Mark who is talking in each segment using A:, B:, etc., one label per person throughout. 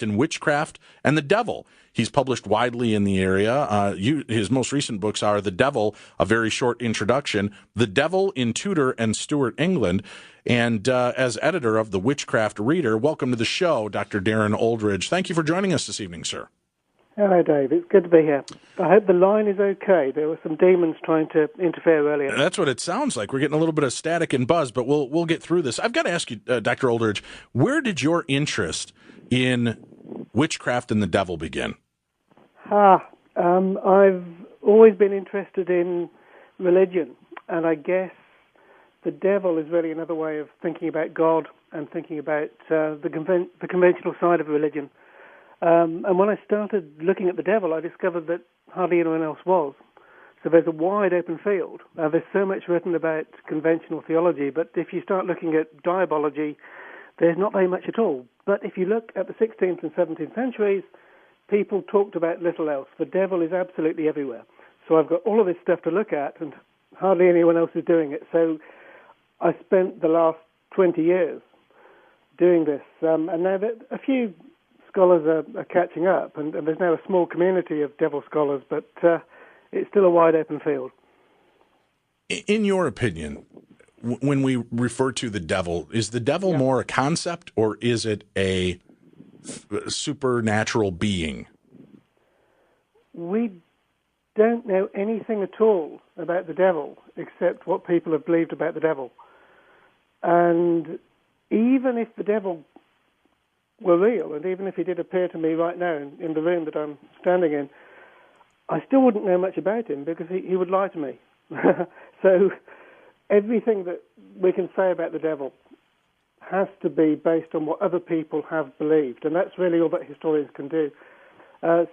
A: interest in witchcraft and the devil. He's published widely in the area. His most recent books are The Devil, A Very Short Introduction, The Devil in Tudor and Stuart England, and as editor of The Witchcraft Reader. Welcome to the show, Dr. Darren Oldridge. Thank you for joining us this evening, sir.
B: Hello, Dave. It's good to be here. I hope the line is okay. There were some demons trying to interfere earlier.
A: That's what it sounds like. We're getting a little bit of static and buzz, but we'll get through this. I've got to ask you, Dr. Oldridge, where did your interest in witchcraft and the devil begin?
B: I've always been interested in religion, and I guess the devil is really another way of thinking about God and thinking about the conventional side of religion. And when I started looking at the devil, I discovered that hardly anyone else was. So there's a wide open field. There's so much written about conventional theology, but if you start looking at diabology, there's not very much at all. But if you look at the 16th and 17th centuries, people talked about little else. The devil is absolutely everywhere. So I've got all of this stuff to look at, and hardly anyone else is doing it. So I spent the last 20 years doing this, and now a few scholars are catching up, and there's now a small community of devil scholars, but it's still a wide open field.
A: In your opinion, when we refer to the devil, is the devil more a concept, or is it a supernatural being?
B: We don't know anything at all about the devil except what people have believed about the devil. And even if the devil were real, and even if he did appear to me right now in the room that I'm standing in, I still wouldn't know much about him because he would lie to me. So everything that we can say about the devil has to be based on what other people have believed, and that's really all that historians can do.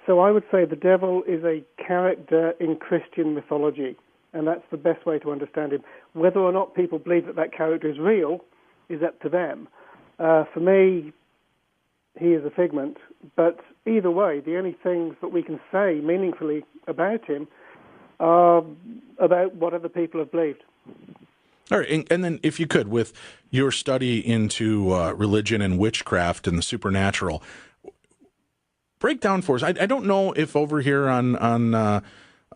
B: So I would say the devil is a character in Christian mythology, and that's the best way to understand him. Whether or not people believe that character is real is up to them. For me, he is a figment, but either way, the only things that we can say meaningfully about him are about what other people have believed.
A: All right, and then if you could, with your study into religion and witchcraft and the supernatural, break down for us. I don't know if over here on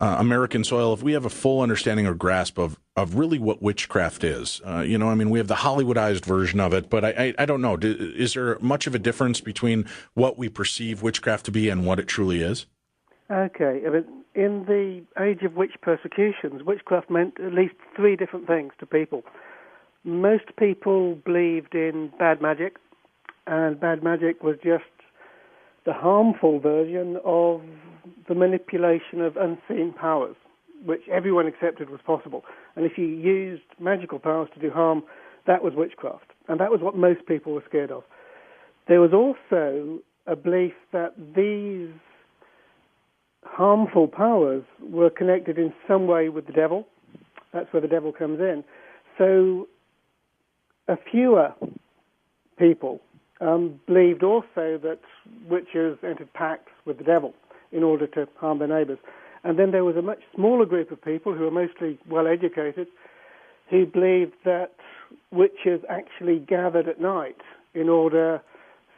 A: American soil, if we have a full understanding or grasp of really what witchcraft is. We have the Hollywoodized version of it, but I don't know. Is there much of a difference between what we perceive witchcraft to be and what it truly is?
B: Okay. In the age of witch persecutions, witchcraft meant at least three different things to people. Most people believed in bad magic, and bad magic was just the harmful version of the manipulation of unseen powers, which everyone accepted was possible. And if you used magical powers to do harm, that was witchcraft. And that was what most people were scared of. There was also a belief that these harmful powers were connected in some way with the devil. That's where the devil comes in. So a fewer people believed also that witches entered pacts with the devil in order to harm their neighbors. And then there was a much smaller group of people who were mostly well-educated who believed that witches actually gathered at night in order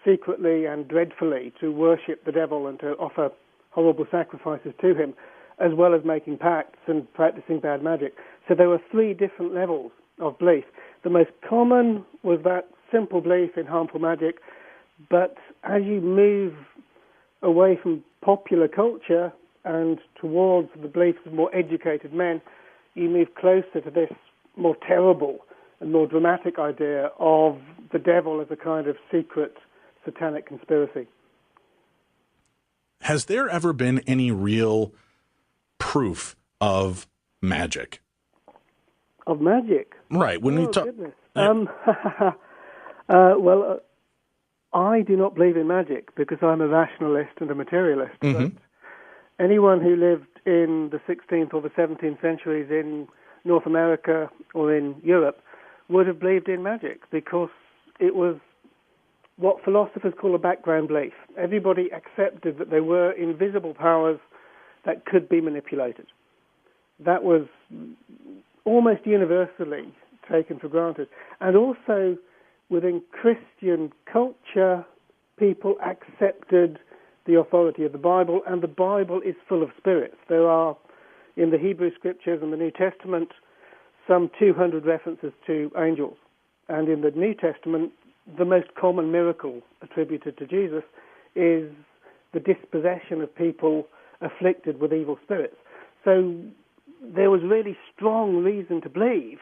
B: secretly and dreadfully to worship the devil and to offer horrible sacrifices to him, as well as making pacts and practicing bad magic. So there were three different levels of belief. The most common was that simple belief in harmful magic, but as you move away from popular culture and towards the beliefs of more educated men, you move closer to this more terrible and more dramatic idea of the devil as a kind of secret satanic conspiracy.
A: Has there ever been any real proof of magic?
B: Of magic?
A: Right. When we talk.
B: Goodness.
A: Yeah.
B: Well, I do not believe in magic because I'm a rationalist and a materialist.
A: Mm-hmm.
B: But anyone who lived in the 16th or the 17th centuries in North America or in Europe would have believed in magic because it was what philosophers call a background belief. Everybody accepted that there were invisible powers that could be manipulated. That was almost universally taken for granted. And also within Christian culture people accepted the authority of the Bible, and the Bible is full of spirits. There are, in the Hebrew Scriptures and the New Testament, some 200 references to angels. And in the New Testament, the most common miracle attributed to Jesus is the dispossession of people afflicted with evil spirits. So there was really strong reason to believe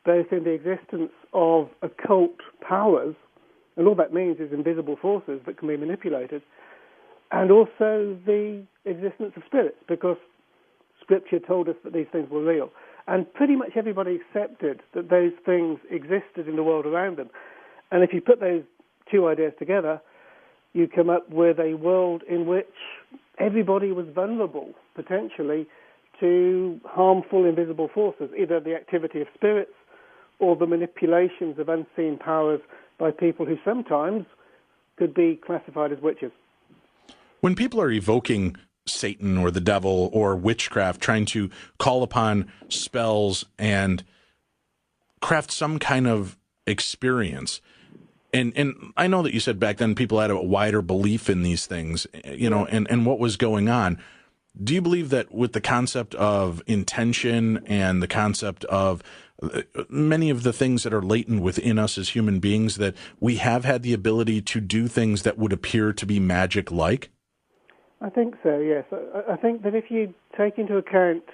B: both in the existence of occult powers, and all that means is invisible forces that can be manipulated, and also the existence of spirits, because Scripture told us that these things were real. And pretty much everybody accepted that those things existed in the world around them. And if you put those two ideas together, you come up with a world in which everybody was vulnerable, potentially, to harmful invisible forces, either the activity of spirits or the manipulations of unseen powers by people who sometimes could be classified as witches.
A: When people are evoking Satan or the devil or witchcraft, trying to call upon spells and craft some kind of experience, and I know that you said back then people had a wider belief in these things, and what was going on. Do you believe that with the concept of intention and the concept of many of the things that are latent within us as human beings, that we have had the ability to do things that would appear to be magic-like?
B: I think so, yes. I think that if you take into account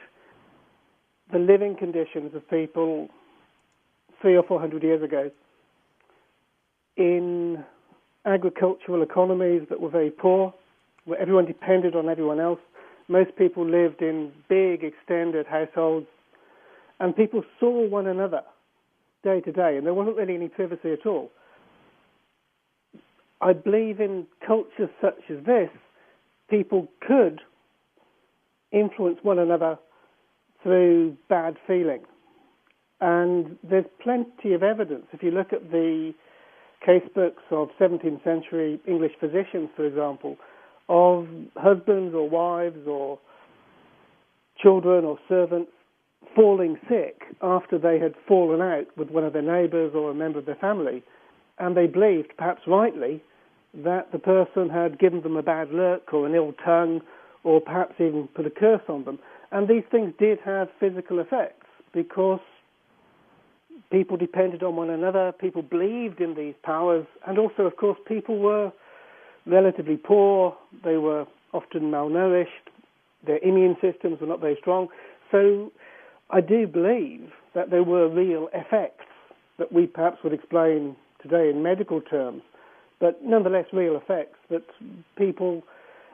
B: the living conditions of people 300 or 400 years ago, in agricultural economies that were very poor, where everyone depended on everyone else, most people lived in big, extended households, and people saw one another day to day, and there wasn't really any privacy at all. I believe in cultures such as this, people could influence one another through bad feeling. And there's plenty of evidence. If you look at the casebooks of 17th century English physicians, for example, of husbands or wives or children or servants falling sick after they had fallen out with one of their neighbours or a member of their family, and they believed, perhaps rightly, that the person had given them a bad look or an ill tongue or perhaps even put a curse on them. And these things did have physical effects because people depended on one another, people believed in these powers, and also, of course, people were relatively poor, they were often malnourished, their immune systems were not very strong. So I do believe that there were real effects that we perhaps would explain today in medical terms, but nonetheless real effects that people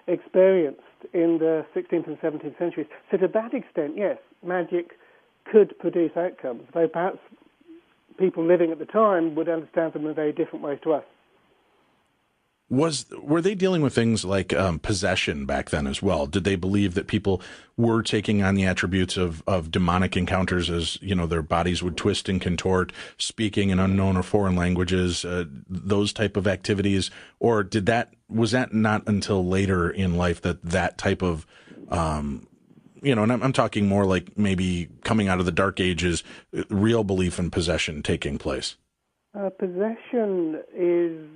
B: experienced in the 16th and 17th centuries. So to that extent, yes, magic could produce outcomes, though perhaps people living at the time would understand them in very different ways to us.
A: Were they dealing with things like possession back then as well? Did they believe that people were taking on the attributes of demonic encounters, as their bodies would twist and contort, speaking in unknown or foreign languages, those type of activities? Or was that not until later in life that type of, and I'm talking more like maybe coming out of the Dark Ages, real belief in possession taking place?
B: Possession is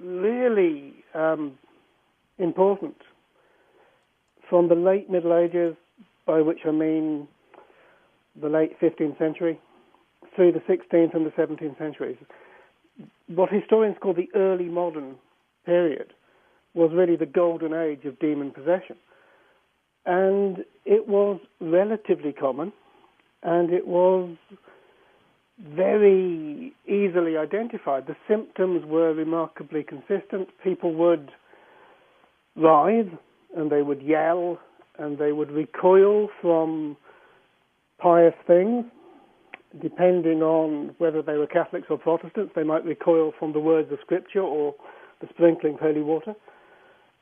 B: really important from the late Middle Ages, by which I mean the late 15th century, through the 16th and the 17th centuries. What historians call the early modern period was really the golden age of demon possession. And it was relatively common, and it was very easily identified. The symptoms were remarkably consistent. People would writhe, and they would yell, and they would recoil from pious things. Depending on whether they were Catholics or Protestants, they might recoil from the words of Scripture or the sprinkling of holy water.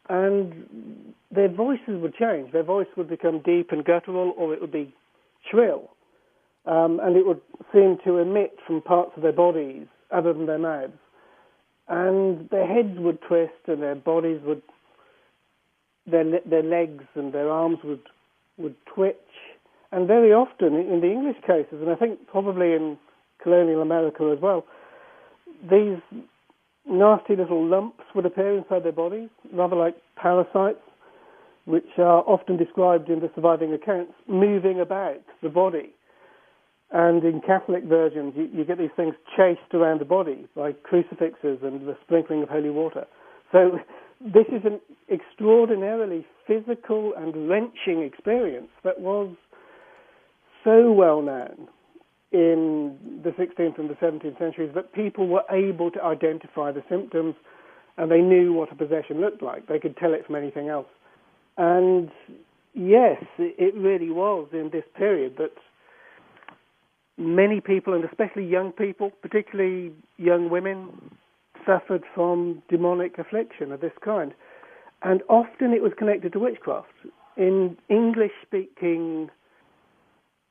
B: And their voices would change. Their voice would become deep and guttural, or it would be shrill. And it would seem to emit from parts of their bodies other than their mouths. And their heads would twist, and their bodies would, their legs and their arms would twitch. And very often, in the English cases, and I think probably in colonial America as well, these nasty little lumps would appear inside their bodies, rather like parasites, which are often described in the surviving accounts, moving about the body. And in Catholic versions, you get these things chased around the body by crucifixes and the sprinkling of holy water. So this is an extraordinarily physical and wrenching experience that was so well known in the 16th and the 17th centuries that people were able to identify the symptoms and they knew what a possession looked like. They could tell it from anything else. And yes, it really was in this period that many people, and especially young people, particularly young women, suffered from demonic affliction of this kind. And often it was connected to witchcraft. In English-speaking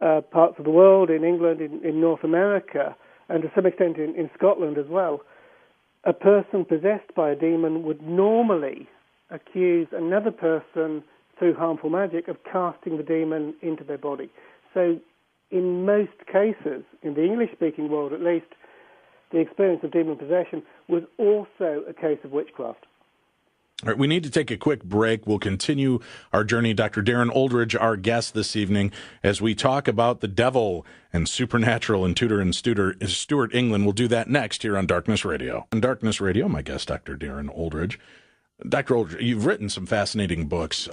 B: parts of the world, in England, in North America, and to some extent in Scotland as well, a person possessed by a demon would normally accuse another person through harmful magic of casting the demon into their body. So in most cases, in the English-speaking world at least, the experience of demon possession was also a case of witchcraft.
A: All right, we need to take a quick break. We'll continue our journey. Dr. Darren Oldridge, our guest this evening, as we talk about the devil and supernatural in Tudor and Stuart England. We'll do that next here on Darkness Radio. On Darkness Radio, my guest, Dr. Darren Oldridge. Dr. Oldridge, you've written some fascinating books,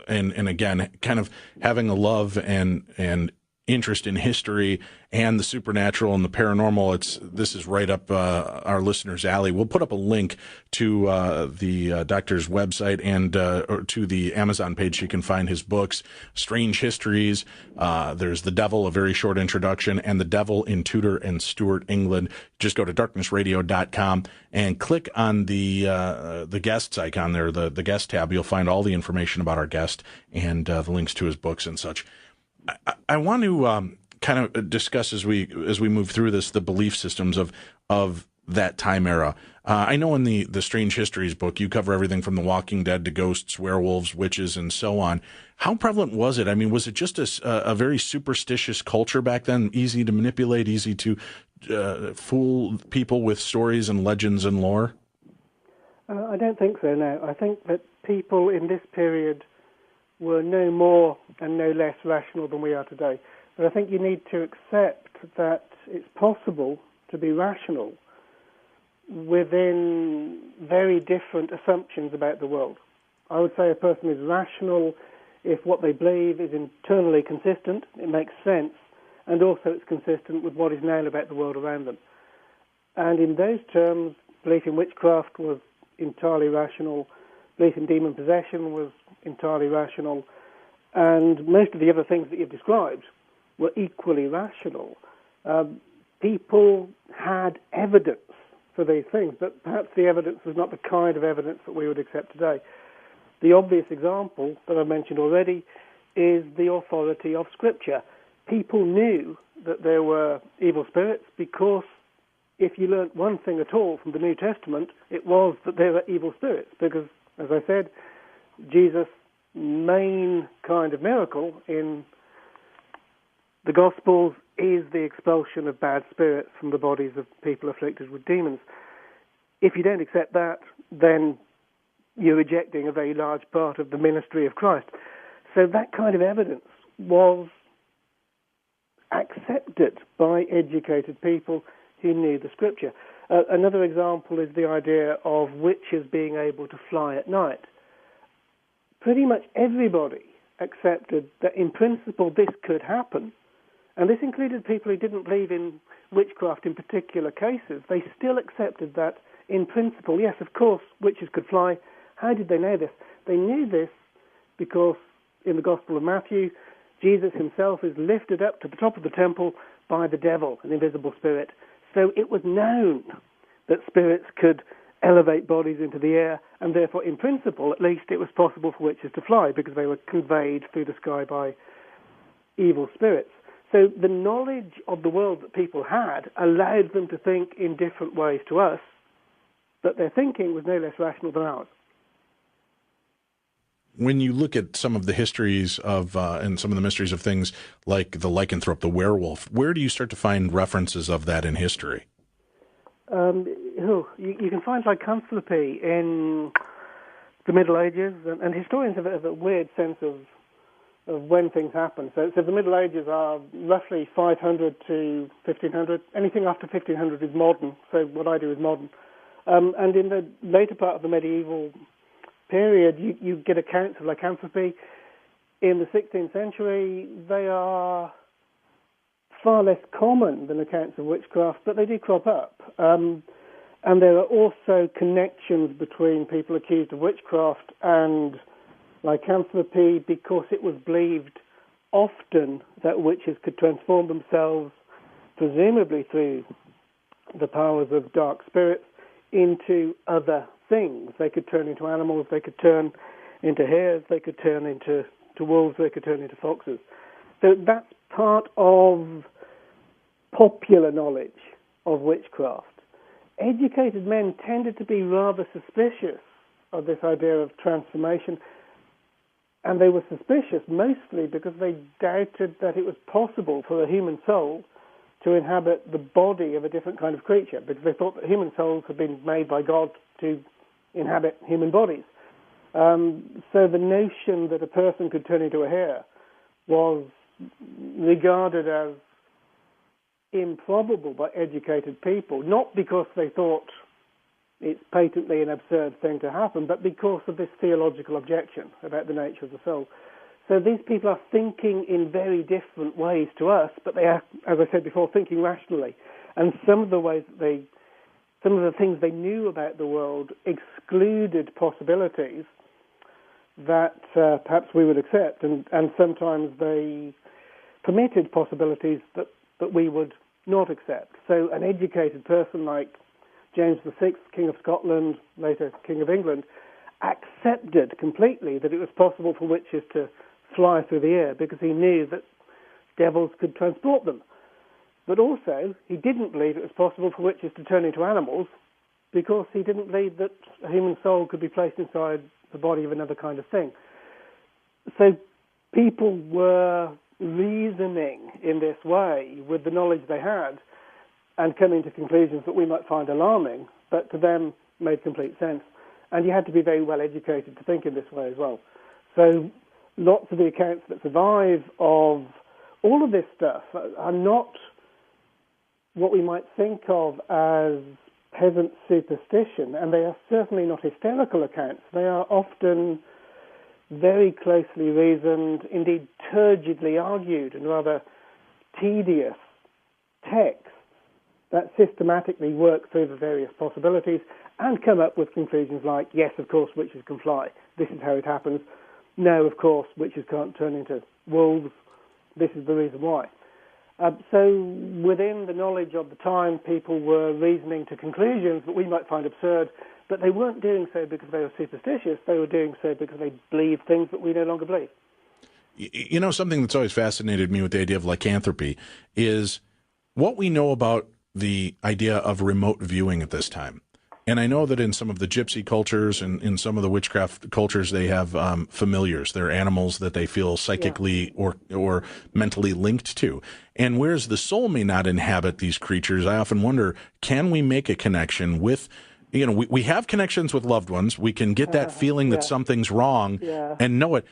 A: and again, kind of having a love and interest in history and the supernatural and the paranormal. This is right up our listeners' alley. We'll put up a link to the doctor's website and or to the Amazon page. You can find his books, Strange Histories. There's The Devil, a very short introduction, and The Devil in Tudor and Stuart England. Just go to darknessradio.com and click on the guests icon there, the guest tab. You'll find all the information about our guest and the links to his books and such. I want to kind of discuss as we move through this the belief systems of that time era. I know in the Strange Histories book you cover everything from The Walking Dead to ghosts, werewolves, witches, and so on. How prevalent was it? I mean, was it just a very superstitious culture back then, easy to manipulate, easy to fool people with stories and legends and lore?
B: I don't think so, no. I think that people in this period were no more and no less rational than we are today. But I think you need to accept that it's possible to be rational within very different assumptions about the world. I would say a person is rational if what they believe is internally consistent, it makes sense, and also it's consistent with what is known about the world around them. And in those terms, belief in witchcraft was entirely rational, belief in demon possession was entirely rational, and most of the other things that you've described were equally rational. People had evidence for these things, but perhaps the evidence was not the kind of evidence that we would accept today. The obvious example that I mentioned already is the authority of Scripture. People knew that there were evil spirits because if you learnt one thing at all from the New Testament, it was that there were evil spirits, because, as I said, Jesus' main kind of miracle in the Gospels is the expulsion of bad spirits from the bodies of people afflicted with demons. If you don't accept that, then you're rejecting a very large part of the ministry of Christ. So that kind of evidence was accepted by educated people who knew the Scripture. Another example is the idea of witches being able to fly at night. Pretty much everybody accepted that in principle this could happen, and this included people who didn't believe in witchcraft in particular cases. They still accepted that in principle, yes, of course, witches could fly. How did they know this? They knew this because in the Gospel of Matthew, Jesus himself is lifted up to the top of the temple by the devil, an invisible spirit. So it was known that spirits could elevate bodies into the air, and therefore, in principle, at least, it was possible for witches to fly because they were conveyed through the sky by evil spirits. So the knowledge of the world that people had allowed them to think in different ways to us, but their thinking was no less rational than ours.
A: When you look at some of the histories of and some of the mysteries of things like the lycanthrope, the werewolf, where do you start to find references of that in history?
B: you can find lycanthropy in the Middle Ages, and historians have a weird sense of when things happen. So the Middle Ages are roughly 500 to 1500. Anything after 1500 is modern, so what I do is modern. And in the later part of the medieval period, you get accounts of lycanthropy. In the 16th century, they are far less common than accounts of witchcraft, but they do crop up. And there are also connections between people accused of witchcraft and lycanthropy, because it was believed often that witches could transform themselves, presumably through the powers of dark spirits, into other things. They could turn into animals, they could turn into hares, they could turn into wolves, they could turn into foxes. So that's part of popular knowledge of witchcraft. Educated men tended to be rather suspicious of this idea of transformation, and they were suspicious mostly because they doubted that it was possible for a human soul to inhabit the body of a different kind of creature, because they thought that human souls had been made by God to inhabit human bodies. So the notion that a person could turn into a hare was regarded as improbable by educated people, not because they thought it's patently an absurd thing to happen, but because of this theological objection about the nature of the soul. So these people are thinking in very different ways to us, but they are, as I said before, thinking rationally. And some of the things they knew about the world excluded possibilities that perhaps we would accept, and sometimes they permitted possibilities that we would not accept. So an educated person like James VI, King of Scotland, later King of England, accepted completely that it was possible for witches to fly through the air because he knew that devils could transport them. But also, he didn't believe it was possible for witches to turn into animals because he didn't believe that a human soul could be placed inside the body of another kind of thing. So people were reasoning in this way with the knowledge they had and coming to conclusions that we might find alarming, but to them made complete sense. And you had to be very well educated to think in this way as well. So lots of the accounts that survive of all of this stuff are not what we might think of as peasant superstition, and they are certainly not hysterical accounts. They are often very closely reasoned, indeed turgidly argued, and rather tedious texts that systematically work through the various possibilities and come up with conclusions like, yes, of course, witches can fly. This is how it happens. No, of course, witches can't turn into wolves. This is the reason why. So within the knowledge of the time, people were reasoning to conclusions that we might find absurd, but they weren't doing so because they were superstitious. They were doing so because they believed things that we no longer believe.
A: You know, something that's always fascinated me with the idea of lycanthropy is what we know about the idea of remote viewing at this time. And I know that in some of the gypsy cultures and in some of the witchcraft cultures, they have familiars. They're animals that they feel psychically or mentally linked to. And whereas the soul may not inhabit these creatures, I often wonder, can we make a connection with, you know, we have connections with loved ones. We can get that feeling that something's wrong and know it.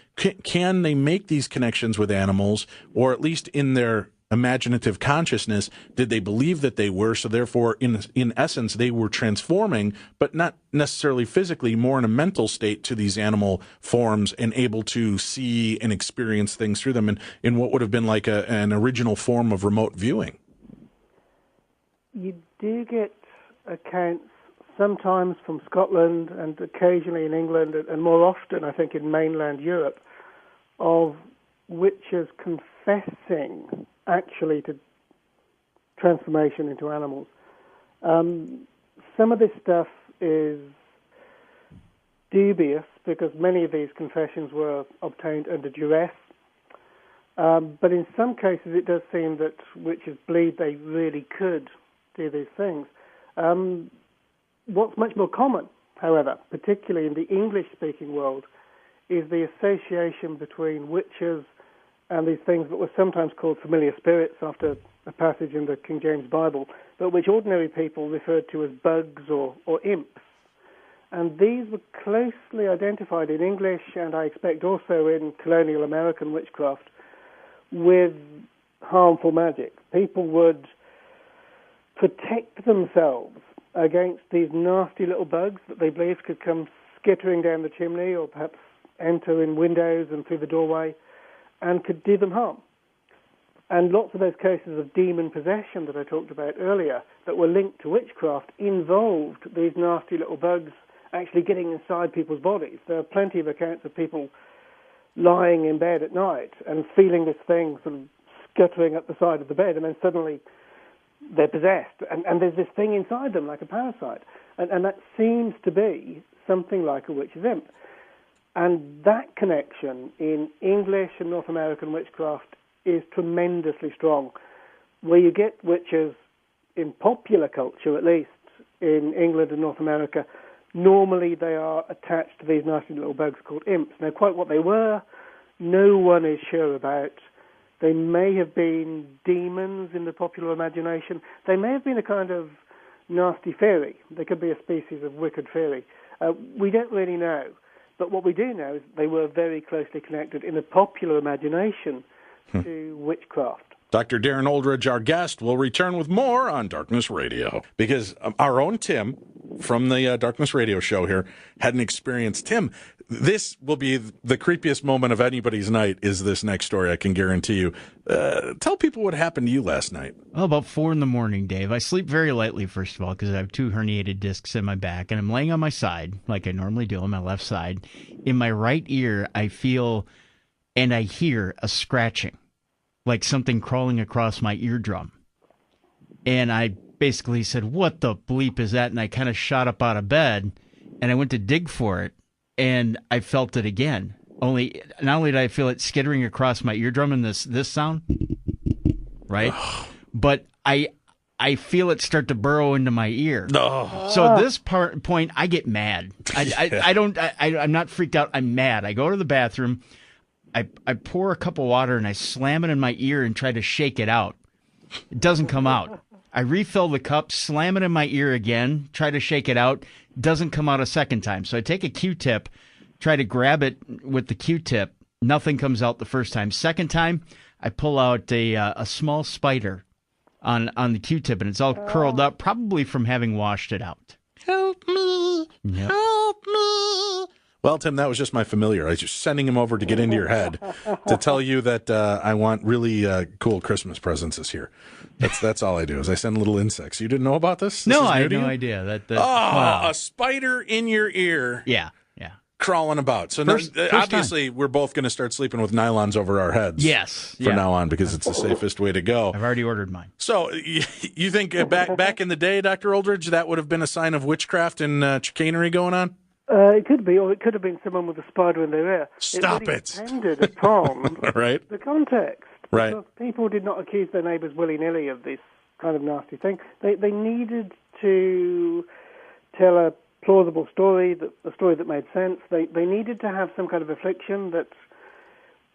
A: Can they make these connections with animals, or at least in their imaginative consciousness, did they believe that they were, so therefore in essence they were transforming, but not necessarily physically, more in a mental state to these animal forms and able to see and experience things through them in what would have been like an original form of remote viewing?
B: You do get accounts sometimes from Scotland and occasionally in England, and more often I think in mainland Europe, of witches confessing actually to transformation into animals. Some of this stuff is dubious because many of these confessions were obtained under duress. But in some cases it does seem that witches believe they really could do these things. What's much more common, however, particularly in the English-speaking world, is the association between witches and these things that were sometimes called familiar spirits after a passage in the King James Bible, but which ordinary people referred to as bugs or imps. And these were closely identified in English, and I expect also in colonial American witchcraft, with harmful magic. People would protect themselves against these nasty little bugs that they believed could come skittering down the chimney or perhaps enter in windows and through the doorway and could do them harm. And lots of those cases of demon possession that I talked about earlier that were linked to witchcraft involved these nasty little bugs actually getting inside people's bodies. There are plenty of accounts of people lying in bed at night and feeling this thing sort of scuttering up the side of the bed, and then suddenly they're possessed. And there's this thing inside them like a parasite. And that seems to be something like a witch's imp. And that connection in English and North American witchcraft is tremendously strong. Where you get witches in popular culture, at least in England and North America, normally they are attached to these nasty little bugs called imps. Now, quite what they were, no one is sure about. They may have been demons in the popular imagination. They may have been a kind of nasty fairy. They could be a species of wicked fairy. We don't really know. But what we do know is they were very closely connected in the popular imagination to witchcraft.
A: Dr. Darren Aldridge, our guest, will return with more on Darkness Radio. Because our own Tim from the Darkness Radio show here had an experience. Tim, this will be the creepiest moment of anybody's night is this next story, I can guarantee you. Tell people what happened to you last night.
C: Oh, about 4 a.m, Dave. I sleep very lightly, first of all, because I have 2 herniated discs in my back, and I'm laying on my side, like I normally do, on my left side. In my right ear, I feel and I hear a scratching, like something crawling across my eardrum. And I basically said, what the bleep is that? And I kind of shot up out of bed, and I went to dig for it, and I felt it again. Only, not only did I feel it skittering across my eardrum in this sound, right? But I feel it start to burrow into my ear. So at this point, I get mad. I'm not freaked out. I'm mad. I go to the bathroom. I pour a cup of water and I slam it in my ear and try to shake it out. It doesn't come out. I refill the cup, slam it in my ear again, try to shake it out. Doesn't come out a second time. So I take a Q-tip, try to grab it with the Q-tip. Nothing comes out the first time. Second time, I pull out a small spider on the Q-tip, and it's all curled up, probably from having washed it out.
A: Help me!
C: Yep.
A: Help me! Well, Tim, that was just my familiar. I was just sending him over to get into your head to tell you that I want really cool Christmas presents this year. That's all I do is I send little insects. You didn't know about this?
C: No, I had no idea. Wow.
A: A spider in your ear.
C: Yeah.
A: Crawling about. So
C: First
A: obviously, we're both going to start sleeping with nylons over our heads.
C: Yes.
A: From now on, because it's the safest way to go.
C: I've already ordered mine.
A: So you think back in the day, Dr. Aldridge, that would have been a sign of witchcraft and chicanery going on?
B: It could be, or it could have been someone with a spider in their ear.
A: Stop
B: it! Really
A: it.
B: Depended upon
A: right.
B: the context.
A: Right.
B: Because people did not accuse their neighbours willy-nilly of this kind of nasty thing. They needed to tell a plausible story, a story that made sense. They needed to have some kind of affliction that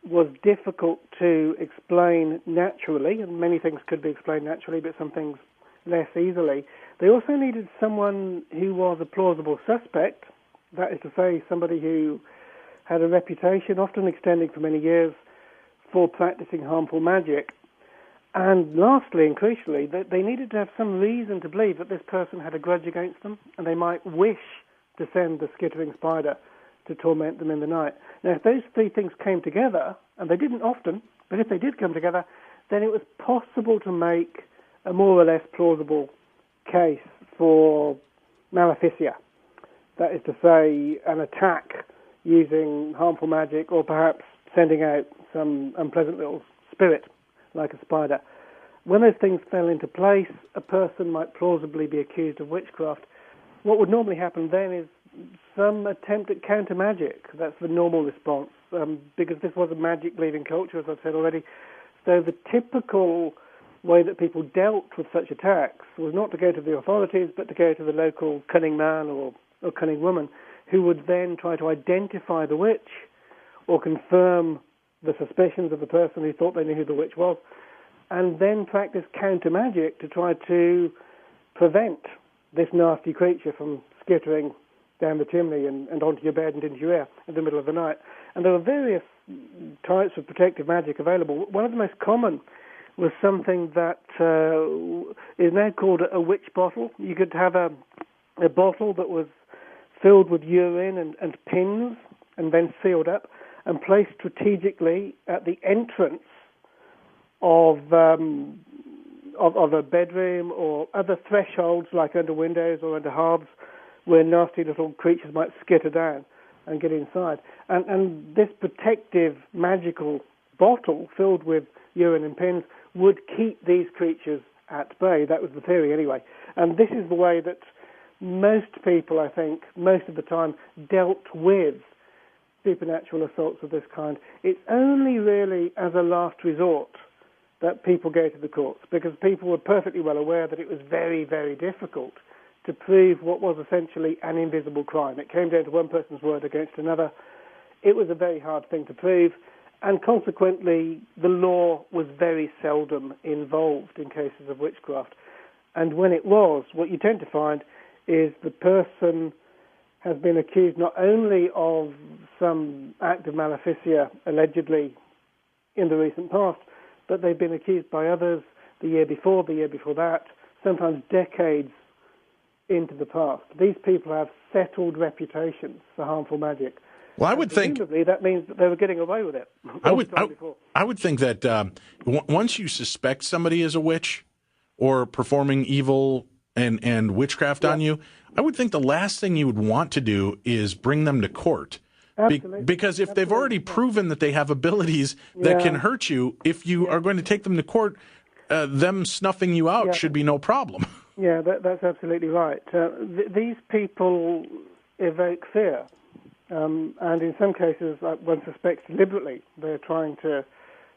B: was difficult to explain naturally, and many things could be explained naturally, but some things less easily. They also needed someone who was a plausible suspect, that is to say, somebody who had a reputation, often extending for many years, for practicing harmful magic. And lastly, and crucially, they needed to have some reason to believe that this person had a grudge against them, and they might wish to send the skittering spider to torment them in the night. Now, if those three things came together, and they didn't often, but if they did come together, then it was possible to make a more or less plausible case for maleficia. That is to say, an attack using harmful magic, or perhaps sending out some unpleasant little spirit like a spider. When those things fell into place, a person might plausibly be accused of witchcraft. What would normally happen then is some attempt at counter-magic. That's the normal response, because this was a magic-believing culture, as I've said already. So the typical way that people dealt with such attacks was not to go to the authorities, but to go to the local cunning man or cunning woman, who would then try to identify the witch or confirm the suspicions of the person who thought they knew who the witch was, and then practice counter-magic to try to prevent this nasty creature from skittering down the chimney and onto your bed and into your ear in the middle of the night. And there are various types of protective magic available. One of the most common was something that is now called a witch bottle. You could have a bottle that was filled with urine and pins and then sealed up and placed strategically at the entrance of a bedroom or other thresholds like under windows or under hearths where nasty little creatures might skitter down and get inside. And this protective magical bottle filled with urine and pins would keep these creatures at bay. That was the theory anyway. And this is the way that most people, I think, most of the time dealt with supernatural assaults of this kind. It's only really as a last resort that people go to the courts, because people were perfectly well aware that it was very, very difficult to prove what was essentially an invisible crime. It came down to one person's word against another. It was a very hard thing to prove, and consequently the law was very seldom involved in cases of witchcraft. And when it was, what you tend to find is the person has been accused not only of some act of maleficia, allegedly, in the recent past, but they've been accused by others the year before that, sometimes decades into the past. These people have settled reputations for harmful magic.
A: Well, I would think
B: presumably that means that they were getting away with it.
A: I would think that once you suspect somebody is a witch or performing evil and witchcraft on you, I would think the last thing you would want to do is bring them to court. Because if they've already proven that they have abilities that can hurt you, if you are going to take them to court, them snuffing you out should be no problem.
B: Yeah, that's absolutely right. These people evoke fear, and in some cases, one suspects deliberately, they're trying to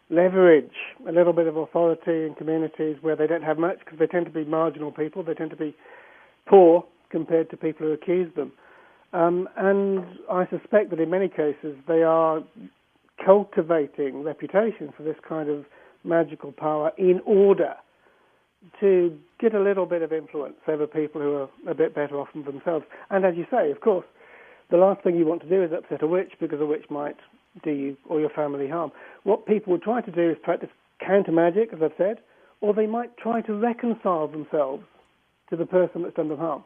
B: leverage a little bit of authority in communities where they don't have much, because they tend to be marginal people, they tend to be poor compared to people who accuse them. And I suspect that in many cases they are cultivating reputations for this kind of magical power in order to get a little bit of influence over people who are a bit better off than themselves. And as you say, of course, the last thing you want to do is upset a witch, because a witch might do you or your family harm. What people would try to do is practice counter magic, as I've said, or they might try to reconcile themselves to the person that's done them harm.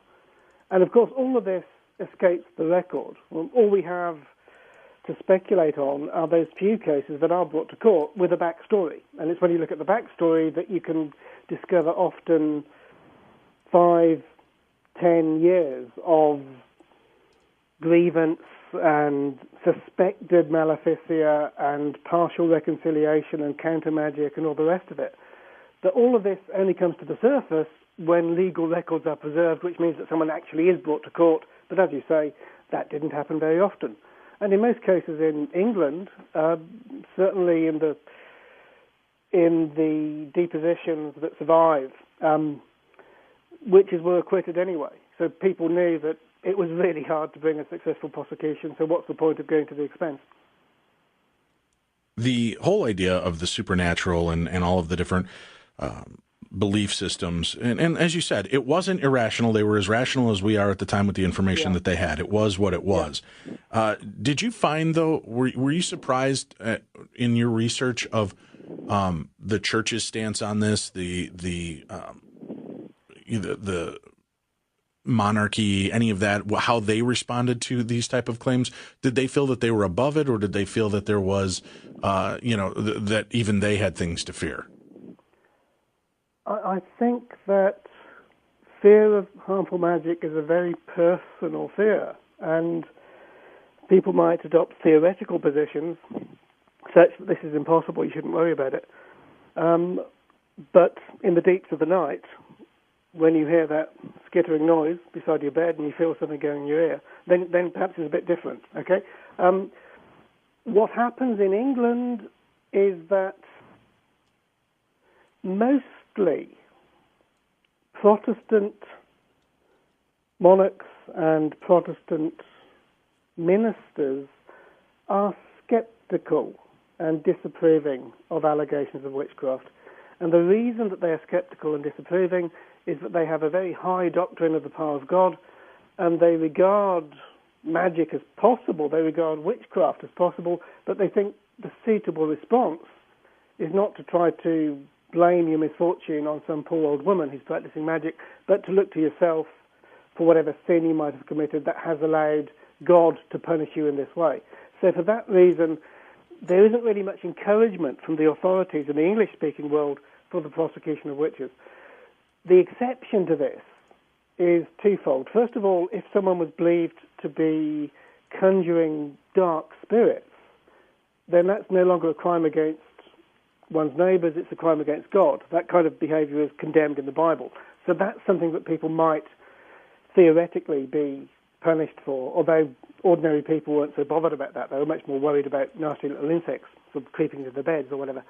B: And of course, all of this escapes the record. All we have to speculate on are those few cases that are brought to court with a backstory. And it's when you look at the backstory that you can discover often 5-10 years of grievance and suspected maleficia and partial reconciliation and counter magic and all the rest of it. But all of this only comes to the surface when legal records are preserved, which means that someone actually is brought to court. But as you say, that didn't happen very often. And in most cases in England, certainly in the depositions that survive, witches were acquitted anyway. So people knew that it was really hard to bring a successful prosecution, so what's the point of going to the expense?
A: The whole idea of the supernatural and all of the different belief systems, and as you said, it wasn't irrational. They were as rational as we are at the time with the information that they had. It was what it was. Yeah. Did you find, though, were you surprised in your research of the church's stance on this, the monarchy, any of that, how they responded to these type of claims? Did they feel that they were above it, or did they feel that there was, that even they had things to fear?
B: I think that fear of harmful magic is a very personal fear, and people might adopt theoretical positions such that this is impossible, you shouldn't worry about it. But in the deeps of the night, when you hear that skittering noise beside your bed and you feel something going in your ear, then perhaps it's a bit different, okay? What happens in England is that mostly Protestant monarchs and Protestant ministers are skeptical and disapproving of allegations of witchcraft. And the reason that they are skeptical and disapproving is that they have a very high doctrine of the power of God, and they regard magic as possible, they regard witchcraft as possible, but they think the suitable response is not to try to blame your misfortune on some poor old woman who's practicing magic, but to look to yourself for whatever sin you might have committed that has allowed God to punish you in this way. So for that reason, there isn't really much encouragement from the authorities in the English-speaking world for the prosecution of witches. The exception to this is twofold. First of all, if someone was believed to be conjuring dark spirits, then that's no longer a crime against one's neighbours, it's a crime against God. That kind of behaviour is condemned in the Bible. So that's something that people might theoretically be punished for, although ordinary people weren't so bothered about that. They were much more worried about nasty little insects sort of creeping into their beds or whatever.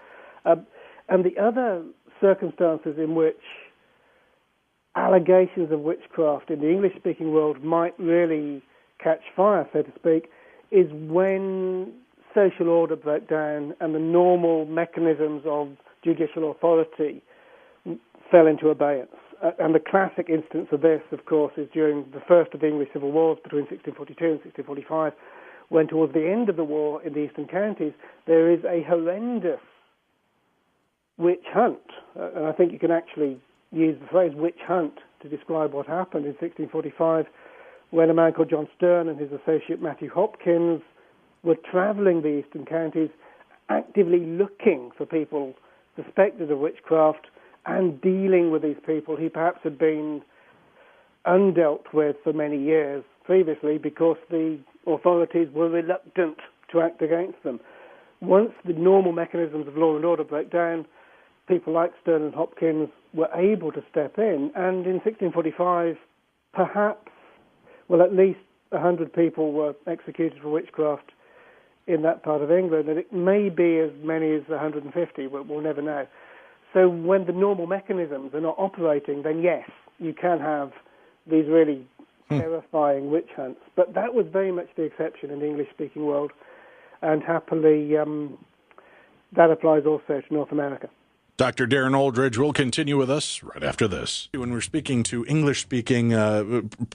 B: And the other circumstances in which allegations of witchcraft in the English-speaking world might really catch fire, so to speak, is when social order broke down and the normal mechanisms of judicial authority fell into abeyance. And the classic instance of this, of course, is during the first of the English civil wars between 1642 and 1645, when towards the end of the war in the eastern counties, there is a horrendous witch hunt. And I think you can actually use the phrase witch hunt to describe what happened in 1645, when a man called John Stern and his associate Matthew Hopkins were travelling the eastern counties, actively looking for people suspected of witchcraft and dealing with these people who perhaps had been undealt with for many years previously because the authorities were reluctant to act against them. Once the normal mechanisms of law and order broke down, people like Stern and Hopkins were able to step in, and in 1645, perhaps, well, at least 100 people were executed for witchcraft in that part of England, and it may be as many as 150, we'll never know. So when the normal mechanisms are not operating, then yes, you can have these really terrifying witch hunts. But that was very much the exception in the English-speaking world, and happily that applies also to North America.
A: Dr. Darren Aldridge will continue with us right after this. When we're speaking to English-speaking,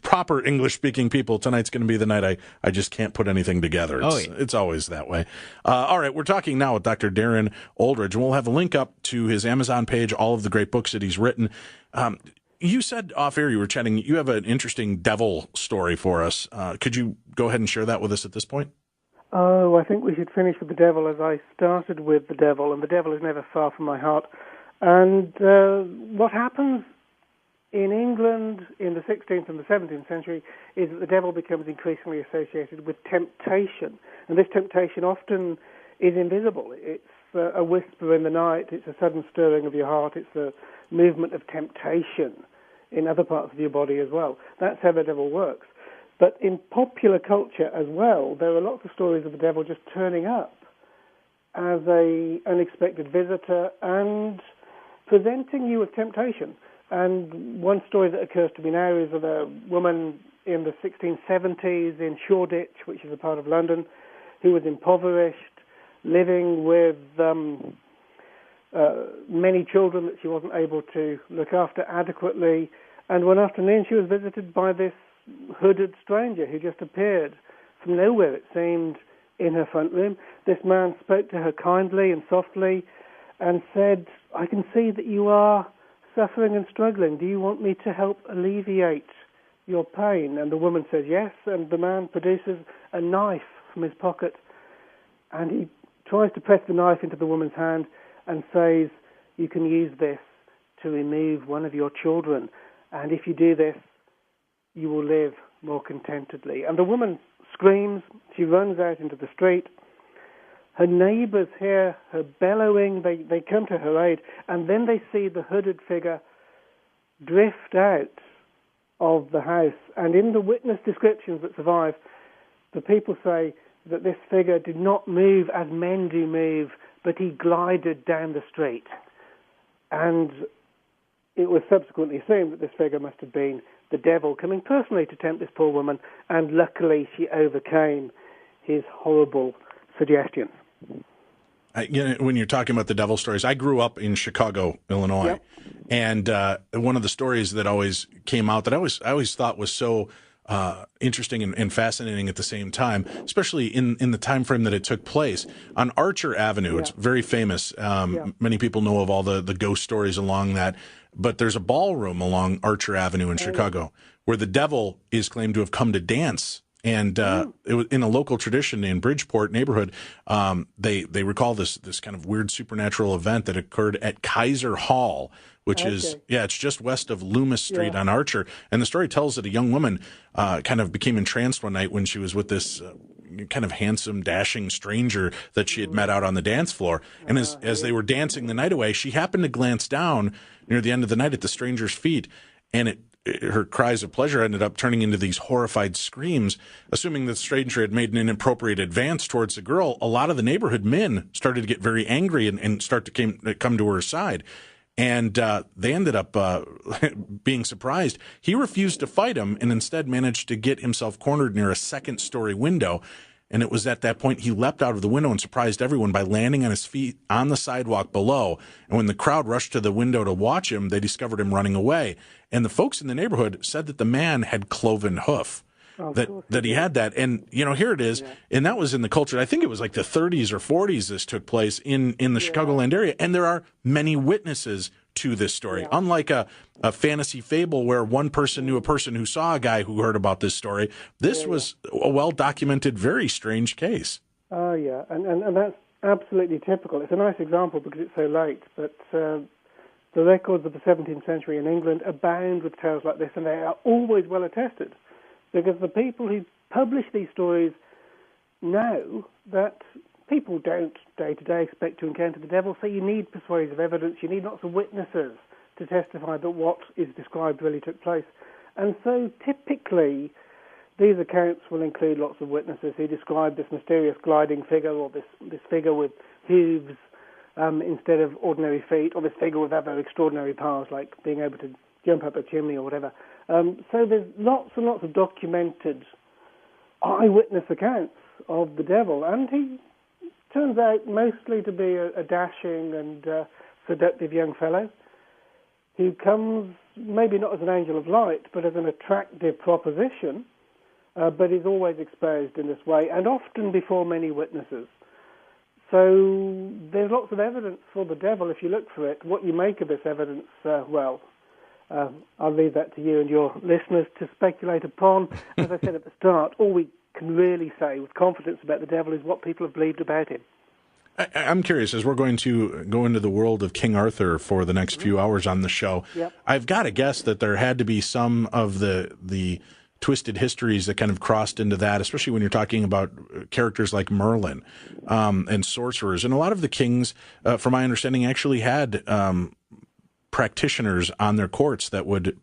A: proper English-speaking people, tonight's going to be the night I just can't put anything together. It's always that way. All right, we're talking now with Dr. Darren Aldridge, and we'll have a link up to his Amazon page, all of the great books that he's written. You said off air, you were chatting, you have an interesting devil story for us. Could you go ahead and share that with us at this point?
B: Oh, I think we should finish with the devil, as I started with the devil, and the devil is never far from my heart. And what happens in England in the 16th and the 17th century is that the devil becomes increasingly associated with temptation. And this temptation often is invisible. It's a whisper in the night, it's a sudden stirring of your heart, it's a movement of temptation in other parts of your body as well. That's how the devil works. But in popular culture as well, there are lots of stories of the devil just turning up as an unexpected visitor and presenting you with temptation. And one story that occurs to me now is of a woman in the 1670s in Shoreditch, which is a part of London, who was impoverished, living with many children that she wasn't able to look after adequately. And one afternoon she was visited by this hooded stranger who just appeared from nowhere, it seemed, in her front room. This man spoke to her kindly and softly and said, "I can see that you are suffering and struggling. Do you want me to help alleviate your pain?" And the woman says yes, and the man produces a knife from his pocket, and he tries to press the knife into the woman's hand and says, "You can use this to remove one of your children, and if you do this, you will live more contentedly." And the woman screams. She runs out into the street. Her neighbours hear her bellowing. They come to her aid, and then they see the hooded figure drift out of the house. And in the witness descriptions that survive, the people say that this figure did not move as men do move, but he glided down the street. And it was subsequently assumed that this figure must have been the devil coming personally to tempt this poor woman, and luckily she overcame his horrible suggestions.
A: When you're talking about the devil stories, I grew up in Chicago, Illinois, And one of the stories that always came out that I always thought was so interesting and fascinating at the same time, especially in the time frame that it took place on Archer Avenue. It's very famous. Many people know of all the ghost stories along that, but there's a ballroom along Archer Avenue in Chicago where the devil is claimed to have come to dance. And it was in a local tradition in Bridgeport neighborhood. They recall this kind of weird supernatural event that occurred at Kaiser Hall, which is it's just west of Loomis Street on Archer. And the story tells that a young woman kind of became entranced one night when she was with this kind of handsome, dashing stranger that she had met out on the dance floor. And as they were dancing the night away, she happened to glance down near the end of the night at the stranger's feet, and her cries of pleasure ended up turning into these horrified screams. Assuming the stranger had made an inappropriate advance towards the girl, a lot of the neighborhood men started to get very angry and start to come to her side. And they ended up being surprised. He refused to fight him and instead managed to get himself cornered near a second-story window. And it was at that point he leapt out of the window and surprised everyone by landing on his feet on the sidewalk below. And when the crowd rushed to the window to watch him, they discovered him running away. And the folks in the neighborhood said that the man had cloven hoof, that he had that. And, here it is. And that was in the culture. I think it was like the 30s or 40s this took place in the Chicagoland area. And there are many witnesses to this story. Unlike a fantasy fable where one person knew a person who saw a guy who heard about this story, this was a well-documented, very strange case.
B: Oh, and that's absolutely typical. It's a nice example because it's so late, but the records of the 17th century in England abound with tales like this, and they are always well attested because the people who publish these stories know that people don't day-to-day expect to encounter the devil, so you need persuasive evidence, you need lots of witnesses to testify that what is described really took place. And so typically these accounts will include lots of witnesses who describe this mysterious gliding figure or this figure with hooves instead of ordinary feet, or this figure with other extraordinary powers like being able to jump up a chimney or whatever. So there's lots and lots of documented eyewitness accounts of the devil, and he turns out mostly to be a dashing and seductive young fellow who comes maybe not as an angel of light, but as an attractive proposition, but is always exposed in this way, and often before many witnesses. So there's lots of evidence for the devil if you look for it. What you make of this evidence, I'll leave that to you and your listeners to speculate upon. As I said at the start, all we can really say with confidence about the devil is what people have believed about him.
A: I'm curious, as we're going to go into the world of King Arthur for the next few hours on the show, I've got to guess that there had to be some of the twisted histories that kind of crossed into that, especially when you're talking about characters like Merlin and sorcerers. And a lot of the kings, from my understanding, actually had practitioners on their courts that would,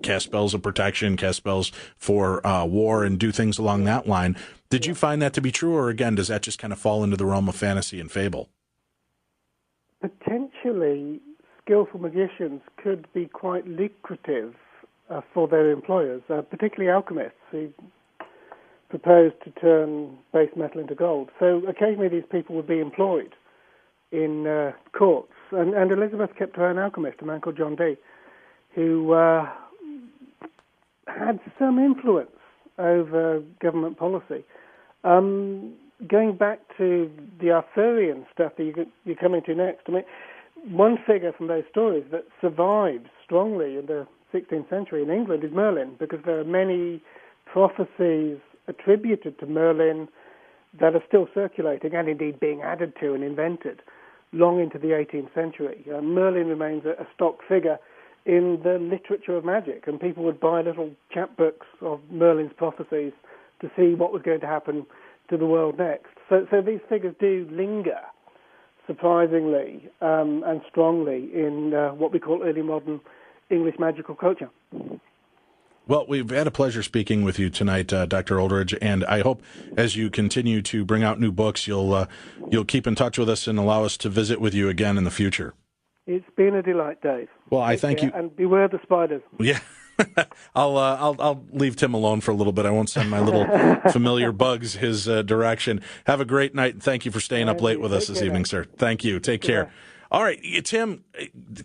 A: cast spells of protection, cast spells for war, and do things along that line. Did you find that to be true, or again, does that just kind of fall into the realm of fantasy and fable?
B: Potentially, skillful magicians could be quite lucrative for their employers, particularly alchemists who propose to turn base metal into gold. So occasionally these people would be employed in courts. And Elizabeth kept her own alchemist, a man called John Dee, who had some influence over government policy. Going back to the Arthurian stuff that you're coming to next, one figure from those stories that survives strongly in the 16th century in England is Merlin, because there are many prophecies attributed to Merlin that are still circulating and indeed being added to and invented long into the 18th century. Merlin remains a stock figure in the literature of magic, and people would buy little chapbooks of Merlin's prophecies to see what was going to happen to the world next. So these figures do linger, surprisingly and strongly, in what we call early modern English magical culture.
A: Well, we've had a pleasure speaking with you tonight, Dr. Oldridge, and I hope as you continue to bring out new books, you'll keep in touch with us and allow us to visit with you again in the future.
B: It's been a delight, Dave.
A: Well, I thank you.
B: And beware the spiders.
A: Yeah. I'll leave Tim alone for a little bit. I won't send my little familiar bugs his direction. Have a great night, and thank you for staying up late with us this evening, sir. Thank you. Take care. All right, Tim,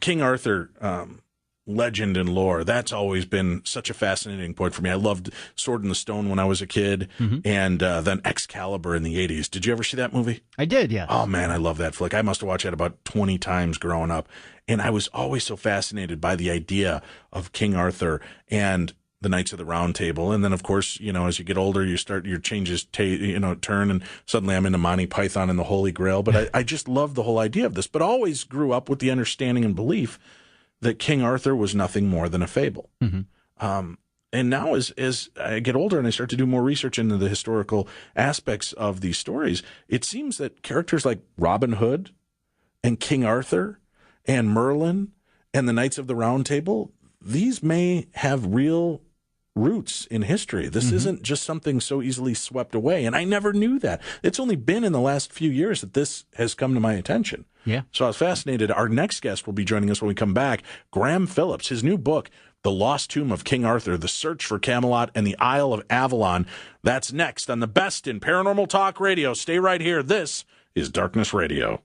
A: King Arthur, legend and lore, that's always been such a fascinating point for me. I loved Sword in the Stone when I was a kid, and then Excalibur in the 80s. Did you ever see that movie?
C: I did, yes.
A: Oh, man, I love that flick. I must have watched that about 20 times growing up, and I was always so fascinated by the idea of King Arthur and the Knights of the Round Table. And then, of course, as you get older, your changes turn, and suddenly I'm into Monty Python and the Holy Grail. But I just love the whole idea of this, but always grew up with the understanding and belief that King Arthur was nothing more than a fable. And now as I get older and I start to do more research into the historical aspects of these stories, it seems that characters like Robin Hood and King Arthur and Merlin and the Knights of the Round Table, these may have real roots in history. This isn't just something so easily swept away. And I never knew that. It's only been in the last few years that this has come to my attention.
C: Yeah.
A: So I was fascinated. Our next guest will be joining us when we come back. Graham Phillips, his new book, The Lost Tomb of King Arthur, The Search for Camelot and the Isle of Avalon. That's next on the best in paranormal talk radio. Stay right here. This is Darkness Radio.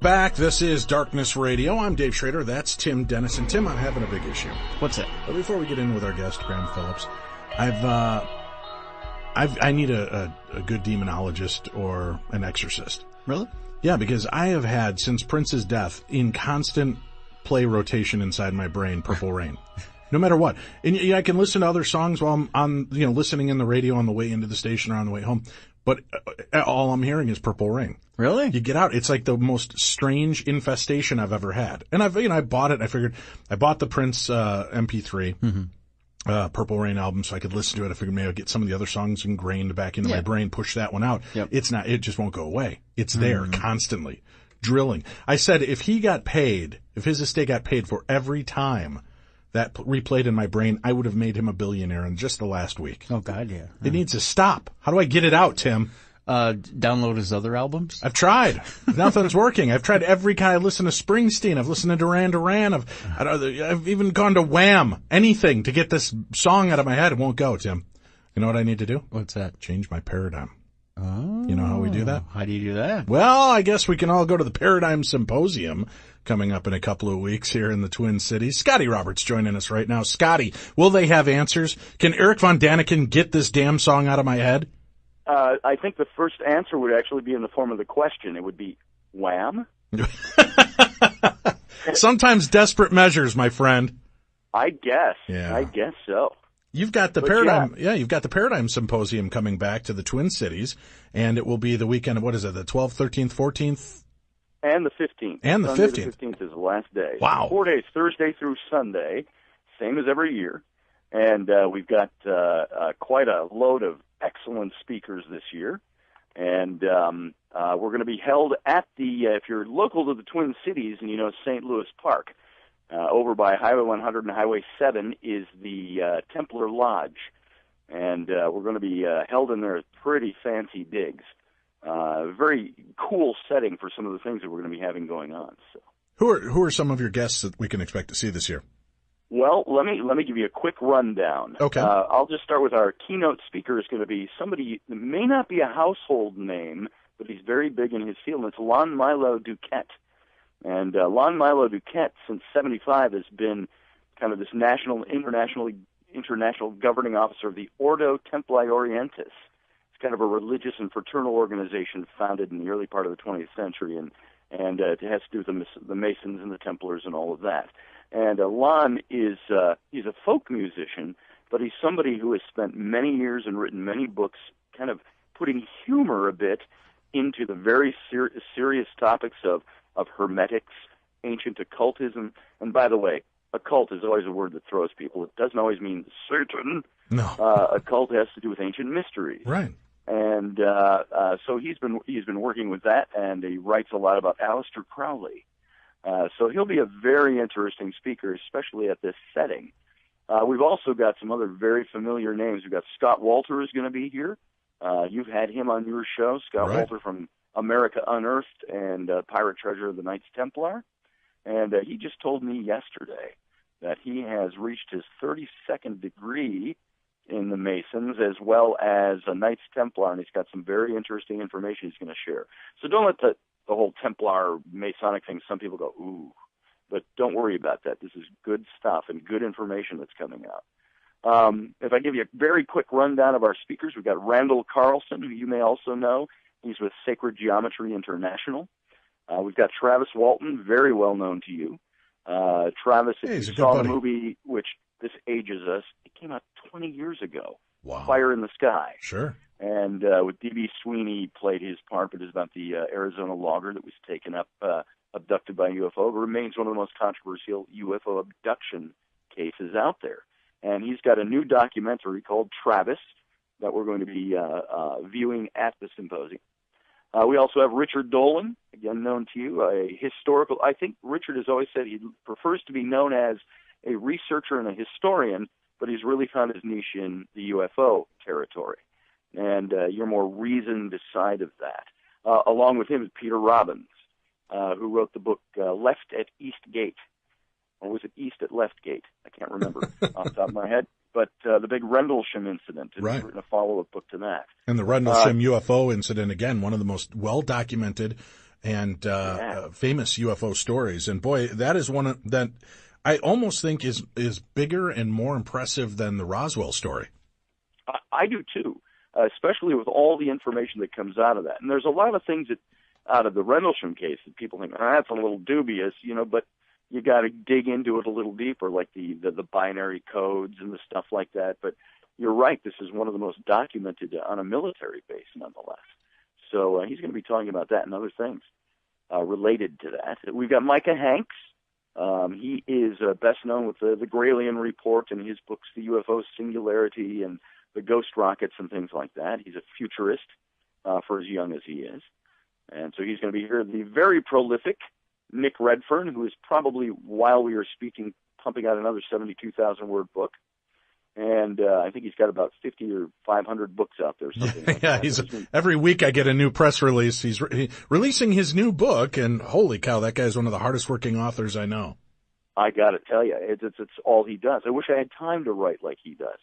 A: Back. This is Darkness Radio. I'm Dave Schrader. That's Tim Dennis. And Tim, I'm having a big issue.
C: What's that?
A: But before we get in with our guest, Graham Phillips, I need a good demonologist or an exorcist.
C: Really?
A: Yeah, because I have had, since Prince's death, in constant play rotation inside my brain, Purple Rain. No matter what. And I can listen to other songs while I'm listening in the radio on the way into the station or on the way home. But all I'm hearing is Purple Rain.
C: Really?
A: You get out. It's like the most strange infestation I've ever had. And I bought it. I bought the Prince MP3, Purple Rain album, so I could listen to it. I figured maybe I'd get some of the other songs ingrained back into my brain, push that one out.
C: Yep.
A: It just won't go away. It's there constantly, drilling. I said if his estate got paid for every time that replayed in my brain, I would have made him a billionaire in just the last week.
C: Oh, God, yeah.
A: It needs to stop. How do I get it out, Tim?
C: Download his other albums?
A: I've tried. Nothing's working. I've tried every kind. I've listened to Springsteen. I've listened to Duran Duran. I've even gone to Wham! Anything to get this song out of my head. It won't go, Tim. You know what I need to do?
C: What's that?
A: Change my paradigm.
C: Oh.
A: You know how we do that?
C: How do you do that?
A: Well, I guess we can all go to the Paradigm Symposium coming up in a couple of weeks here in the Twin Cities. Scotty Roberts joining us right now. Scotty, will they have answers? Can Eric Von Daniken get this damn song out of my head?
D: I think the first answer would actually be in the form of the question. It would be, Wham?
A: Sometimes desperate measures, my friend.
D: I guess.
A: Yeah.
D: I guess so.
A: You've got the you've got the Paradigm Symposium coming back to the Twin Cities, and it will be the weekend of, what is it, the 12th, 13th, 14th?
D: And the 15th.
A: And the
D: Sunday
A: 15th.
D: The 15th is the last day.
A: Wow.
D: 4 days, Thursday through Sunday, same as every year. And we've got quite a load of excellent speakers this year. And we're going to be held at if you're local to the Twin Cities and you know St. Louis Park, over by Highway 100 and Highway 7 is the Templar Lodge. And we're going to be held in there at pretty fancy digs. Very cool setting for some of the things that we're going to be having going on. So,
A: who are some of your guests that we can expect to see this year?
D: Well, let me give you a quick rundown.
A: Okay.
D: I'll just start with our keynote speaker is going to be somebody that may not be a household name, but he's very big in his field, and it's Lon Milo Duquette. And Lon Milo Duquette, since '75, has been kind of this international governing officer of the Ordo Templi Orientis. It's kind of a religious and fraternal organization founded in the early part of the 20th century, and it has to do with the Masons and the Templars and all of that. And Lon is he's a folk musician, but he's somebody who has spent many years and written many books kind of putting humor a bit into the very serious topics of hermetics, ancient occultism. And by the way, occult is always a word that throws people. It doesn't always mean Satan.
A: No.
D: Occult has to do with ancient mysteries.
A: Right.
D: And so he's been working with that, and he writes a lot about Aleister Crowley. So he'll be a very interesting speaker, especially at this setting. We've also got some other very familiar names. We've got Scott Walter is going to be here. You've had him on your show, Scott
A: Right.
D: Walter from America Unearthed and Pirate Treasure of the Knights Templar. And he just told me yesterday that he has reached his 32nd degree in the Masons, as well as a Knights Templar, and he's got some very interesting information he's going to share. So don't let the whole Templar Masonic thing, some people go, ooh, but don't worry about that. This is good stuff and good information that's coming out. If I give you a very quick rundown of our speakers, we've got Randall Carlson, who you may also know. He's with Sacred Geometry International. We've got Travis Walton, very well known to you. Travis, if you saw the movie, which this ages us, it came out 20 years ago.
A: Wow.
D: Fire in the Sky.
A: Sure.
D: And with D.B. Sweeney played his part, but it's about the Arizona logger that was taken up, abducted by a UFO. It remains one of the most controversial UFO abduction cases out there. And he's got a new documentary called Travis that we're going to be viewing at the symposium. We also have Richard Dolan, again known to you, a historical. I think Richard has always said he prefers to be known as a researcher and a historian, but he's really found his niche in the UFO territory. And you're more reasoned side of that. Along with him is Peter Robbins, who wrote the book Left at East Gate. Or was it East at Left Gate? I can't remember off the top of my head. But the big Rendlesham incident, and he's written a follow-up book to that.
A: And the Rendlesham UFO incident, again, one of the most well-documented and famous UFO stories. And boy, that is one that I almost think is bigger and more impressive than the Roswell story.
D: I do too, especially with all the information that comes out of that. And there's a lot of things that out of the Rendlesham case that people think, that's a little dubious, but you got to dig into it a little deeper, like the binary codes and the stuff like that. But you're right, this is one of the most documented on a military base, nonetheless. So he's going to be talking about that and other things related to that. We've got Micah Hanks. He is best known with the Graylian Report and his books, The UFO Singularity and the Ghost Rockets and things like that. He's a futurist for as young as he is. And so he's going to be here. The very prolific Nick Redfern, who is probably, while we are speaking, pumping out another 72,000-word book. And I think he's got about 50 or 500 books out there.
A: Every week I get a new press release. He's releasing his new book, and holy cow, that guy's one of the hardest-working authors I know.
D: I got to tell you, it's all he does. I wish I had time to write like he does.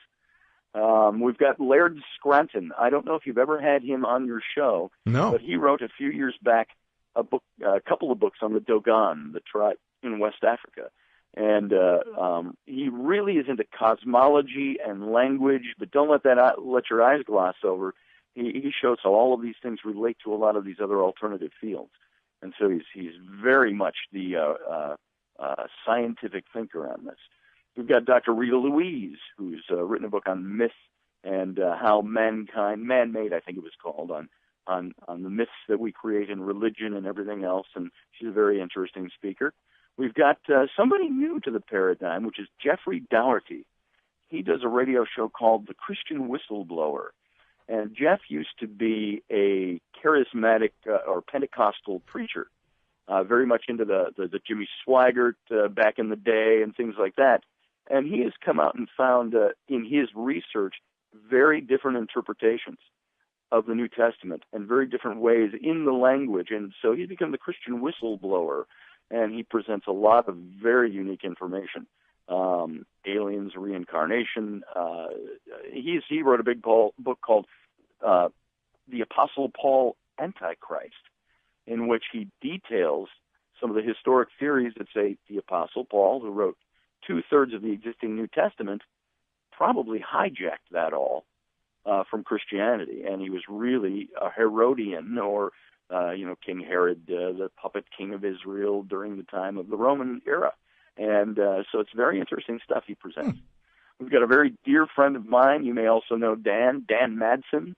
D: We've got Laird Scranton. I don't know if you've ever had him on your show.
A: No.
D: But he wrote a few years back a couple of books on the Dogon, the tribe in West Africa. And he really is into cosmology and language, but don't let your eyes gloss over. He shows how all of these things relate to a lot of these other alternative fields. And so he's very much the scientific thinker on this. We've got Dr. Rita Louise, who's written a book on myth and how mankind, man-made, I think it was called, on the myths that we create in religion and everything else, and she's a very interesting speaker. We've got somebody new to the paradigm, which is Jeffrey Dougherty. He does a radio show called The Christian Whistleblower, and Jeff used to be a charismatic or Pentecostal preacher, very much into the Jimmy Swaggart back in the day and things like that. And he has come out and found in his research very different interpretations of the New Testament and very different ways in the language. And so he's become the Christian whistleblower, and he presents a lot of very unique information. Aliens, reincarnation. He wrote a big book called The Apostle Paul Antichrist, in which he details some of the historic theories that say the Apostle Paul, who wrote 2/3 of the existing New Testament, probably hijacked that all from Christianity, and he was really a Herodian, or King Herod, the puppet king of Israel during the time of the Roman era. And so it's very interesting stuff he presents. We've got a very dear friend of mine. You may also know Dan Madsen.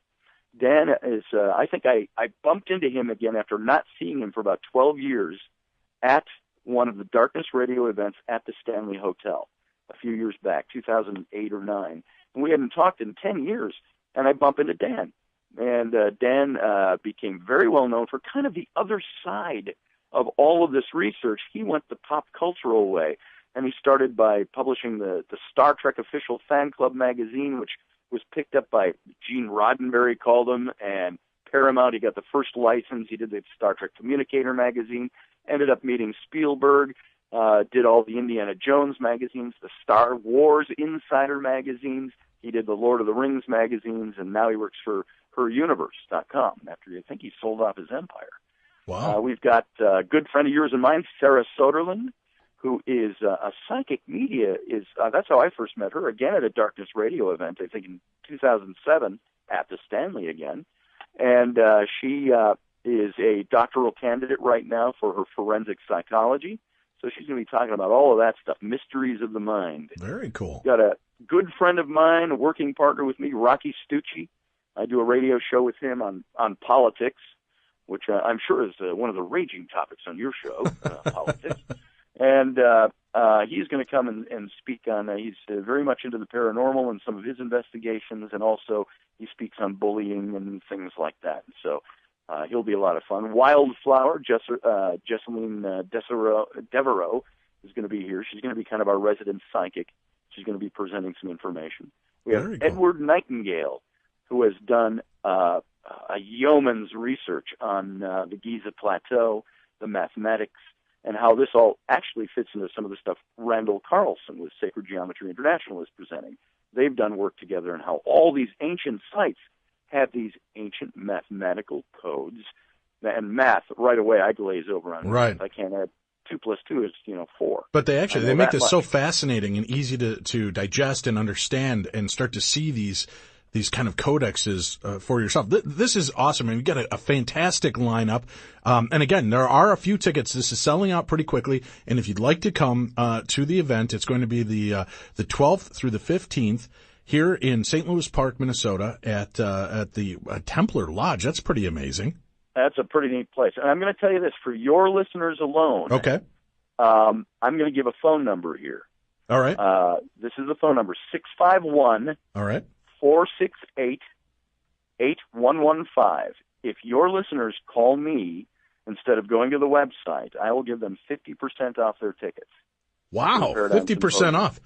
D: Dan is, I think I bumped into him again after not seeing him for about 12 years at one of the Darkness Radio events at the Stanley Hotel a few years back, 2008 or 9. And we hadn't talked in 10 years, and I bump into Dan. And Dan became very well known for kind of the other side of all of this research. He went the pop cultural way, and he started by publishing the Star Trek Official Fan Club magazine, which was picked up by Gene Roddenberry, called him, and Paramount. He got the first license. He did the Star Trek Communicator magazine, ended up meeting Spielberg, did all the Indiana Jones magazines, the Star Wars Insider magazines. He did the Lord of the Rings magazines, and now he works for heruniverse.com after I think he sold off his empire.
A: Wow.
D: We've got a good friend of yours and mine, Sarah Soderlund, who is a psychic media. That's how I first met her, again at a Darkness Radio event, I think in 2007 at the Stanley again. And she is a doctoral candidate right now for her forensic psychology. So she's going to be talking about all of that stuff, mysteries of the mind.
A: Very cool.
D: Got a good friend of mine, a working partner with me, Rocky Stucci. I do a radio show with him on politics, which I'm sure is one of the raging topics on your show, politics. And he's going to come and speak on, he's very much into the paranormal and some of his investigations, and also he speaks on bullying and things like that. And so he'll be a lot of fun. Wildflower, Jessalyn Devereaux is going to be here. She's going to be kind of our resident psychic. She's going to be presenting some information. We have Edward Nightingale, who has done a yeoman's research on the Giza Plateau, the mathematics, and how this all actually fits into some of the stuff Randall Carlson with Sacred Geometry International is presenting. They've done work together, and how all these ancient sites have these ancient mathematical codes. And math, right away, I glaze over on.
A: Right.
D: I can't add 2 + 2 is 4.
A: But they make this so fascinating and easy to digest and understand, and start to see these kind of codexes for yourself. This is awesome, and we got a fantastic lineup. And again, there are a few tickets. This is selling out pretty quickly. And if you'd like to come to the event, it's going to be the 12th through the 15th here in St. Louis Park, Minnesota, at the Templar Lodge. That's pretty amazing. That's a pretty neat place. And I'm going to tell you this, for your listeners alone. Okay.
D: I'm going to give a phone number here.
A: All right.
D: This is the phone number, 651.
A: All right.
D: 468-8115. If your listeners call me instead of going to the website, I will give them 50% off their tickets.
A: Wow, 50% off.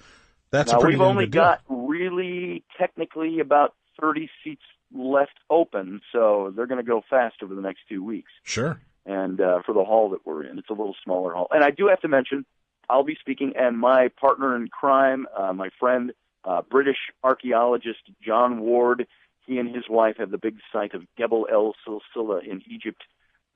A: That's
D: now,
A: a pretty
D: we've only
A: good deal.
D: got really technically about 30 seats left open, so they're going to go fast over the next 2 weeks.
A: Sure.
D: And for the hall that we're in, it's a little smaller hall. And I do have to mention, I'll be speaking, and my partner in crime, my friend, British archaeologist John Ward, he and his wife have the big site of Gebel El Silsila in Egypt,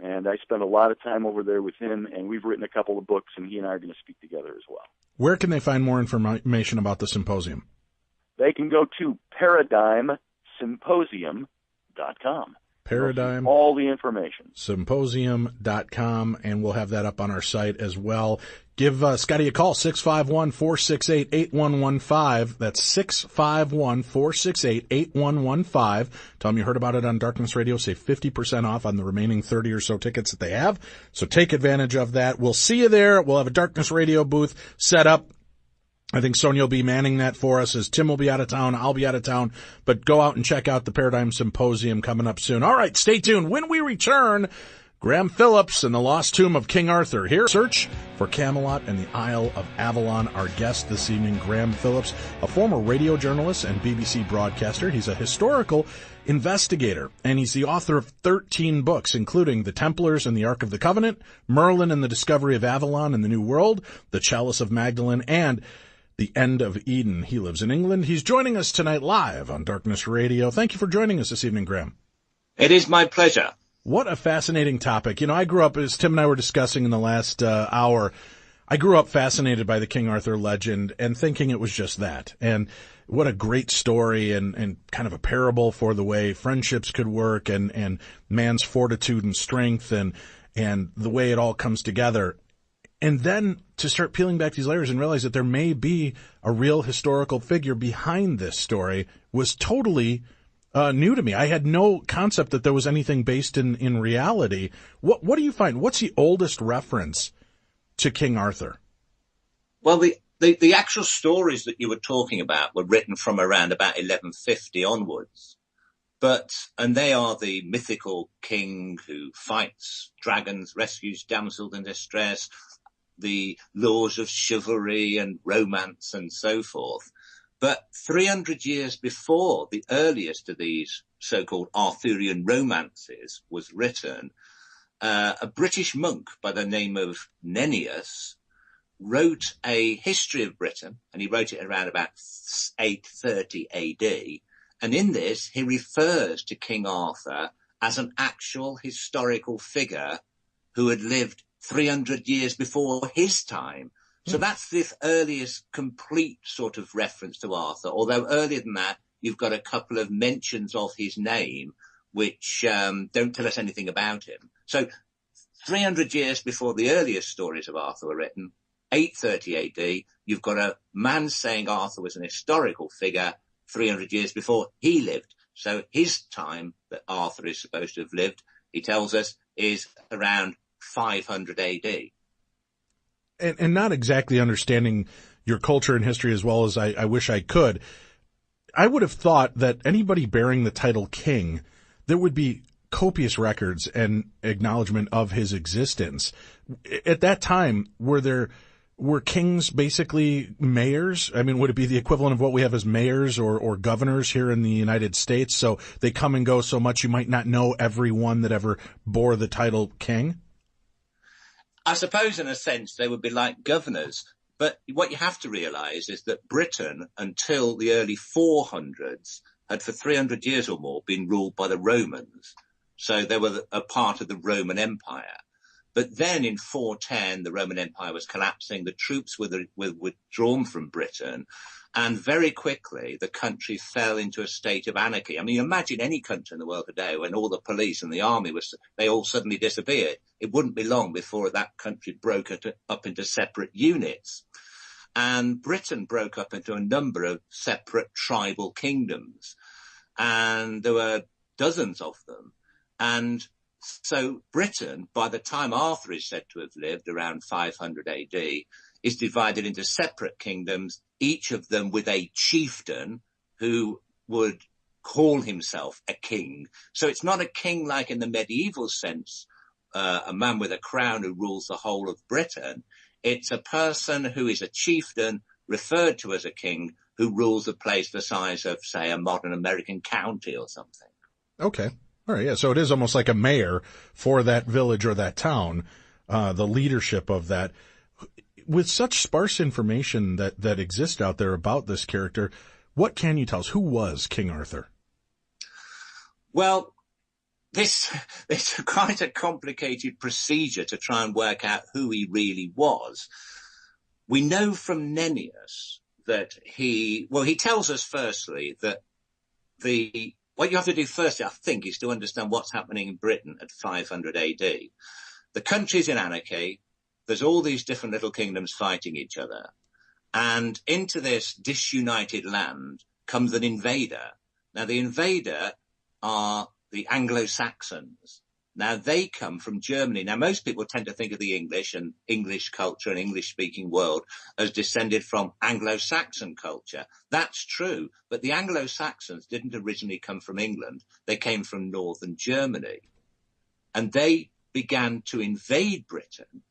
D: and I spent a lot of time over there with him, and we've written a couple of books, and he and I are going to speak together as well.
A: Where can they find more information about the symposium?
D: They can go to ParadigmSymposium.com.
A: Paradigm.
D: All the information.
A: Symposium.com, and we'll have that up on our site as well. Give Scotty a call, 651-468-8115. That's 651-468-8115. Tell them you heard about it on Darkness Radio. Save 50% off on the remaining 30 or so tickets that they have. So take advantage of that. We'll see you there. We'll have a Darkness Radio booth set up. I think Sonia will be manning that for us, as Tim will be out of town. I'll be out of town. But go out and check out the Paradigm Symposium coming up soon. All right, stay tuned. When we return, Graham Phillips and the Lost Tomb of King Arthur. Here, search for Camelot and the Isle of Avalon. Our guest this evening, Graham Phillips, a former radio journalist and BBC broadcaster. He's a historical investigator, and he's the author of 13 books, including The Templars and the Ark of the Covenant, Merlin and the Discovery of Avalon and the New World, The Chalice of Magdalene, and The End of Eden. He lives in England. He's joining us tonight live on Darkness Radio. Thank you for joining us this evening, Graham.
E: It is my pleasure.
A: What a fascinating topic. You know, I grew up, as Tim and I were discussing in the last hour, I grew up fascinated by the King Arthur legend and thinking it was just that. And what a great story and kind of a parable for the way friendships could work and man's fortitude and strength and the way it all comes together. And then to start peeling back these layers and realize that there may be a real historical figure behind this story was totally new to me. I had no concept that there was anything based in reality. What do you find? What's the oldest reference to King Arthur?
E: Well, the actual stories that you were talking about were written from around about 1150 onwards. And they are the mythical king who fights dragons, rescues damsels in distress, the laws of chivalry and romance and so forth. But 300 years before the earliest of these so-called Arthurian romances was written, a British monk by the name of Nennius wrote a history of Britain, and he wrote it around about 830 AD. And in this, he refers to King Arthur as an actual historical figure who had lived 300 years before his time. So that's the earliest complete sort of reference to Arthur, although earlier than that, you've got a couple of mentions of his name, which don't tell us anything about him. So 300 years before the earliest stories of Arthur were written, 830 AD, you've got a man saying Arthur was an historical figure 300 years before he lived. So his time that Arthur is supposed to have lived, he tells us, is around 500 AD.
A: And not exactly understanding your culture and history as well as I wish I could, I would have thought that anybody bearing the title king, there would be copious records and acknowledgement of his existence. At that time, were kings basically mayors? I mean, would it be the equivalent of what we have as mayors or governors here in the United States? So they come and go so much you might not know everyone that ever bore the title king?
E: I suppose in a sense they would be like governors. But what you have to realize is that Britain, until the early 400s, had for 300 years or more been ruled by the Romans. So they were a part of the Roman Empire. But then in 410, the Roman Empire was collapsing. The troops were withdrawn from Britain. And very quickly, the country fell into a state of anarchy. I mean, imagine any country in the world today when all the police and the army they all suddenly disappeared. It wouldn't be long before that country broke up into separate units. And Britain broke up into a number of separate tribal kingdoms. And there were dozens of them. And so Britain, by the time Arthur is said to have lived, around 500 AD, is divided into separate kingdoms, each of them with a chieftain who would call himself a king. So it's not a king like in the medieval sense, a man with a crown who rules the whole of Britain. It's a person who is a chieftain, referred to as a king, who rules a place the size of, say, a modern American county or something.
A: Okay. All right, yeah, so it is almost like a mayor for that village or that town, the leadership of that. With such sparse information that exists out there about this character, what can you tell us? Who was King Arthur?
E: Well, it's quite a complicated procedure to try and work out who he really was. We know from Nennius that he tells us firstly that what you have to do first, I think, is to understand what's happening in Britain at 500 AD. The country's in anarchy. There's all these different little kingdoms fighting each other. And into this disunited land comes an invader. Now, the invader are the Anglo-Saxons. Now, they come from Germany. Now, most people tend to think of the English and English culture and English-speaking world as descended from Anglo-Saxon culture. That's true, but the Anglo-Saxons didn't originally come from England. They came from northern Germany. And they began to invade Britain,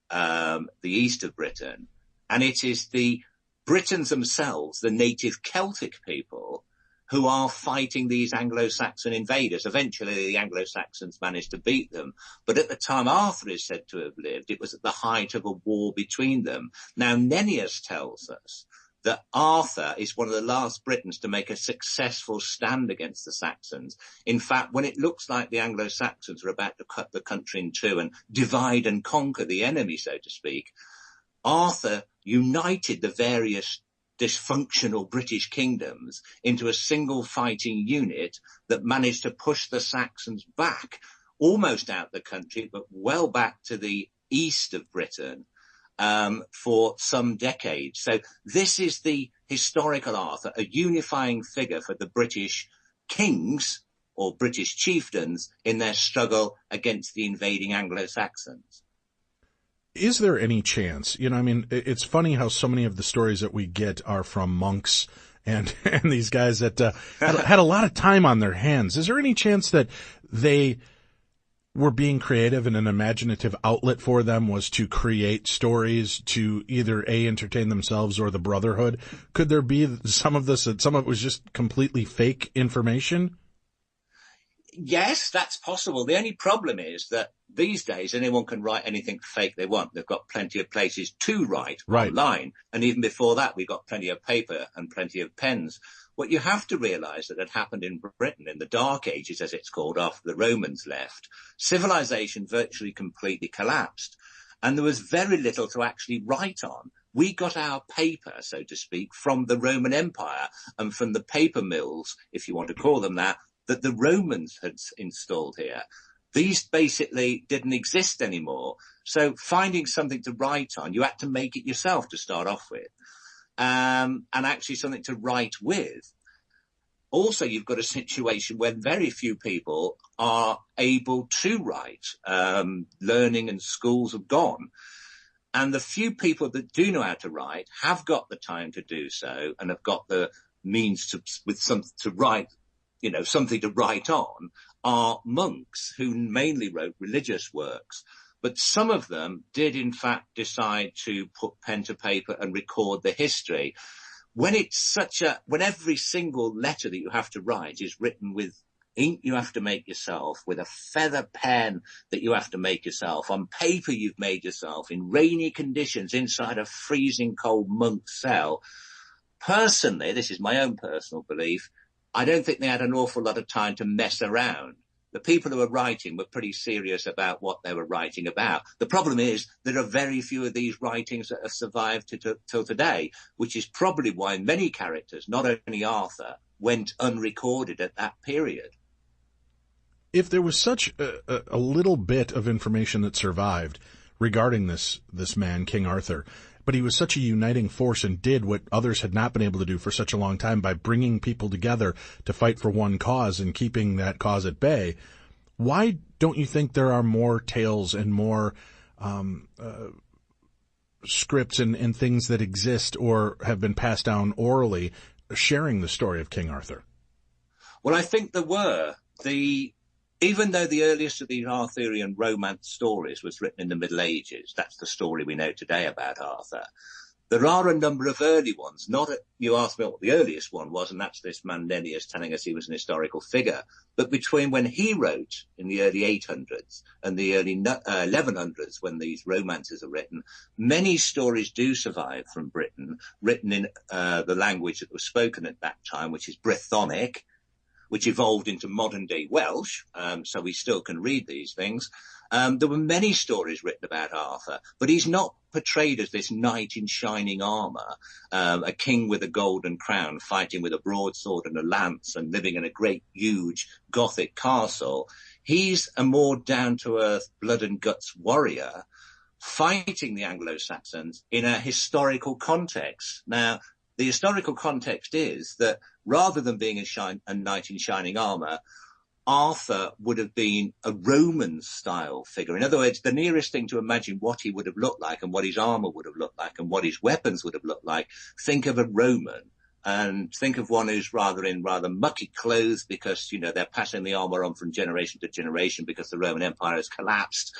E: the east of Britain. And it is the Britons themselves, the native Celtic people, who are fighting these Anglo-Saxon invaders. Eventually, the Anglo-Saxons managed to beat them. But at the time Arthur is said to have lived, it was at the height of a war between them. Now, Nennius tells us that Arthur is one of the last Britons to make a successful stand against the Saxons. In fact, when it looks like the Anglo-Saxons are about to cut the country in two and divide and conquer the enemy, so to speak, Arthur united the various dysfunctional British kingdoms into a single fighting unit that managed to push the Saxons back, almost out the country, but well back to the east of Britain, for some decades. So this is the historical Arthur, a unifying figure for the British kings or British chieftains in their struggle against the invading Anglo-Saxons.
A: Is there any chance, it's funny how so many of the stories that we get are from monks and these guys that had a lot of time on their hands. Is there any chance that they were being creative and an imaginative outlet for them was to create stories to either entertain themselves or the Brotherhood? Could there be some of this, that some of it was just completely fake information?
E: Yes, that's possible. The only problem is that these days anyone can write anything fake they want. They've got plenty of places to write online. And even before that, we've got plenty of paper and plenty of pens. What you have to realise that had happened in Britain in the Dark Ages, as it's called, after the Romans left, civilization virtually completely collapsed. And there was very little to actually write on. We got our paper, so to speak, from the Roman Empire and from the paper mills, if you want to call them that the Romans had installed here. These basically didn't exist anymore. So finding something to write on, you had to make it yourself to start off with, and actually something to write with. Also, you've got a situation where very few people are able to write. Learning and schools have gone. And the few people that do know how to write have got the time to do so and have got the means to write, something to write on, are monks who mainly wrote religious works. But some of them did, in fact, decide to put pen to paper and record the history. When every single letter that you have to write is written with ink you have to make yourself, with a feather pen that you have to make yourself, on paper you've made yourself, in rainy conditions, inside a freezing cold monk cell. Personally, this is my own personal belief, I don't think they had an awful lot of time to mess around. The people who were writing were pretty serious about what they were writing about. The problem is there are very few of these writings that have survived till today, which is probably why many characters, not only Arthur, went unrecorded at that period.
A: If there was such a little bit of information that survived regarding this man, King Arthur, but he was such a uniting force and did what others had not been able to do for such a long time by bringing people together to fight for one cause and keeping that cause at bay, why don't you think there are more tales and more scripts and things that exist or have been passed down orally sharing the story of King Arthur?
E: Well, I think there were. Even though the earliest of these Arthurian romance stories was written in the Middle Ages, that's the story we know today about Arthur, there are a number of early ones. You asked me what the earliest one was, and that's this man Nennius telling us he was an historical figure. But between when he wrote in the early 800s and the early 1100s, when these romances are written, many stories do survive from Britain, written in the language that was spoken at that time, which is Brythonic, which evolved into modern-day Welsh, so we still can read these things. There were many stories written about Arthur, but he's not portrayed as this knight in shining armour, a king with a golden crown fighting with a broadsword and a lance and living in a great, huge Gothic castle. He's a more down-to-earth, blood and guts warrior fighting the Anglo-Saxons in a historical context. Now, the historical context is that rather than being a knight in shining armour, Arthur would have been a Roman-style figure. In other words, the nearest thing to imagine what he would have looked like and what his armour would have looked like and what his weapons would have looked like, think of a Roman and think of one who's in rather mucky clothes because, they're passing the armour on from generation to generation because the Roman Empire has collapsed.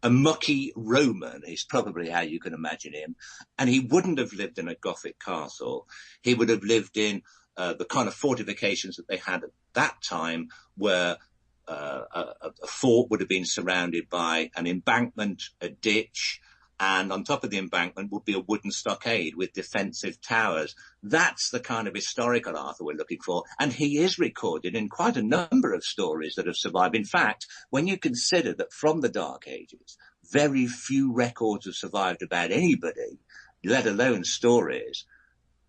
E: A mucky Roman is probably how you can imagine him. And he wouldn't have lived in a Gothic castle. He would have lived in the kind of fortifications that they had at that time, where a fort would have been surrounded by an embankment, a ditch, and on top of the embankment would be a wooden stockade with defensive towers. That's the kind of historical Arthur we're looking for, and he is recorded in quite a number of stories that have survived. In fact, when you consider that from the Dark Ages, very few records have survived about anybody, let alone stories,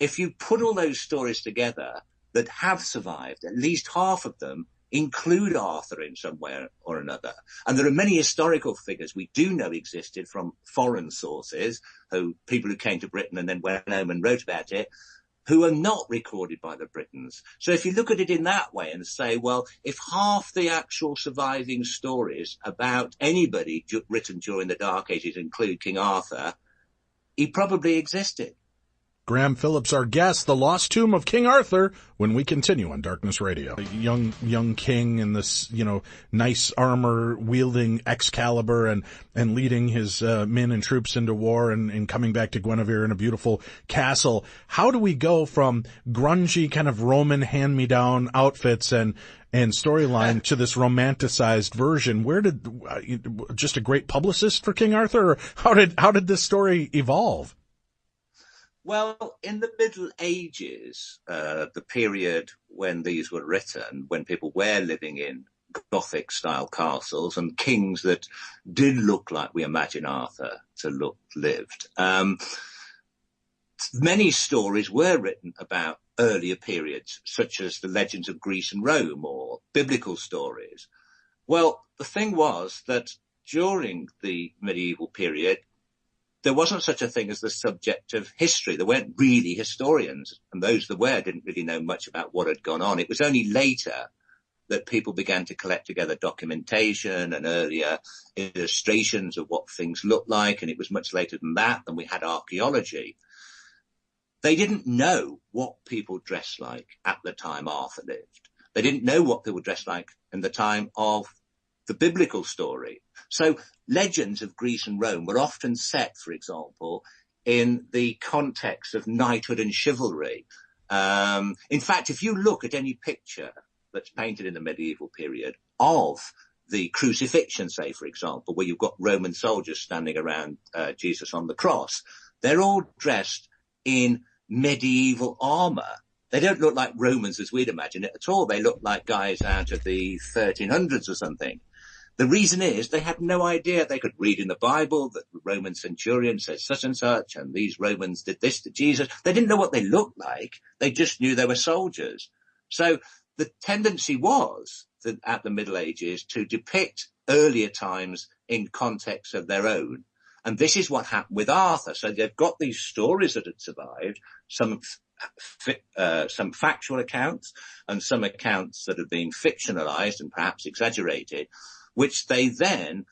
E: if you put all those stories together that have survived, at least half of them include Arthur in some way or another. And there are many historical figures we do know existed from foreign sources, people who came to Britain and then went home and wrote about it, who are not recorded by the Britons. So if you look at it in that way and say, well, if half the actual surviving stories about anybody written during the Dark Ages include King Arthur, he probably existed.
A: Graham Phillips, our guest, The Lost Tomb of King Arthur, when we continue on Darkness Radio. A young king in this, nice armor wielding Excalibur and leading his men and troops into war and coming back to Guinevere in a beautiful castle. How do we go from grungy kind of Roman hand-me-down outfits and storyline to this romanticized version? Where did just a great publicist for King Arthur, or how did this story evolve?
E: Well, in the Middle Ages, the period when these were written, when people were living in Gothic-style castles and kings that did look like we imagine Arthur to lived, many stories were written about earlier periods, such as the legends of Greece and Rome or biblical stories. Well, the thing was that during the medieval period, there wasn't such a thing as the subject of history. There weren't really historians, and those that were didn't really know much about what had gone on. It was only later that people began to collect together documentation and earlier illustrations of what things looked like, and it was much later than that we had archaeology. They didn't know what people dressed like at the time Arthur lived. They didn't know what they were dressed like in the time of the biblical story. So legends of Greece and Rome were often set, for example, in the context of knighthood and chivalry. In fact, if you look at any picture that's painted in the medieval period of the crucifixion, say, for example, where you've got Roman soldiers standing around Jesus on the cross, they're all dressed in medieval armor. They don't look like Romans as we'd imagine it at all. They look like guys out of the 1300s or something. The reason is they had no idea. They could read in the Bible that the Roman centurion says such and such, and these Romans did this to Jesus. They didn't know what they looked like. They just knew they were soldiers. So the tendency was that at the Middle Ages to depict earlier times in context of their own. And this is what happened with Arthur. So they've got these stories that had survived, some factual accounts and some accounts that have been fictionalized and perhaps exaggerated, which they then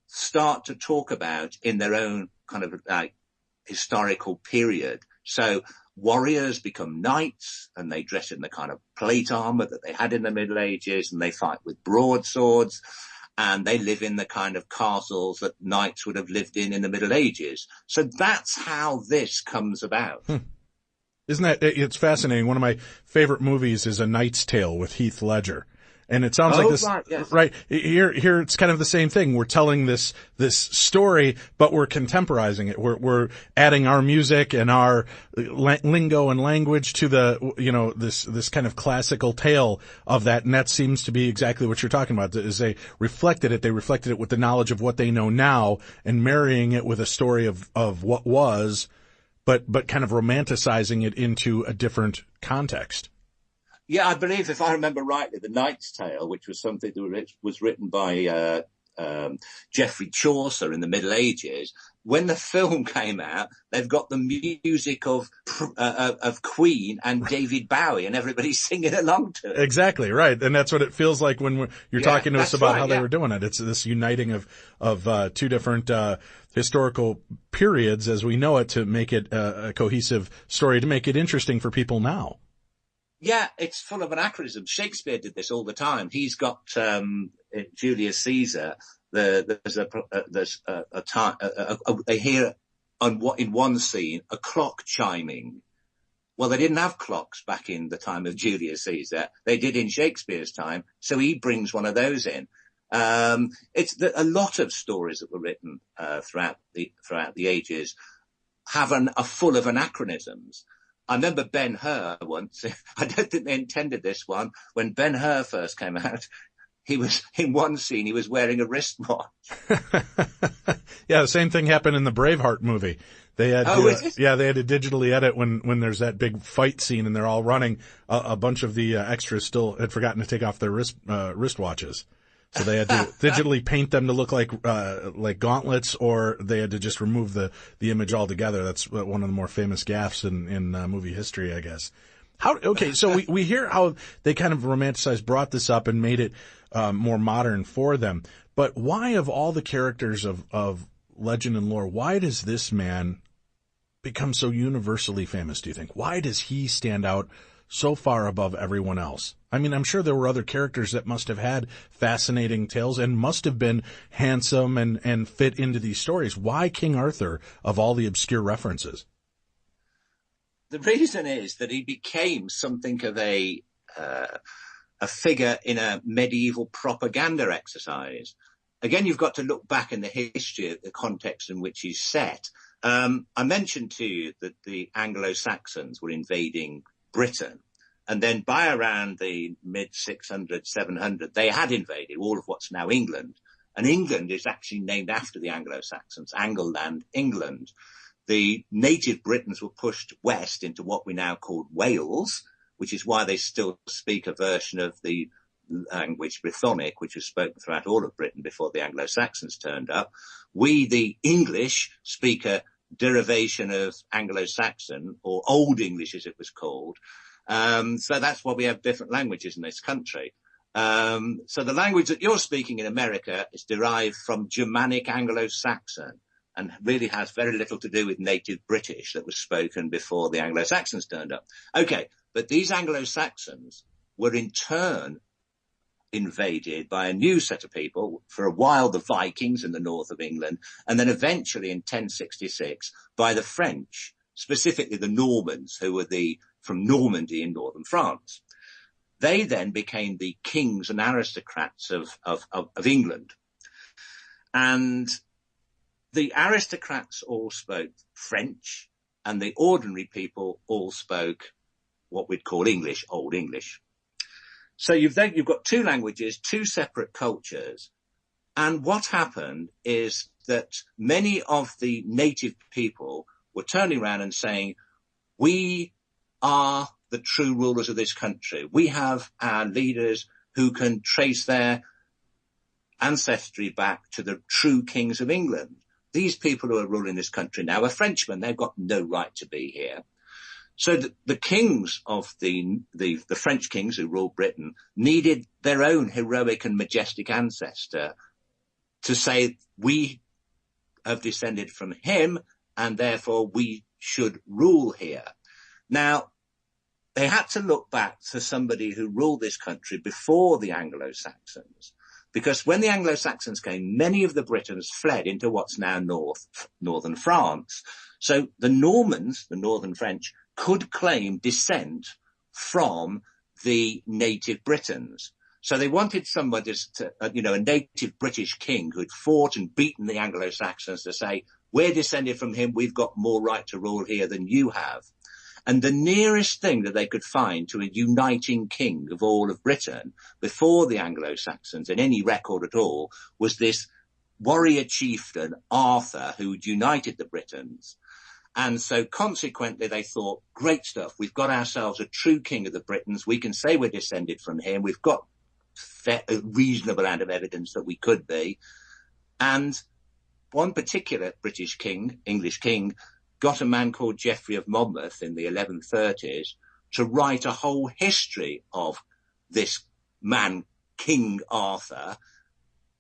E: start to talk about in their own kind of like historical period. So warriors become knights and they dress in the kind of plate armor that they had in the Middle Ages, and they fight with broadswords, and they live in the kind of castles that knights would have lived in the Middle Ages. So that's how this comes about.
A: Isn't that, it's fascinating. One of my favorite movies is A Knight's Tale with Heath Ledger. And it sounds like this,
E: right, yes.
A: Right, here it's kind of the same thing. We're telling this story, but we're contemporizing it. We're adding our music and our lingo and language to this kind of classical tale of that. And that seems to be exactly what you're talking about. Is they reflected it with the knowledge of what they know now and marrying it with a story of what was, but kind of romanticizing it into a different context.
E: Yeah, I believe, if I remember rightly, The Knight's Tale, which was something that was written by Geoffrey Chaucer in the Middle Ages, when the film came out, they've got the music of Queen and David Bowie, and everybody's singing along to it.
A: Exactly, right. And that's what it feels like when you're talking to us about how they were doing it. It's this uniting of two different historical periods as we know it to make it a cohesive story, to make it interesting for people now.
E: Yeah, it's full of anachronisms. Shakespeare did this all the time. He's got Julius Caesar. There's a time they hear in one scene a clock chiming. Well, they didn't have clocks back in the time of Julius Caesar. They did in Shakespeare's time, so he brings one of those in. It's a lot of stories that were written throughout the ages are full of anachronisms. I remember Ben-Hur once. I don't think they intended this one. When Ben-Hur first came out, he was in one scene. He was wearing a wristwatch.
A: Yeah, the same thing happened in the Braveheart movie. They had they had to digitally edit when there's that big fight scene and they're all running. A bunch of the extras still had forgotten to take off their wristwatches. So they had to digitally paint them to look like gauntlets, or they had to just remove the image altogether. That's one of the more famous gaffes in movie history, I guess. So we hear how they kind of brought this up and made it more modern for them. But why, of all the characters of legend and lore, why does this man become so universally famous, do you think? Why does he stand out so far above everyone else? I mean, I'm sure there were other characters that must have had fascinating tales and must have been handsome and fit into these stories. Why King Arthur of all the obscure references?
E: The reason is that he became something of a figure in a medieval propaganda exercise. Again, you've got to look back in the history of the context in which he's set. I mentioned to you that the Anglo-Saxons were invading Britain. And then by around the mid-600, 700, they had invaded all of what's now England. And England is actually named after the Anglo-Saxons, Angleland, England. The native Britons were pushed west into what we now call Wales, which is why they still speak a version of the language Brythonic, which was spoken throughout all of Britain before the Anglo-Saxons turned up. We, the English, speak a derivation of Anglo-Saxon, or Old English as it was called. So that's why we have different languages in this country. So the language that you're speaking in America is derived from Germanic Anglo-Saxon and really has very little to do with native British that was spoken before the Anglo-Saxons turned up. Okay, but these Anglo-Saxons were in turn invaded by a new set of people, for a while the Vikings in the north of England, and then eventually in 1066 by the French, specifically the Normans, who were from Normandy in northern France. They then became the kings and aristocrats of England. And the aristocrats all spoke French, and the ordinary people all spoke what we'd call English, Old English. So you've got two languages, two separate cultures. And what happened is that many of the native people were turning around and saying, we are the true rulers of this country. We have our leaders who can trace their ancestry back to the true kings of England. These people who are ruling this country now are Frenchmen. They've got no right to be here. So the kings of the French kings who ruled Britain needed their own heroic and majestic ancestor to say, we have descended from him and therefore we should rule here. Now, they had to look back to somebody who ruled this country before the Anglo-Saxons, because when the Anglo-Saxons came, many of the Britons fled into what's now northern France. So the Normans, the northern French, could claim descent from the native Britons. So they wanted somebody a native British king who had fought and beaten the Anglo-Saxons to say, we're descended from him, we've got more right to rule here than you have. And the nearest thing that they could find to a uniting king of all of Britain before the Anglo-Saxons in any record at all was this warrior chieftain, Arthur, who had united the Britons. And so consequently, they thought, great stuff. We've got ourselves a true king of the Britons. We can say we're descended from him. We've got a reasonable amount of evidence that we could be. And one particular British king, English king, got a man called Geoffrey of Monmouth in the 1130s to write a whole history of this man, King Arthur,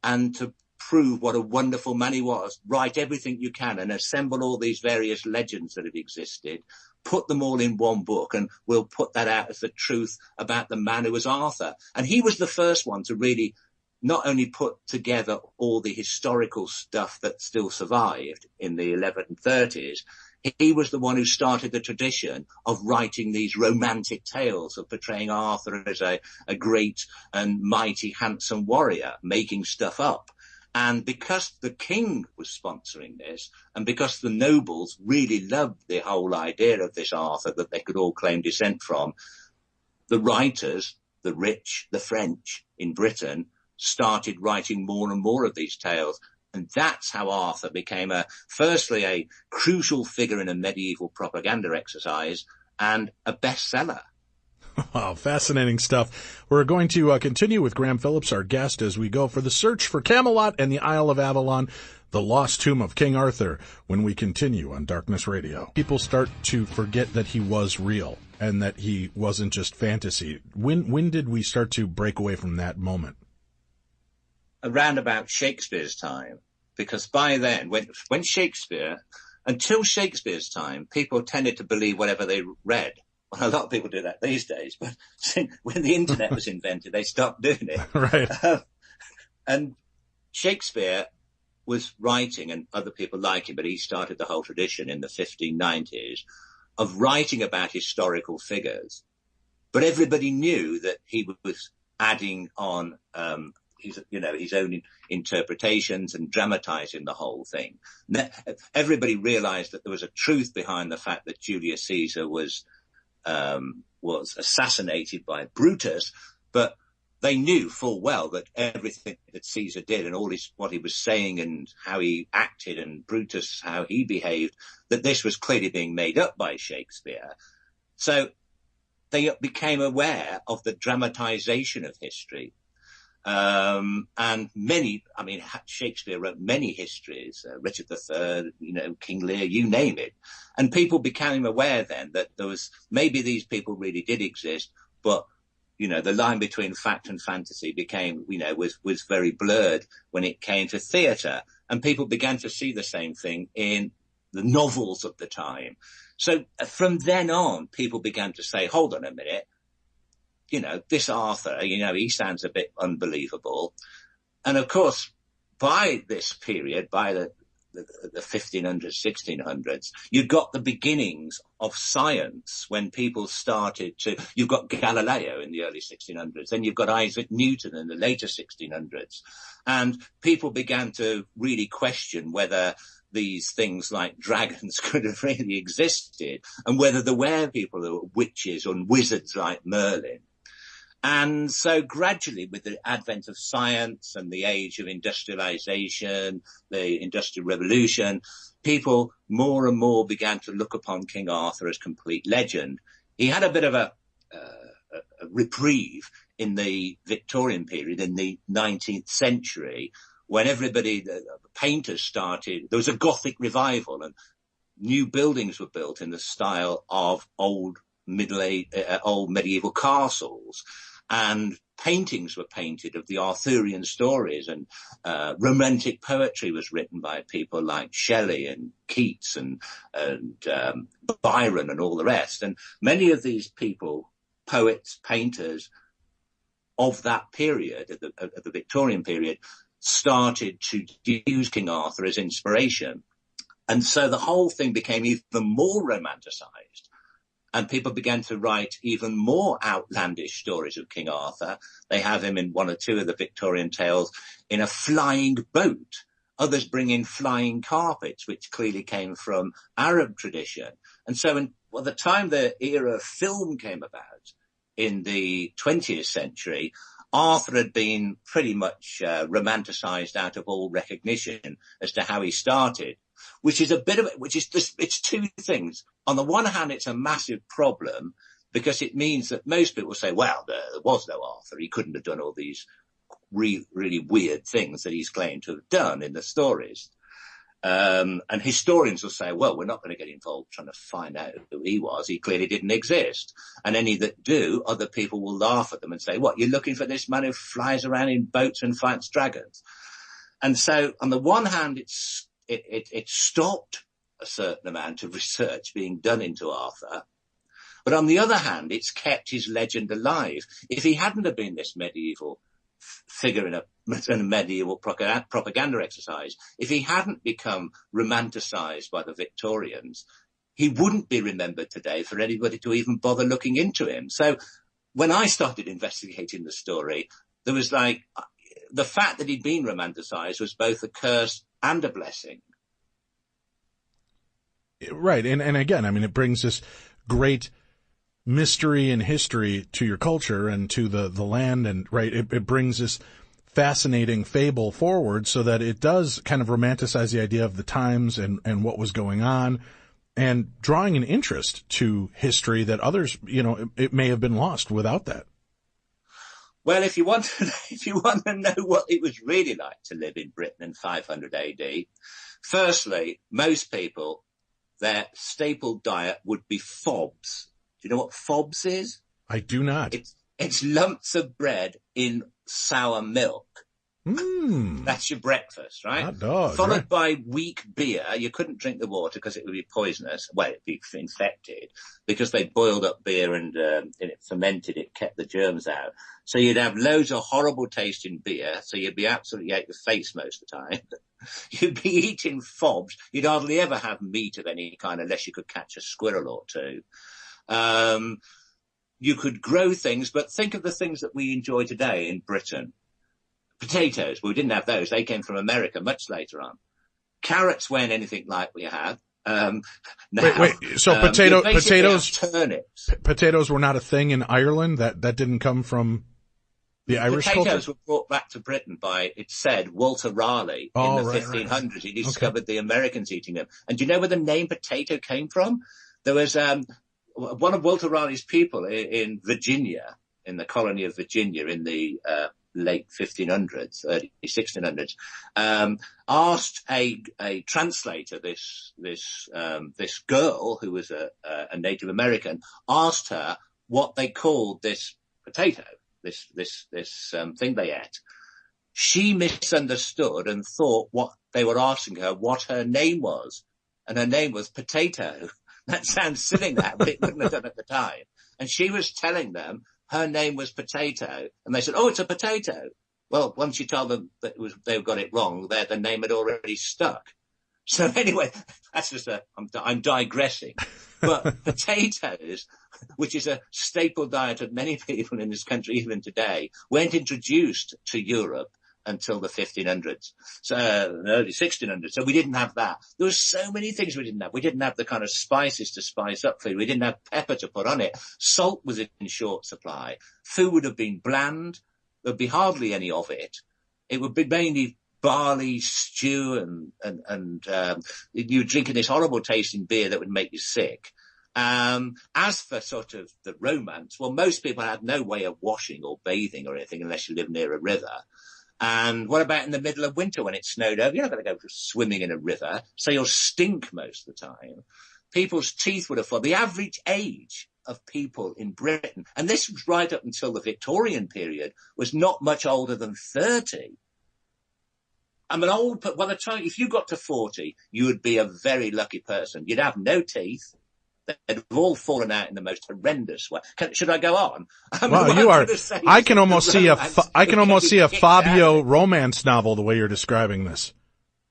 E: and to prove what a wonderful man he was. Write everything you can and assemble all these various legends that have existed, put them all in one book, and we'll put that out as the truth about the man who was Arthur. And he was the first one to really not only put together all the historical stuff that still survived in the 1130s, he was the one who started the tradition of writing these romantic tales of portraying Arthur as a great and mighty, handsome warrior, making stuff up. And because the king was sponsoring this, and because the nobles really loved the whole idea of this Arthur that they could all claim descent from, the writers, the rich, the French in Britain, started writing more and more of these tales. And that's how Arthur became firstly a crucial figure in a medieval propaganda exercise and a bestseller.
A: Wow, fascinating stuff. We're going to continue with Graham Phillips, our guest, as we go for the search for Camelot and the Isle of Avalon, the lost tomb of King Arthur, when we continue on Darkness Radio. People start to forget that he was real and that he wasn't just fantasy. When did we start to break away from that moment?
E: Around about Shakespeare's time, because by then, when Shakespeare, until Shakespeare's time, people tended to believe whatever they read. Well, a lot of people do that these days, but when the internet was invented, they stopped doing it.
A: Right.
E: And Shakespeare was writing, and other people like him, but he started the whole tradition in the 1590s of writing about historical figures. But everybody knew that he was adding on his own interpretations and dramatizing the whole thing. Everybody realized that there was a truth behind the fact that Julius Caesar was assassinated by Brutus, but they knew full well that everything that Caesar did and what he was saying and how he acted and Brutus, how he behaved, that this was clearly being made up by Shakespeare. So they became aware of the dramatization of history. And Shakespeare wrote many histories, Richard III, King Lear, you name it. And people became aware then that there was, maybe these people really did exist, but, the line between fact and fantasy became, was very blurred when it came to theatre. And people began to see the same thing in the novels of the time. So from then on, people began to say, hold on a minute, this Arthur, he sounds a bit unbelievable. And of course, by this period, by the 1500s, 1600s, you got the beginnings of science when people started you've got Galileo in the early 1600s, then you've got Isaac Newton in the later 1600s. And people began to really question whether these things like dragons could have really existed and whether there were people who were witches and wizards like Merlin. And so gradually, with the advent of science and the age of industrialization, the Industrial Revolution, people more and more began to look upon King Arthur as complete legend. He had a bit of a reprieve in the Victorian period, in the 19th century, when the painters started. There was a Gothic revival and new buildings were built in the style of old medieval castles. And paintings were painted of the Arthurian stories, and romantic poetry was written by people like Shelley and Keats and Byron and all the rest. And many of these people, poets, painters of that period, of the Victorian period, started to use King Arthur as inspiration. And so the whole thing became even more romanticized. And people began to write even more outlandish stories of King Arthur. They have him in one or two of the Victorian tales in a flying boat. Others bring in flying carpets, which clearly came from Arab tradition. And so by the time the era of film came about in the 20th century, Arthur had been pretty much romanticized out of all recognition as to how he started. Which is it's two things. On the one hand, it's a massive problem because it means that most people say, well, there was no Arthur. He couldn't have done all these really weird things that he's claimed to have done in the stories. And historians will say, well, we're not going to get involved trying to find out who he was. He clearly didn't exist. And any that do, other people will laugh at them and say, what, you're looking for this man who flies around in boats and fights dragons? And so on the one hand, it stopped a certain amount of research being done into Arthur. But on the other hand, it's kept his legend alive. If he hadn't have been this medieval figure in a medieval propaganda exercise, if he hadn't become romanticized by the Victorians, he wouldn't be remembered today for anybody to even bother looking into him. So when I started investigating the story, there was the fact that he'd been romanticized was both a curse and a blessing.
A: Right. And again, I mean, it brings this great mystery and history to your culture and to the land. And right, it brings this fascinating fable forward so that it does kind of romanticize the idea of the times and what was going on and drawing an interest to history that others, it may have been lost without that.
E: Well, if you want to know what it was really like to live in Britain in 500 AD, firstly, most people, their staple diet would be fobs. Do you know what fobs is?
A: I do not.
E: It's lumps of bread in sour milk. That's your breakfast, right?
A: Hot dogs,
E: followed
A: right.
E: by weak beer. You couldn't drink the water because it would be poisonous. Well, it'd be infected because they boiled up beer and it fermented. It kept the germs out. So you'd have loads of horrible tasting beer. So you'd be absolutely out your face most of the time. You'd be eating fobs. You'd hardly ever have meat of any kind unless you could catch a squirrel or two. You could grow things, but think of the things that we enjoy today in Britain. Potatoes, we didn't have those. They came from America much later on. Carrots weren't anything like we have. Now,
A: wait. So potatoes,
E: turnips.
A: Potatoes were not a thing in Ireland. That didn't come from the Irish culture.
E: Potatoes were brought back to Britain by, it said, Walter Raleigh in the 1500s. Right. He discovered the Americans eating them. And do you know where the name potato came from? There was one of Walter Raleigh's people in Virginia, in the colony of Virginia, in the late 1500s, early 1600s, asked a translator, this girl who was a Native American, asked her what they called this potato, this thing they ate. She misunderstood and thought what they were asking her what her name was, and her name was Potato. That sounds silly now, but it wouldn't have done at the time. And she was telling them her name was Potato, and they said, "Oh, it's a potato." Well, once you told them that they got it wrong, the name had already stuck. So anyway, that's just I'm digressing. But potatoes, which is a staple diet of many people in this country even today, weren't introduced to Europe until the 1500s, so early 1600s. So we didn't have that. There were so many things we didn't have. We didn't have the kind of spices to spice up food. We didn't have pepper to put on it. Salt was in short supply. Food would have been bland. There'd be hardly any of it. It would be mainly barley stew and you drinking this horrible tasting beer that would make you sick. As for sort of the romance, well, most people had no way of washing or bathing or anything unless you lived near a river. And what about in the middle of winter when it snowed over? You're not going to go swimming in a river, so you'll stink most of the time. People's teeth would have fallen. The average age of people in Britain, and this was right up until the Victorian period, was not much older than 30. I'm an old, by the time, if you got to 40, you would be a very lucky person. You'd have no teeth. They'd have all fallen out in the most horrendous way. Should I go on?
A: Well, you are. I can almost see a Fabio romance novel the way you're describing this.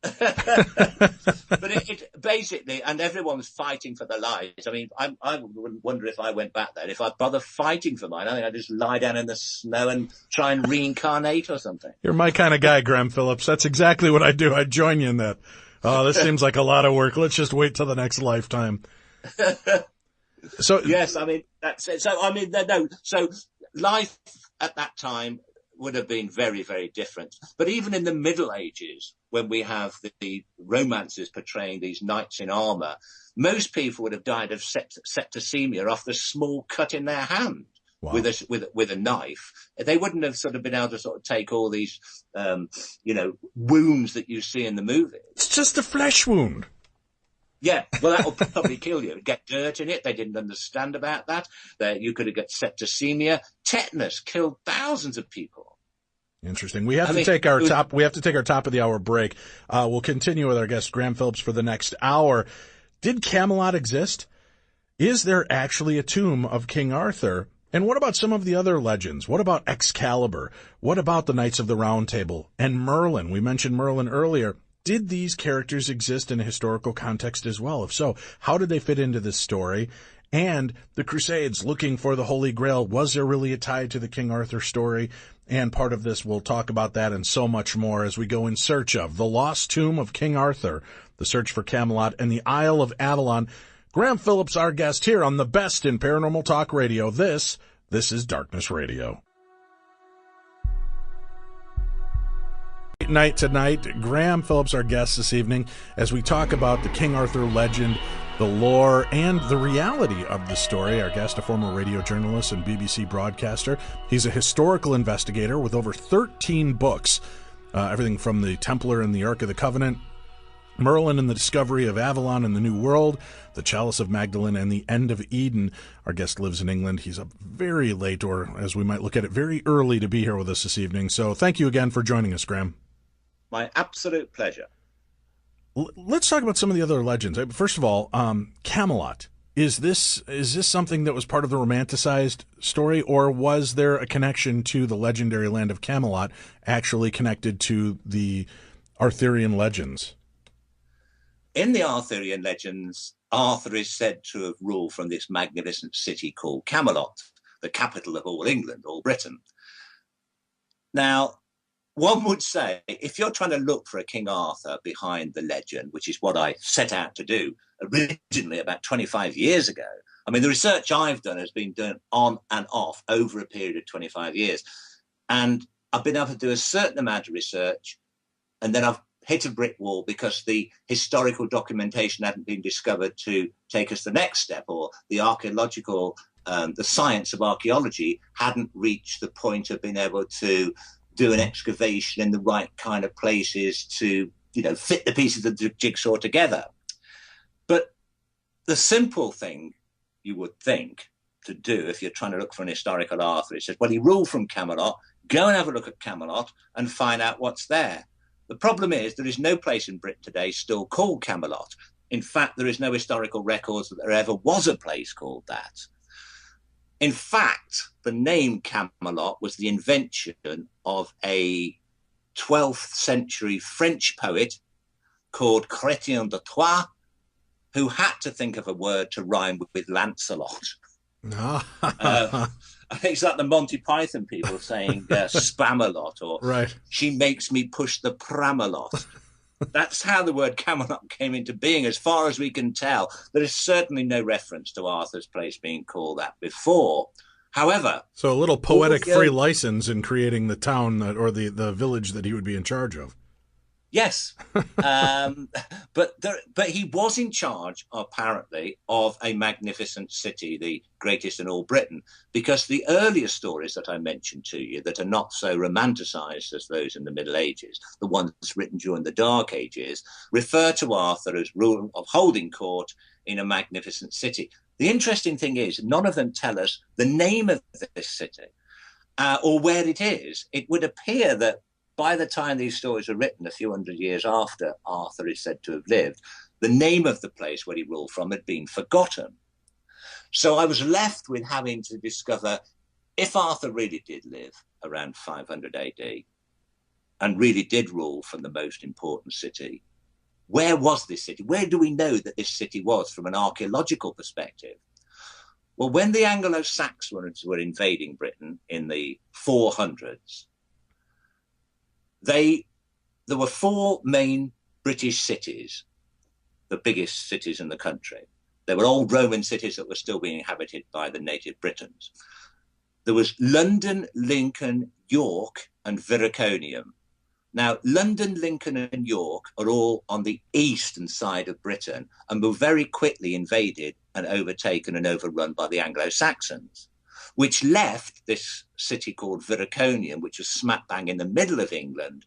E: But it basically, and everyone's fighting for their lives. I mean, I wonder if I went back there, if I'd bother fighting for mine. I think I'd just lie down in the snow and try and reincarnate or something.
A: You're my kind of guy, Graham Phillips. That's exactly what I'd do. I'd join you in that. Oh, this seems like a lot of work. Let's just wait till the next lifetime. So
E: yes, I mean that's it. So I mean no. So life at that time would have been very, very different. But even in the Middle Ages, when we have the romances portraying these knights in armour, most people would have died of septicemia after a small cut in their hand. Wow. with a knife. They wouldn't have sort of been able to sort of take all these wounds that you see in the movies.
A: It's just a flesh wound.
E: Yeah, well, that will probably kill you. Get dirt in it. They didn't understand about that. You could have got septicemia. Tetanus killed thousands of people.
A: Interesting. We have to take our top of the hour break. We'll continue with our guest, Graham Phillips, for the next hour. Did Camelot exist? Is there actually a tomb of King Arthur? And what about some of the other legends? What about Excalibur? What about the Knights of the Round Table and Merlin? We mentioned Merlin earlier. Did these characters exist in a historical context as well? If so, how did they fit into this story? And the Crusades looking for the Holy Grail, was there really a tie to the King Arthur story? And part of this, we'll talk about that and so much more as we go in search of the Lost Tomb of King Arthur, the search for Camelot, and the Isle of Avalon. Graham Phillips, our guest here on the best in paranormal talk radio. This is Darkness Radio. Night tonight. Graham Phillips, our guest this evening, as we talk about the King Arthur legend, the lore, and the reality of the story. Our guest, a former radio journalist and BBC broadcaster. He's a historical investigator with over 13 books, everything from the Templar and the Ark of the Covenant, Merlin and the Discovery of Avalon and the New World, The Chalice of Magdalene, and The End of Eden. Our guest lives in England. He's up very late, or as we might look at it, very early to be here with us this evening. So thank you again for joining us, Graham.
E: My absolute pleasure.
A: Let's talk about some of the other legends. First of all, Camelot. Is this something that was part of the romanticized story, or was there a connection to the legendary land of Camelot actually connected to the Arthurian legends?
E: In the Arthurian legends, Arthur is said to have ruled from this magnificent city called Camelot, the capital of all England, all Britain. Now, one would say, if you're trying to look for a King Arthur behind the legend, which is what I set out to do originally about 25 years ago, I mean, the research I've done has been done on and off over a period of 25 years. And I've been able to do a certain amount of research, and then I've hit a brick wall because the historical documentation hadn't been discovered to take us the next step, or the archaeological, the science of archaeology hadn't reached the point of being able to do an excavation in the right kind of places to, fit the pieces of the jigsaw together. But the simple thing you would think to do if you're trying to look for an historical Arthur is, well, he ruled from Camelot, go and have a look at Camelot and find out what's there. The problem is there is no place in Britain today still called Camelot. In fact, there is no historical records that there ever was a place called that. In fact, the name Camelot was the invention of a 12th century French poet called Chrétien de Troyes, who had to think of a word to rhyme with Lancelot. I think it's like the Monty Python people saying Spamalot, or
A: right.
E: She makes me push the Pramalot. That's how the word Camelot came into being. As far as we can tell, there is certainly no reference to Arthur's place being called that before. However,
A: so a little poetic free license in creating the town or the village that he would be in charge of.
E: Yes, but he was in charge, apparently, of a magnificent city, the greatest in all Britain, because the earlier stories that I mentioned to you that are not so romanticized as those in the Middle Ages, the ones written during the Dark Ages, refer to Arthur as ruler of holding court in a magnificent city. The interesting thing is, none of them tell us the name of this city or where it is. It would appear that by the time these stories were written, a few hundred years after Arthur is said to have lived, the name of the place where he ruled from had been forgotten. So I was left with having to discover if Arthur really did live around 500 AD and really did rule from the most important city, where was this city? Where do we know that this city was from an archaeological perspective? Well, when the Anglo-Saxons were invading Britain in the 400s, there were four main British cities, the biggest cities in the country. They were old Roman cities that were still being inhabited by the native Britons. There was London, Lincoln, York, and Viraconium. Now, London, Lincoln, and York are all on the eastern side of Britain and were very quickly invaded and overtaken and overrun by the Anglo-Saxons, which left this city called Viraconium, which was smack bang in the middle of England,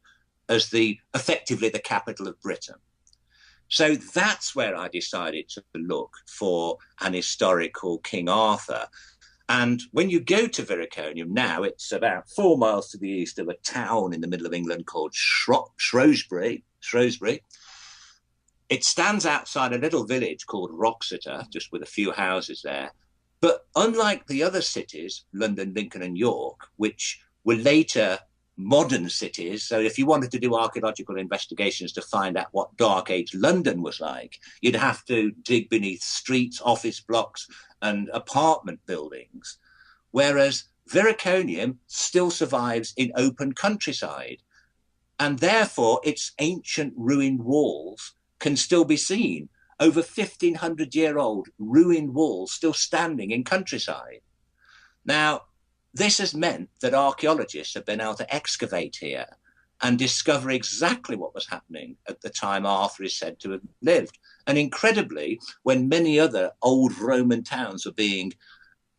E: as effectively the capital of Britain. So that's where I decided to look for an historical King Arthur. And when you go to Viraconium now, it's about 4 miles to the east of a town in the middle of England called Shrewsbury. It stands outside a little village called Wroxeter, just with a few houses there. But unlike the other cities, London, Lincoln, and York, which were later modern cities, so if you wanted to do archaeological investigations to find out what Dark Age London was like, you'd have to dig beneath streets, office blocks, and apartment buildings. Whereas Viraconium still survives in open countryside, and therefore its ancient ruined walls can still be seen. Over 1,500-year-old ruined walls still standing in countryside. Now, this has meant that archaeologists have been able to excavate here and discover exactly what was happening at the time Arthur is said to have lived. And incredibly, when many other old Roman towns were being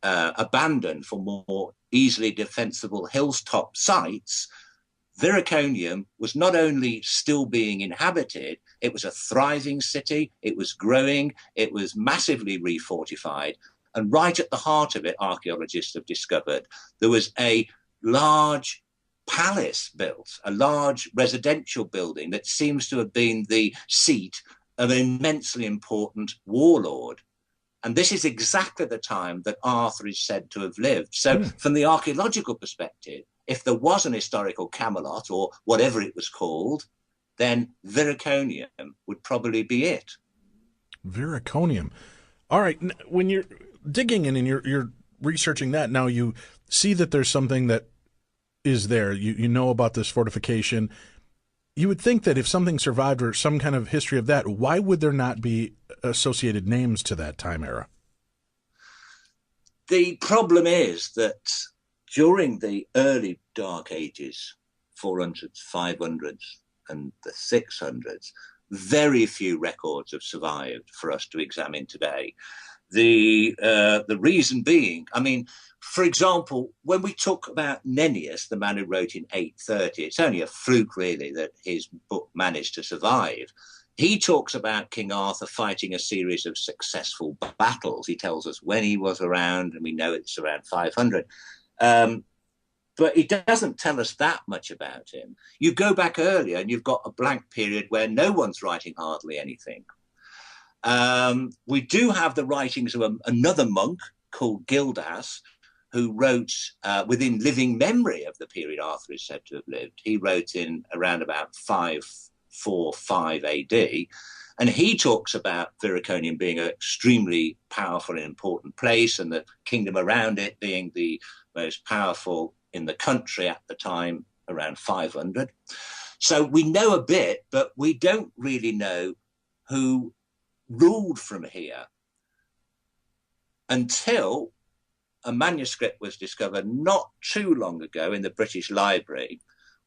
E: abandoned for more easily defensible hilltop sites, Viriconium was not only still being inhabited, it was a thriving city, it was growing, it was massively refortified. And right at the heart of it, archaeologists have discovered, there was a large palace built, a large residential building that seems to have been the seat of an immensely important warlord. And this is exactly the time that Arthur is said to have lived. So from the archaeological perspective, if there was an historical Camelot or whatever it was called, then Viriconium would probably be it.
A: Viriconium. All right. When you're digging in and you're researching that, now you see that there's something that is there. You know about this fortification. You would think that if something survived or some kind of history of that, why would there not be associated names to that time era?
E: The problem is that during the early Dark Ages, 400s, 500s, and the 600s, very few records have survived for us to examine today. The reason being, I mean, for example, when we talk about Nennius, the man who wrote in 830, it's only a fluke, really, that his book managed to survive. He talks about King Arthur fighting a series of successful battles. He tells us when he was around, and we know it's around 500. But he doesn't tell us that much about him. You go back earlier, and you've got a blank period where no one's writing hardly anything. We do have the writings of another monk called Gildas, who wrote within living memory of the period Arthur is said to have lived. He wrote in around about 545 AD, and he talks about Viriconium being an extremely powerful and important place, and the kingdom around it being the most powerful in the country at the time, around 500. So we know a bit, but we don't really know who ruled from here until a manuscript was discovered not too long ago in the British Library,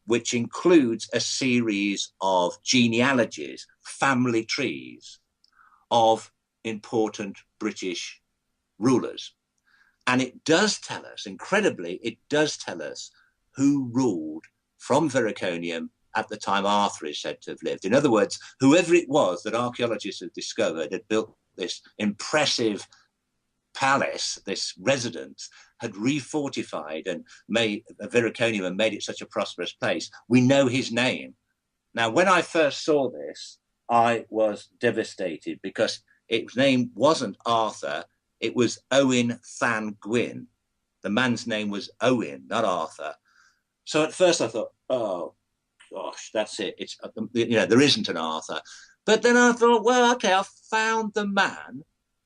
E: which includes a series of genealogies, family trees of important British rulers. And it does tell us, incredibly, it does tell us who ruled from Viriconium at the time Arthur is said to have lived. In other words, whoever it was that archaeologists have discovered had built this impressive palace, this residence, had refortified and made Viriconium and made it such a prosperous place. We know his name. Now, when I first saw this, I was devastated because its name wasn't Arthur, it was Owen Llan Gwyn. The man's name was Owen, not Arthur. So at first I thought, oh, gosh, that's it. It's, there isn't an Arthur. But then I thought, well, okay, I found the man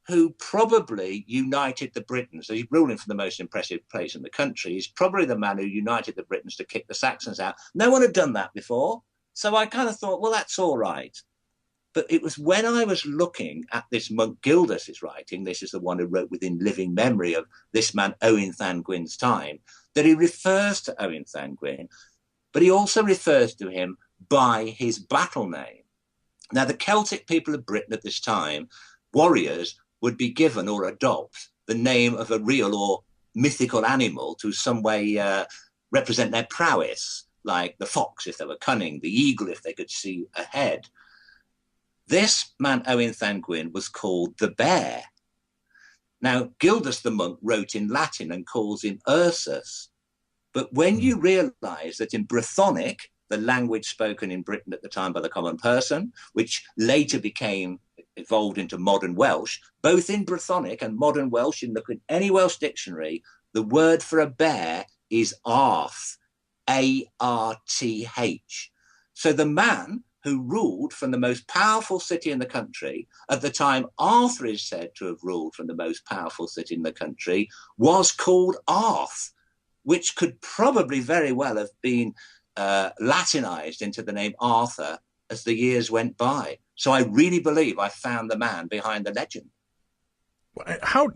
E: who probably united the Britons. So he's ruling from the most impressive place in the country. He's probably the man who united the Britons to kick the Saxons out. No one had done that before. So I kind of thought, well, that's all right. But it was when I was looking at this monk Gildas' writing, this is the one who wrote within living memory of this man Owen Llan Gwyn's time, that he refers to Owen Llan Gwyn, but he also refers to him by his battle name. Now, the Celtic people of Britain at this time, warriors, would be given or adopt the name of a real or mythical animal to some way represent their prowess, like the fox if they were cunning, the eagle if they could see ahead. This man, Owen Llan Gwyn, was called the Bear. Now, Gildas the monk wrote in Latin and calls him Ursus. But when you realise that in Brythonic, the language spoken in Britain at the time by the common person, which later evolved into modern Welsh, both in Brythonic and modern Welsh, in any Welsh dictionary, the word for a bear is Arth, A-R-T-H. So the man who ruled from the most powerful city in the country at the time Arthur is said to have ruled from the most powerful city in the country was called Arth, which could probably very well have been Latinized into the name Arthur as the years went by. So I really believe I found the man behind the legend.
A: How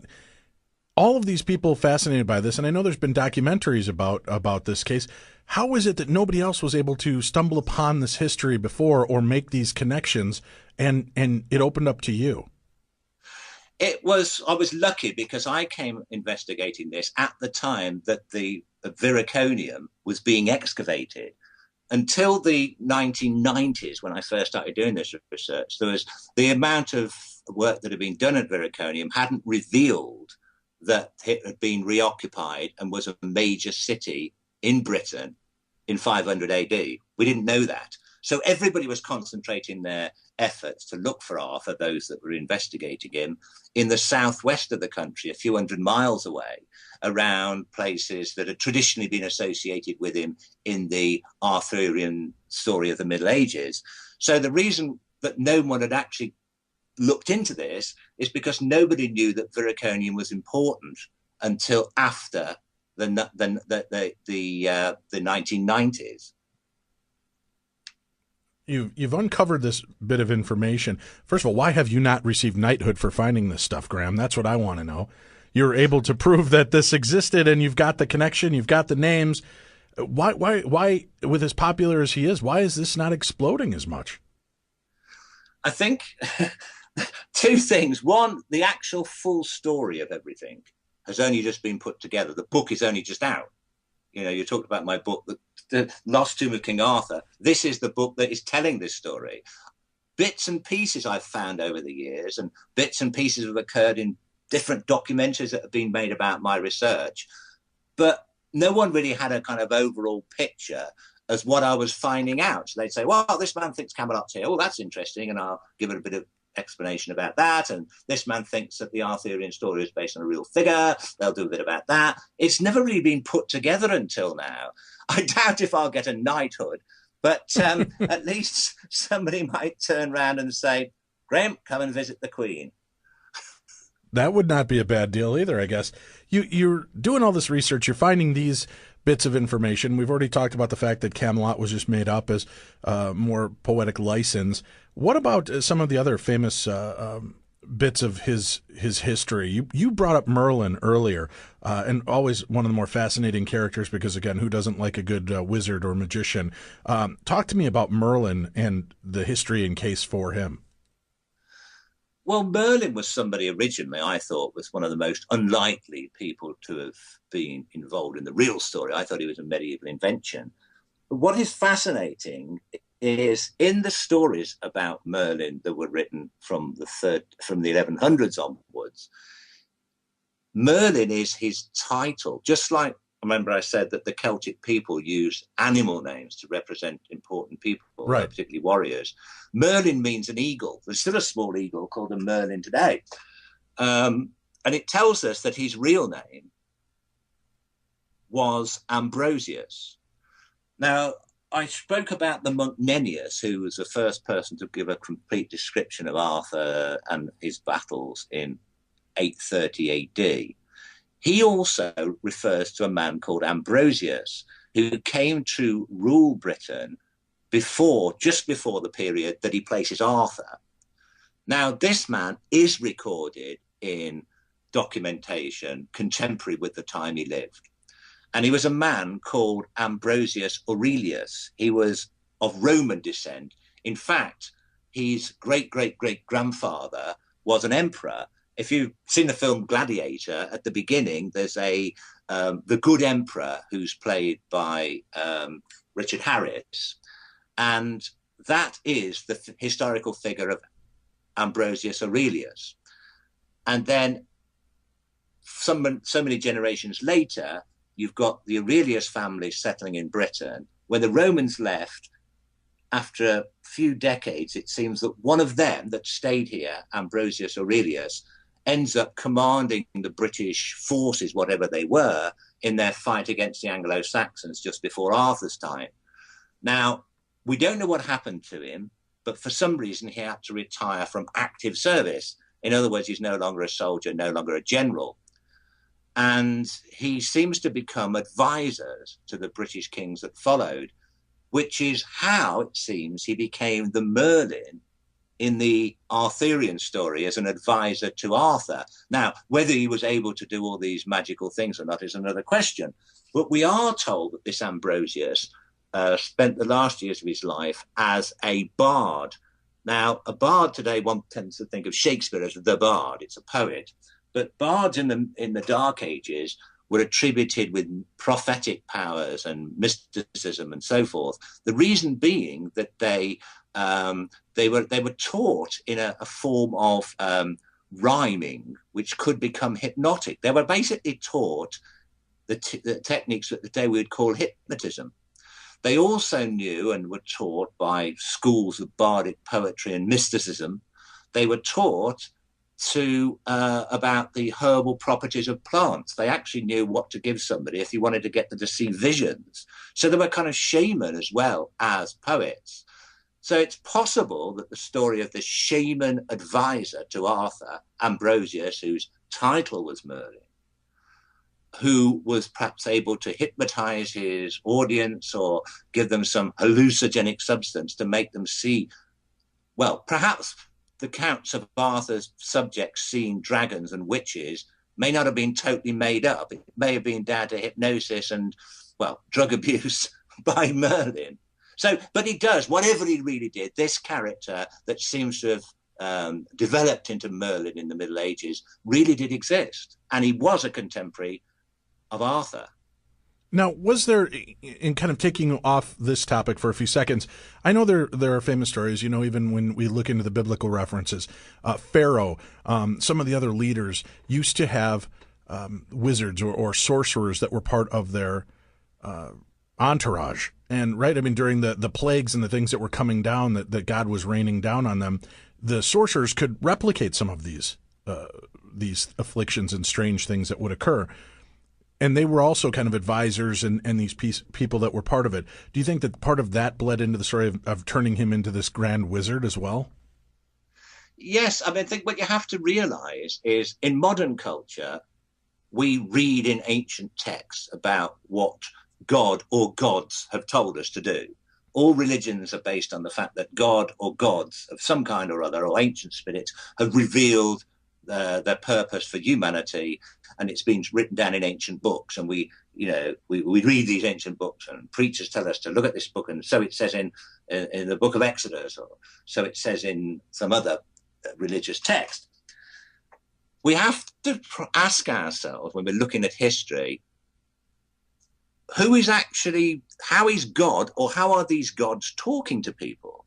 A: all of these people fascinated by this, and I know there's been documentaries about this case. How is it that nobody else was able to stumble upon this history before or make these connections, and it opened up to you?
E: I was lucky because I came investigating this at the time that the Viriconium was being excavated. until the 1990s, when I first started doing this research, there was the amount of work that had been done at Viraconium hadn't revealed that it had been reoccupied and was a major city in Britain in 500 AD. We didn't know that. So everybody was concentrating their efforts to look for Arthur, those that were investigating him, in the southwest of the country, a few hundred miles away, around places that had traditionally been associated with him in the Arthurian story of the Middle Ages. So the reason that no one had actually looked into this is because nobody knew that Viraconium was important until after the 1990s.
A: You've uncovered this bit of information. First of all, why have you not received knighthood for finding this stuff, Graham? That's what I want to know. You're able to prove that this existed, and you've got the connection, you've got the names. Why, with as popular as he is, why is this not exploding as much?
E: I think two things. One, the actual full story of everything has only just been put together. The book is only just out. You know, you talked about my book, The Lost Tomb of King Arthur. This is the book that is telling this story. Bits and pieces I've found over the years, and bits and pieces have occurred in different documentaries that have been made about my research. But no one really had a kind of overall picture as what I was finding out. So they'd say, well, this man thinks Camelot's here. Oh, that's interesting. And I'll give it a bit of explanation about that. And this man thinks that the Arthurian story is based on a real figure. They'll do a bit about that. It's never really been put together until now. I doubt if I'll get a knighthood, but at least somebody might turn around and say, Graham, come and visit the Queen.
A: That would not be a bad deal either, I guess. You're doing all this research. You're finding these bits of information. We've already talked about the fact that Camelot was just made up as more poetic license. What about some of the other famous bits of his history? You brought up Merlin earlier, and always one of the more fascinating characters because, again, who doesn't like a good wizard or magician? Talk to me about Merlin and the history and case for him.
E: Well, Merlin was somebody originally I thought was one of the most unlikely people to have been involved in the real story. I thought he was a medieval invention. But what is fascinating is in the stories about Merlin that were written from the 1100s onwards, Merlin is his title, just like, remember I said that the Celtic people used animal names to represent important people,
A: right,
E: particularly warriors. Merlin means an eagle. There's still a small eagle called a Merlin today. And it tells us that his real name was Ambrosius. Now, I spoke about the monk Nennius, who was the first person to give a complete description of Arthur and his battles in 830 AD. He also refers to a man called Ambrosius, who came to rule Britain just before the period that he places Arthur. Now, this man is recorded in documentation contemporary with the time he lived. And he was a man called Ambrosius Aurelius. He was of Roman descent. In fact, his great-great-great-grandfather was an emperor. If you've seen the film Gladiator, at the beginning, there's the good emperor who's played by Richard Harris. And that is the historical figure of Ambrosius Aurelius. And then so many generations later, you've got the Aurelius family settling in Britain. When the Romans left, after a few decades, it seems that one of them that stayed here, Ambrosius Aurelius, ends up commanding the British forces, whatever they were, in their fight against the Anglo-Saxons just before Arthur's time. Now, we don't know what happened to him, but for some reason he had to retire from active service. In other words, he's no longer a soldier, no longer a general. And he seems to become advisors to the British kings that followed, which is how it seems he became the Merlin in the Arthurian story as an advisor to Arthur. Now, whether he was able to do all these magical things or not is another question. But we are told that this Ambrosius spent the last years of his life as a bard. Now, a bard today, one tends to think of Shakespeare as the bard. It's a poet. But bards in the Dark Ages were attributed with prophetic powers and mysticism and so forth. The reason being that they were taught in a form of rhyming, which could become hypnotic. They were basically taught the techniques that today we would call hypnotism. They also knew and were taught by schools of bardic poetry and mysticism. They were taught about the herbal properties of plants. They actually knew what to give somebody if you wanted to get them to see visions. So they were kind of shaman as well as poets. So it's possible that the story of the shaman advisor to Arthur, Ambrosius, whose title was Merlin, who was perhaps able to hypnotize his audience or give them some hallucinogenic substance to make them see, well, perhaps the counts of Arthur's subjects seeing dragons and witches may not have been totally made up. It may have been down to hypnosis and, well, drug abuse by Merlin. So, but he does, whatever he really did, this character that seems to have developed into Merlin in the Middle Ages really did exist. And he was a contemporary of Arthur.
A: Now, was there, in kind of taking off this topic for a few seconds, I know there are famous stories, you know, even when we look into the biblical references, Pharaoh, some of the other leaders used to have wizards or sorcerers that were part of their entourage. And, right, I mean, during the plagues and the things that were coming down, that God was raining down on them, the sorcerers could replicate some of these afflictions and strange things that would occur. And they were also kind of advisors and these people that were part of it. Do you think that part of that bled into the story of turning him into this grand wizard as well?
E: Yes. I mean, I think what you have to realize is in modern culture, we read in ancient texts about what God or gods have told us to do. All religions are based on the fact that God or gods of some kind or other, or ancient spirits, have revealed their purpose for humanity, and it's been written down in ancient books. And we read these ancient books, and preachers tell us to look at this book, and so it says in the book of Exodus, or so it says in some other religious text. We have to ask ourselves when we're looking at history, how is God, or how are these gods talking to people?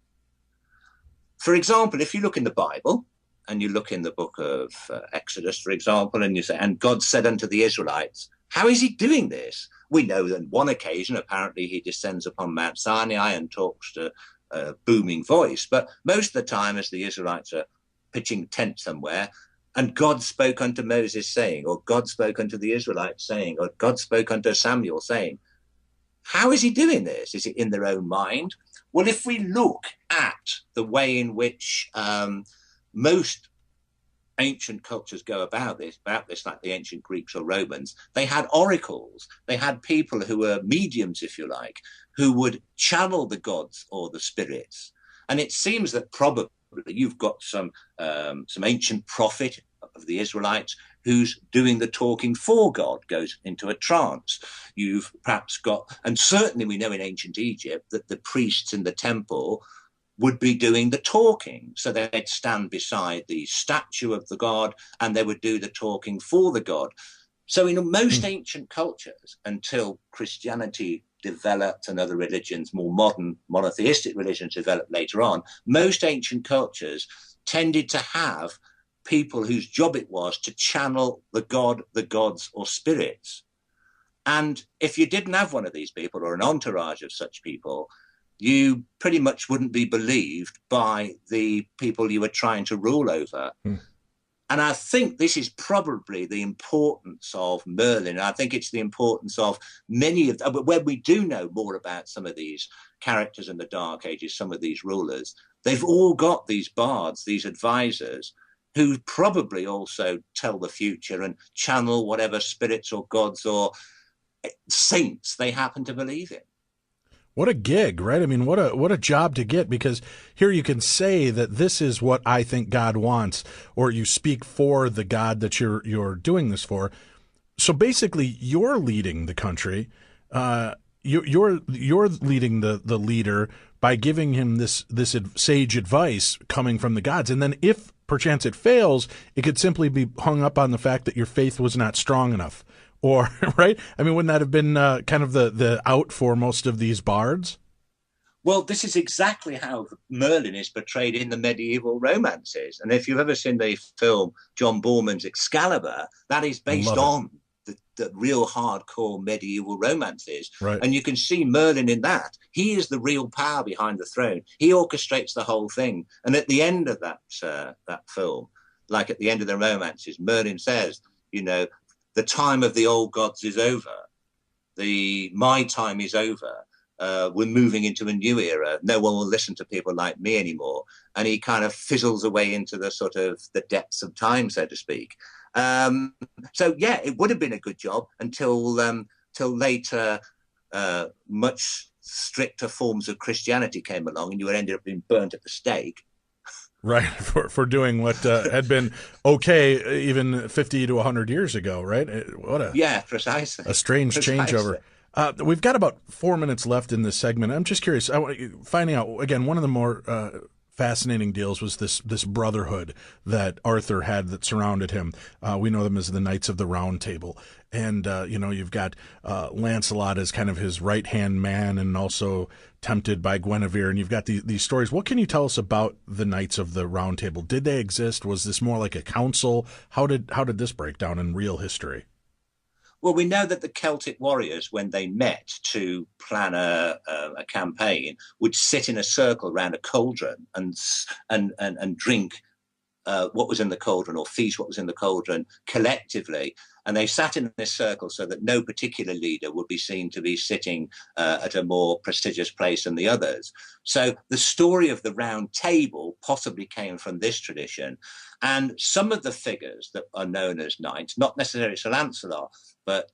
E: For example, if you look in the Bible, and you look in the book of Exodus, for example, and you say, and God said unto the Israelites, how is he doing this? We know that on one occasion, apparently he descends upon Mount Sinai and talks to a booming voice. But most of the time, as the Israelites are pitching tent somewhere, and God spoke unto Moses saying, or God spoke unto the Israelites saying, or God spoke unto Samuel saying, how is he doing this? Is it in their own mind? Well, if we look at the way in which most ancient cultures go about this, like the ancient Greeks or Romans, they had oracles. They had people who were mediums, if you like, who would channel the gods or the spirits. And it seems that probably you've got some ancient prophet of the Israelites who's doing the talking for God, goes into a trance. You've perhaps got, and certainly we know in ancient Egypt that the priests in the temple would be doing the talking. So they'd stand beside the statue of the god and they would do the talking for the god. So in most ancient cultures, until Christianity developed and other religions, more modern monotheistic religions developed later on, most ancient cultures tended to have people whose job it was to channel the god, the gods, or spirits. And if you didn't have one of these people or an entourage of such people, you pretty much wouldn't be believed by the people you were trying to rule over. And I think this is probably the importance of Merlin. I think it's the importance of many of them. But when we do know more about some of these characters in the Dark Ages, some of these rulers, they've all got these bards, these advisors, who probably also tell the future and channel whatever spirits or gods or saints they happen to believe in.
A: What a gig, right? I mean, what a job to get, because here you can say that this is what I think God wants, or you speak for the God that you're doing this for. So basically, you're leading the country. You're leading the leader by giving him this sage advice coming from the gods, and then if perchance it fails, it could simply be hung up on the fact that your faith was not strong enough, Or, right? I mean, wouldn't that have been kind of the out for most of these bards?
E: Well, this is exactly how Merlin is portrayed in the medieval romances. And if you've ever seen the film John Boorman's Excalibur, that is based on the real hardcore medieval romances.
A: Right.
E: And you can see Merlin in that. He is the real power behind the throne. He orchestrates the whole thing. And at the end of that film, like at the end of the romances, Merlin says, you know, the time of the old gods is over. My time is over. We're moving into a new era. No one will listen to people like me anymore. And he kind of fizzles away into the sort of the depths of time, so to speak. So yeah, it would have been a good job until later, much stricter forms of Christianity came along, and you ended up being burnt at the stake.
A: Right, for doing what had been okay even 50 to 100 years ago, right?
E: Precisely.
A: A strange changeover. We've got about 4 minutes left in this segment. I'm just curious. Finding out again. One of the more fascinating deals was this brotherhood that Arthur had that surrounded him. We know them as the Knights of the Round Table, and you've got Lancelot as kind of his right hand man, and also tempted by Guinevere. And you've got these stories. What can you tell us about the Knights of the Round Table? Did they exist? Was this more like a council? How did this break down in real history?
E: Well, we know that the Celtic warriors, when they met to plan a campaign, would sit in a circle around a cauldron and drink what was in the cauldron, or feast what was in the cauldron collectively. And they sat in this circle so that no particular leader would be seen to be sitting at a more prestigious place than the others. So the story of the Round Table possibly came from this tradition. And some of the figures that are known as knights, not necessarily Sir Lancelot, but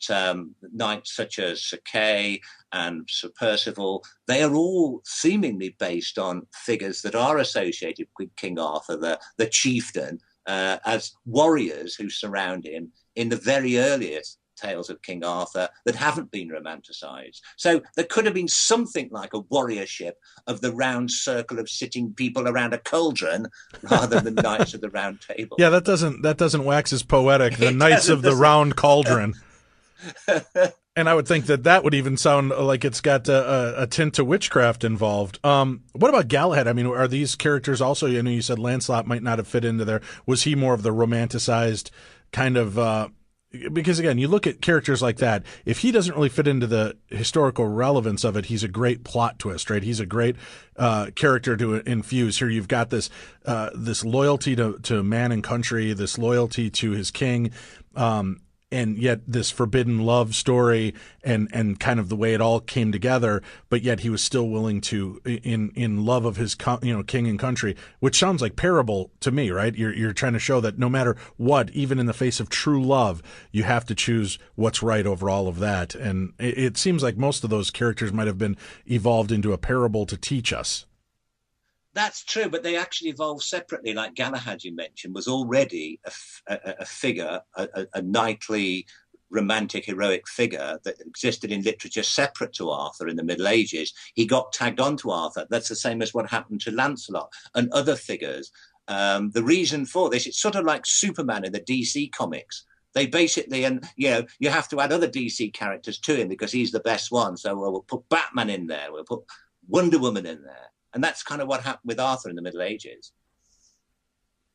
E: knights such as Sir Kay and Sir Percival, they are all seemingly based on figures that are associated with King Arthur, the chieftain, as warriors who surround him in the very earliest tales of King Arthur that haven't been romanticized. So there could have been something like a warriorship of the round circle of sitting people around a cauldron rather than Knights of the Round Table.
A: Yeah, that doesn't wax as poetic. The Knights of the Round Cauldron. And I would think that would even sound like it's got a tint to witchcraft involved. What about Galahad? I mean, are these characters also, you said Lancelot might not have fit into there. Was he more of the romanticized kind of, because again, you look at characters like that, if he doesn't really fit into the historical relevance of it, he's a great plot twist, right? He's a great character to infuse. Here you've got this loyalty to man and country, this loyalty to his king, and yet this forbidden love story and kind of the way it all came together, but yet he was still willing to, in love of his king and country, which sounds like parable to me, right? You're trying to show that no matter what, even in the face of true love, you have to choose what's right over all of that. And it seems like most of those characters might have been evolved into a parable to teach us.
E: That's true, but they actually evolved separately. Like Galahad, you mentioned, was already a figure, a knightly, romantic, heroic figure that existed in literature separate to Arthur in the Middle Ages. He got tagged onto Arthur. That's the same as what happened to Lancelot and other figures. The reason for this, it's sort of like Superman in the DC comics. They basically, and you have to add other DC characters to him because he's the best one. So we'll put Batman in there. We'll put Wonder Woman in there. And that's kind of what happened with Arthur in the Middle Ages.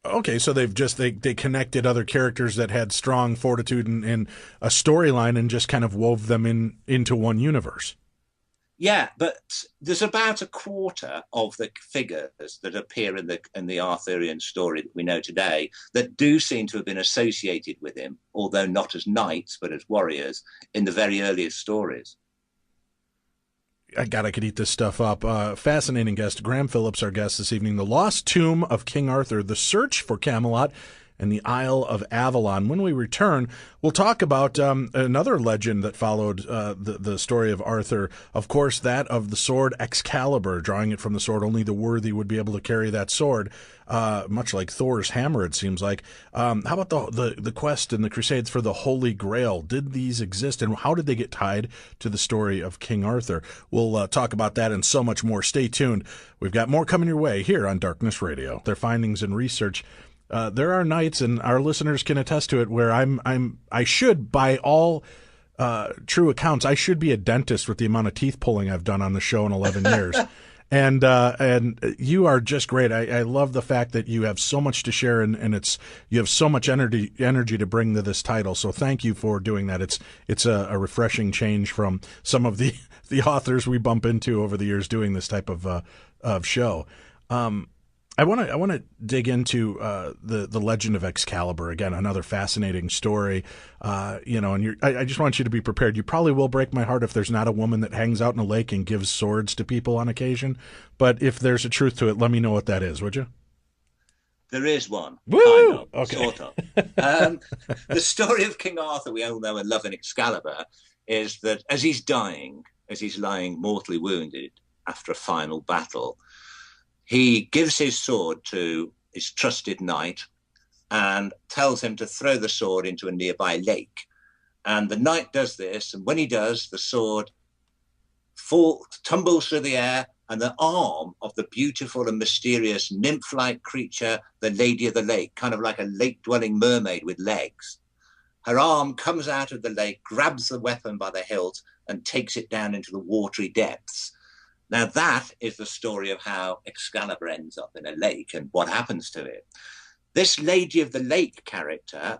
A: Okay, so they connected other characters that had strong fortitude and a storyline and just kind of wove them into one universe.
E: Yeah, but there's about a quarter of the figures that appear in the Arthurian story that we know today that do seem to have been associated with him, although not as knights but as warriors in the very earliest stories.
A: I could eat this stuff up. Fascinating guest. Graham Phillips, our guest this evening. The Lost Tomb of King Arthur, The Search for Camelot, and the Isle of Avalon. When we return, we'll talk about another legend that followed the story of Arthur. Of course, that of the sword Excalibur, drawing it from the sword. Only the worthy would be able to carry that sword, much like Thor's hammer, it seems like. How about the quest and the crusades for the Holy Grail? Did these exist, and how did they get tied to the story of King Arthur? We'll talk about that and so much more. Stay tuned. We've got more coming your way here on Darkness Radio. Their findings and research there are nights, and our listeners can attest to it, where I should, by all true accounts, I should be a dentist with the amount of teeth pulling I've done on the show in 11 years. And you are just great. I love the fact that you have so much to share, and you have so much energy to bring to this title. So thank you for doing that. It's a refreshing change from some of the authors we bump into over the years doing this type of show. I want to dig into the legend of Excalibur again. Another fascinating story, And I just want you to be prepared. You probably will break my heart if there's not a woman that hangs out in a lake and gives swords to people on occasion. But if there's a truth to it, let me know what that is, would you?
E: There is one.
A: Woo!
E: Kind of,
A: okay.
E: Sort of. The story of King Arthur we all know and love in Excalibur is that as he's dying, as he's lying mortally wounded after a final battle, he gives his sword to his trusted knight and tells him to throw the sword into a nearby lake. And the knight does this, and when he does, the sword tumbles through the air, and the arm of the beautiful and mysterious nymph-like creature, the Lady of the Lake, kind of like a lake-dwelling mermaid with legs, her arm comes out of the lake, grabs the weapon by the hilt, and takes it down into the watery depths. Now, that is the story of how Excalibur ends up in a lake and what happens to it. This Lady of the Lake character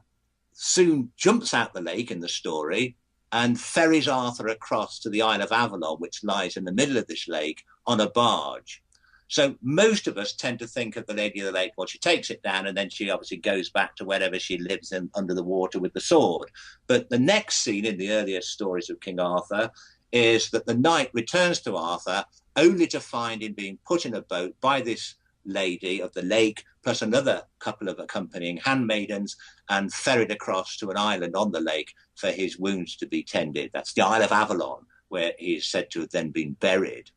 E: soon jumps out the lake in the story and ferries Arthur across to the Isle of Avalon, which lies in the middle of this lake, on a barge. So most of us tend to think of the Lady of the Lake, well, she takes it down and then she obviously goes back to wherever she lives in under the water with the sword. But the next scene in the earliest stories of King Arthur is that the knight returns to Arthur only to find him being put in a boat by this Lady of the Lake, plus another couple of accompanying handmaidens, and ferried across to an island on the lake for his wounds to be tended. That's the Isle of Avalon, where he is said to have then been buried.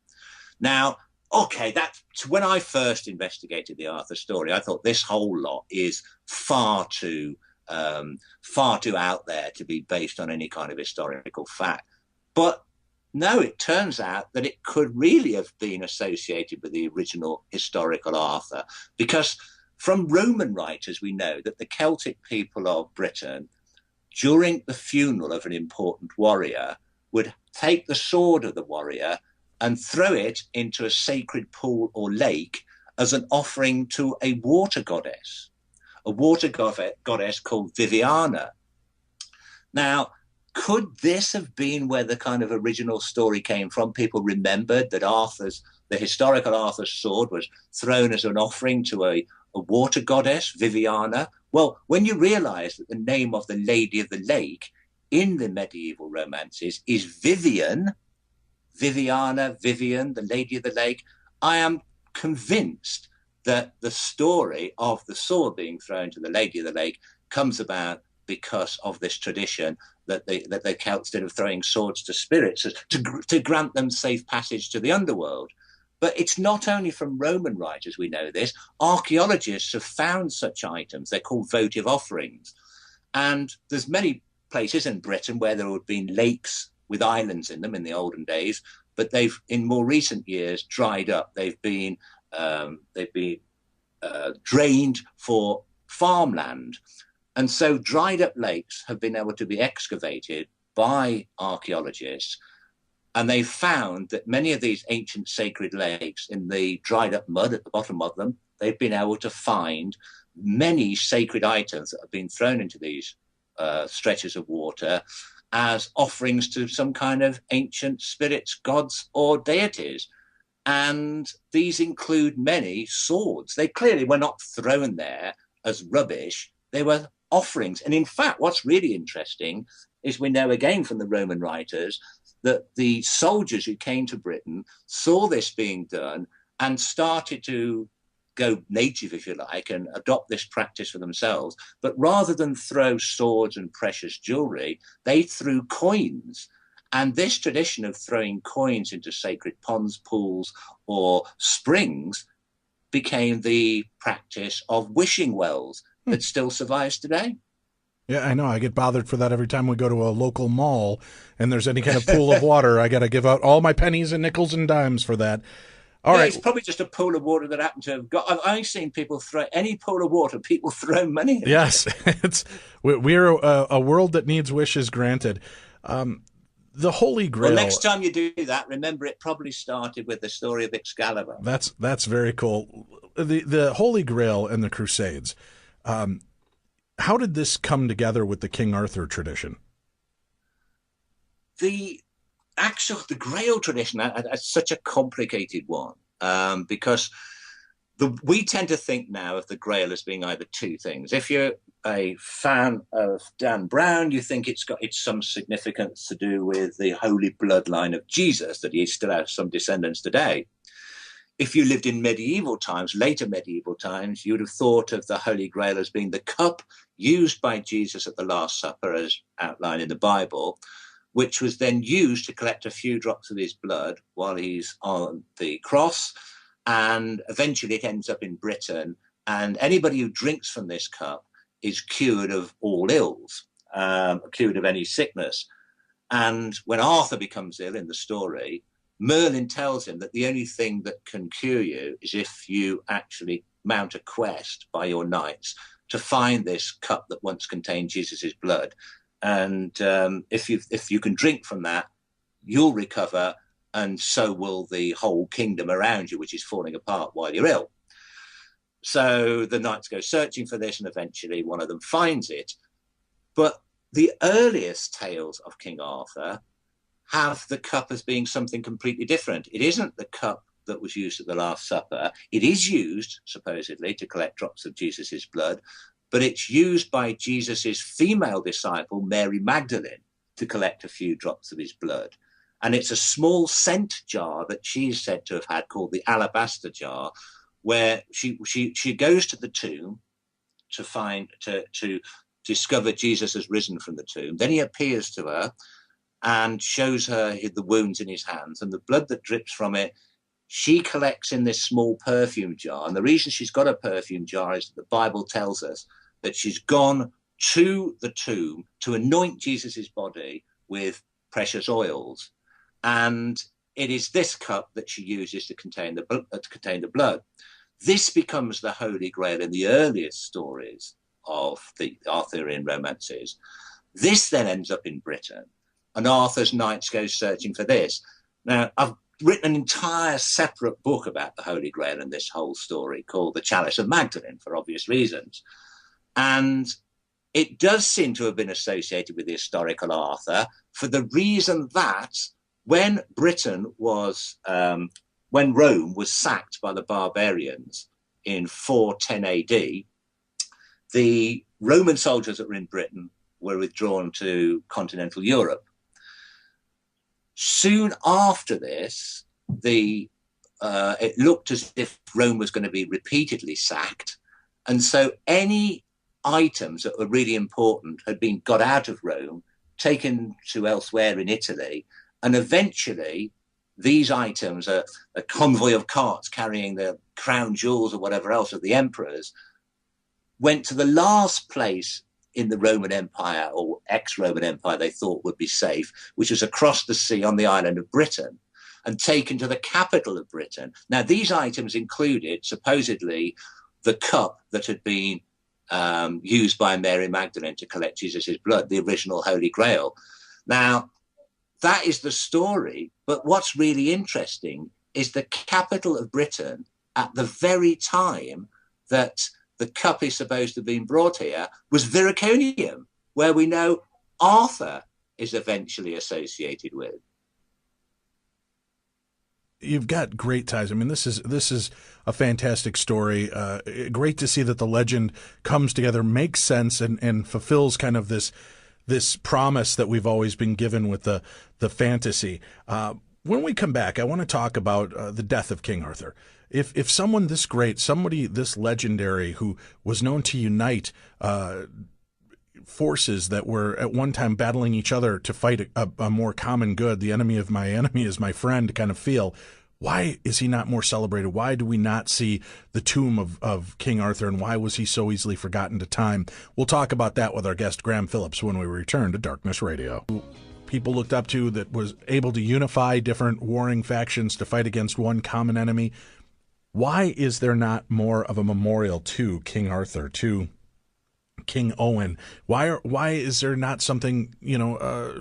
E: Now, okay, that's when I first investigated the Arthur story, I thought this whole lot is far too out there to be based on any kind of historical fact. But no, it turns out that it could really have been associated with the original historical Arthur, because from Roman writers we know that the Celtic people of Britain, during the funeral of an important warrior, would take the sword of the warrior and throw it into a sacred pool or lake as an offering to a water goddess called Viviana. Now, could this have been where the kind of original story came from? People remembered that the historical Arthur's sword was thrown as an offering to a water goddess, Viviana. Well, when you realize that the name of the Lady of the Lake in the medieval romances is Viviana, Vivian, the Lady of the Lake, I am convinced that the story of the sword being thrown to the Lady of the Lake comes about because of this tradition that the Celts did of throwing swords to spirits to grant them safe passage to the underworld. But it's not only from Roman writers we know this. Archaeologists have found such items. They're called votive offerings. And there's many places in Britain where there have been lakes with islands in them in the olden days, but they've, in more recent years, dried up. They've been drained for farmland. And so dried up lakes have been able to be excavated by archaeologists, and they've found that many of these ancient sacred lakes, in the dried up mud at the bottom of them, they've been able to find many sacred items that have been thrown into these stretches of water as offerings to some kind of ancient spirits, gods, or deities. And these include many swords. They clearly were not thrown there as rubbish. They were offerings. And in fact, what's really interesting is we know again from the Roman writers that the soldiers who came to Britain saw this being done and started to go native, if you like, and adopt this practice for themselves. But rather than throw swords and precious jewelry, they threw coins. And this tradition of throwing coins into sacred ponds, pools, or springs became the practice of wishing wells that still survives today.
A: Yeah, I know. I get bothered for that every time we go to a local mall and there's any kind of pool of water. I got to give out all my pennies and nickels and dimes for that. All right.
E: It's probably just a pool of water that happened to have got. I've seen people throw any pool of water. People throw money in.
A: Yes, we're a world that needs wishes granted. The Holy Grail.
E: Well, next time you do that, remember it probably started with the story of Excalibur.
A: That's very cool. The Holy Grail and the Crusades. How did this come together with the King Arthur tradition?
E: The Grail tradition is such a complicated one, because we tend to think now of the Grail as being either two things. If you're a fan of Dan Brown, you think it's some significance to do with the holy bloodline of Jesus, that he still has some descendants today. If you lived in medieval times, later medieval times, you would have thought of the Holy Grail as being the cup used by Jesus at the Last Supper, as outlined in the Bible, which was then used to collect a few drops of his blood while he's on the cross. And eventually it ends up in Britain. And anybody who drinks from this cup is cured of all ills, cured of any sickness. And when Arthur becomes ill in the story, Merlin tells him that the only thing that can cure you is if you actually mount a quest by your knights to find this cup that once contained Jesus's blood. And if you can drink from that, you'll recover, and so will the whole kingdom around you, which is falling apart while you're ill. So the knights go searching for this, and eventually one of them finds it. But the earliest tales of King Arthur have the cup as being something completely different. It isn't the cup that was used at the Last Supper. It is used, supposedly, to collect drops of Jesus's blood, but it's used by Jesus's female disciple, Mary Magdalene, to collect a few drops of his blood. And it's a small scent jar that she's said to have had, called the alabaster jar, where she goes to the tomb to discover Jesus has risen from the tomb. Then he appears to her and shows her the wounds in his hands, and the blood that drips from it, she collects in this small perfume jar. And the reason she's got a perfume jar is that the Bible tells us that she's gone to the tomb to anoint Jesus's body with precious oils. And it is this cup that she uses to contain the blood. This becomes the Holy Grail in the earliest stories of the Arthurian romances. This then ends up in Britain, and Arthur's knights go searching for this. Now, I've written an entire separate book about the Holy Grail and this whole story, called The Chalice of Magdalene, for obvious reasons. And it does seem to have been associated with the historical Arthur, for the reason that when Rome was sacked by the barbarians in 410 AD, the Roman soldiers that were in Britain were withdrawn to continental Europe. Soon after this, it looked as if Rome was going to be repeatedly sacked. And so any items that were really important had been got out of Rome, taken to elsewhere in Italy, and eventually these items, a convoy of carts carrying the crown jewels or whatever else of the emperors, went to the last place in the Roman Empire, or ex-Roman Empire, they thought would be safe, which was across the sea on the island of Britain, and taken to the capital of Britain. Now, these items included, supposedly, the cup that had been used by Mary Magdalene to collect Jesus's blood, the original Holy Grail. Now, that is the story, but what's really interesting is the capital of Britain at the very time that the cup is supposed to have been brought here was Viraconium, where we know Arthur is eventually associated with.
A: You've got great ties. I mean, this is a fantastic story. Great to see that the legend comes together, makes sense, and fulfills kind of this promise that we've always been given with the fantasy. When we come back, I want to talk about the death of King Arthur. If someone this great, somebody this legendary, who was known to unite forces that were at one time battling each other to fight a more common good, the enemy of my enemy is my friend kind of feel, why is he not more celebrated? Why do we not see the tomb of King Arthur, and why was he so easily forgotten to time? We'll talk about that with our guest Graham Phillips when we return to Darkness Radio. people looked up to, that was able to unify different warring factions to fight against one common enemy. Why is there not more of a memorial to King Arthur, to King Owen? Why is there not something,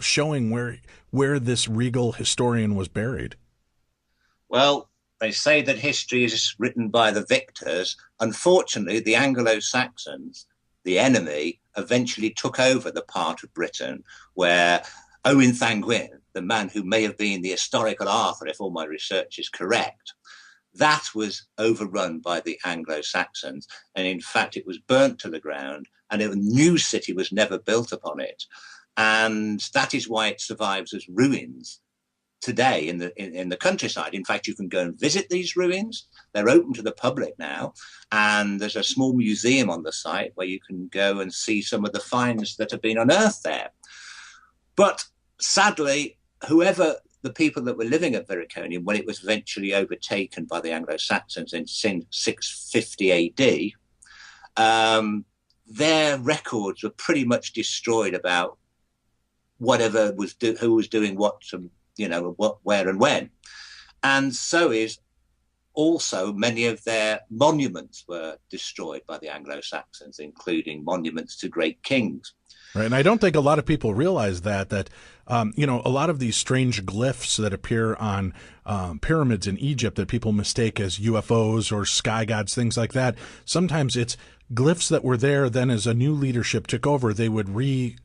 A: showing where this regal historian was buried?
E: Well, they say that history is written by the victors. Unfortunately, the Anglo-Saxons, the enemy, eventually took over the part of Britain where Owen Thangwyn, the man who may have been the historical Arthur, if all my research is correct, that was overrun by the Anglo-Saxons. And in fact, it was burnt to the ground, and a new city was never built upon it. And that is why it survives as ruins today in the countryside. In fact, you can go and visit these ruins. They're open to the public now. And there's a small museum on the site where you can go and see some of the finds that have been unearthed there. But sadly, the people that were living at Vericonium, when it was eventually overtaken by the Anglo-Saxons in 650 AD, their records were pretty much destroyed about whatever who was doing what, what, where, and when. And so is also many of their monuments were destroyed by the Anglo-Saxons, including monuments to great kings.
A: Right, and I don't think a lot of people realize that a lot of these strange glyphs that appear on pyramids in Egypt that people mistake as UFOs or sky gods, things like that. Sometimes it's glyphs that were there. Then, as a new leadership took over, they would retool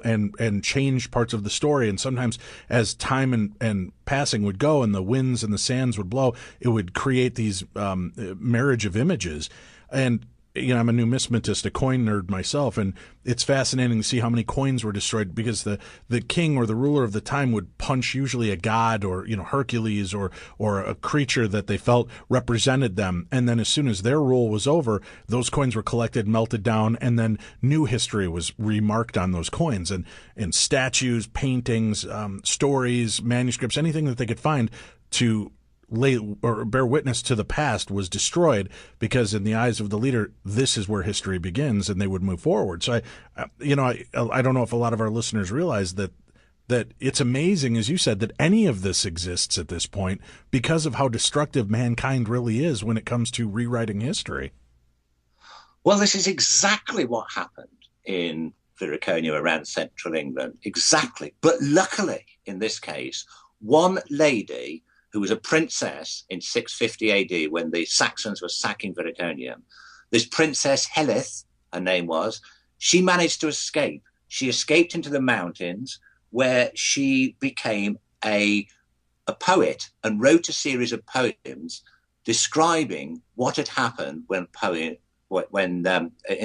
A: and change parts of the story. And sometimes, as time and passing would go, and the winds and the sands would blow, it would create these marriage of images. And I'm a numismatist, a coin nerd myself, and it's fascinating to see how many coins were destroyed because the king or the ruler of the time would punch usually a god or Hercules or a creature that they felt represented them, and then as soon as their rule was over, those coins were collected, melted down, and then new history was remarked on those coins, and statues, paintings, stories, manuscripts, anything that they could find to lay or bear witness to the past was destroyed, because in the eyes of the leader, this is where history begins, and they would move forward. So I don't know if a lot of our listeners realize that it's amazing, as you said, that any of this exists at this point because of how destructive mankind really is when it comes to rewriting history.
E: Well, this is exactly what happened in Vericonium around central England. Exactly. But luckily, in this case, one lady who was a princess in 650 AD when the Saxons were sacking Vericonium. This princess Helith, her name was, she managed to escape. She escaped into the mountains where she became a poet and wrote a series of poems describing what had happened in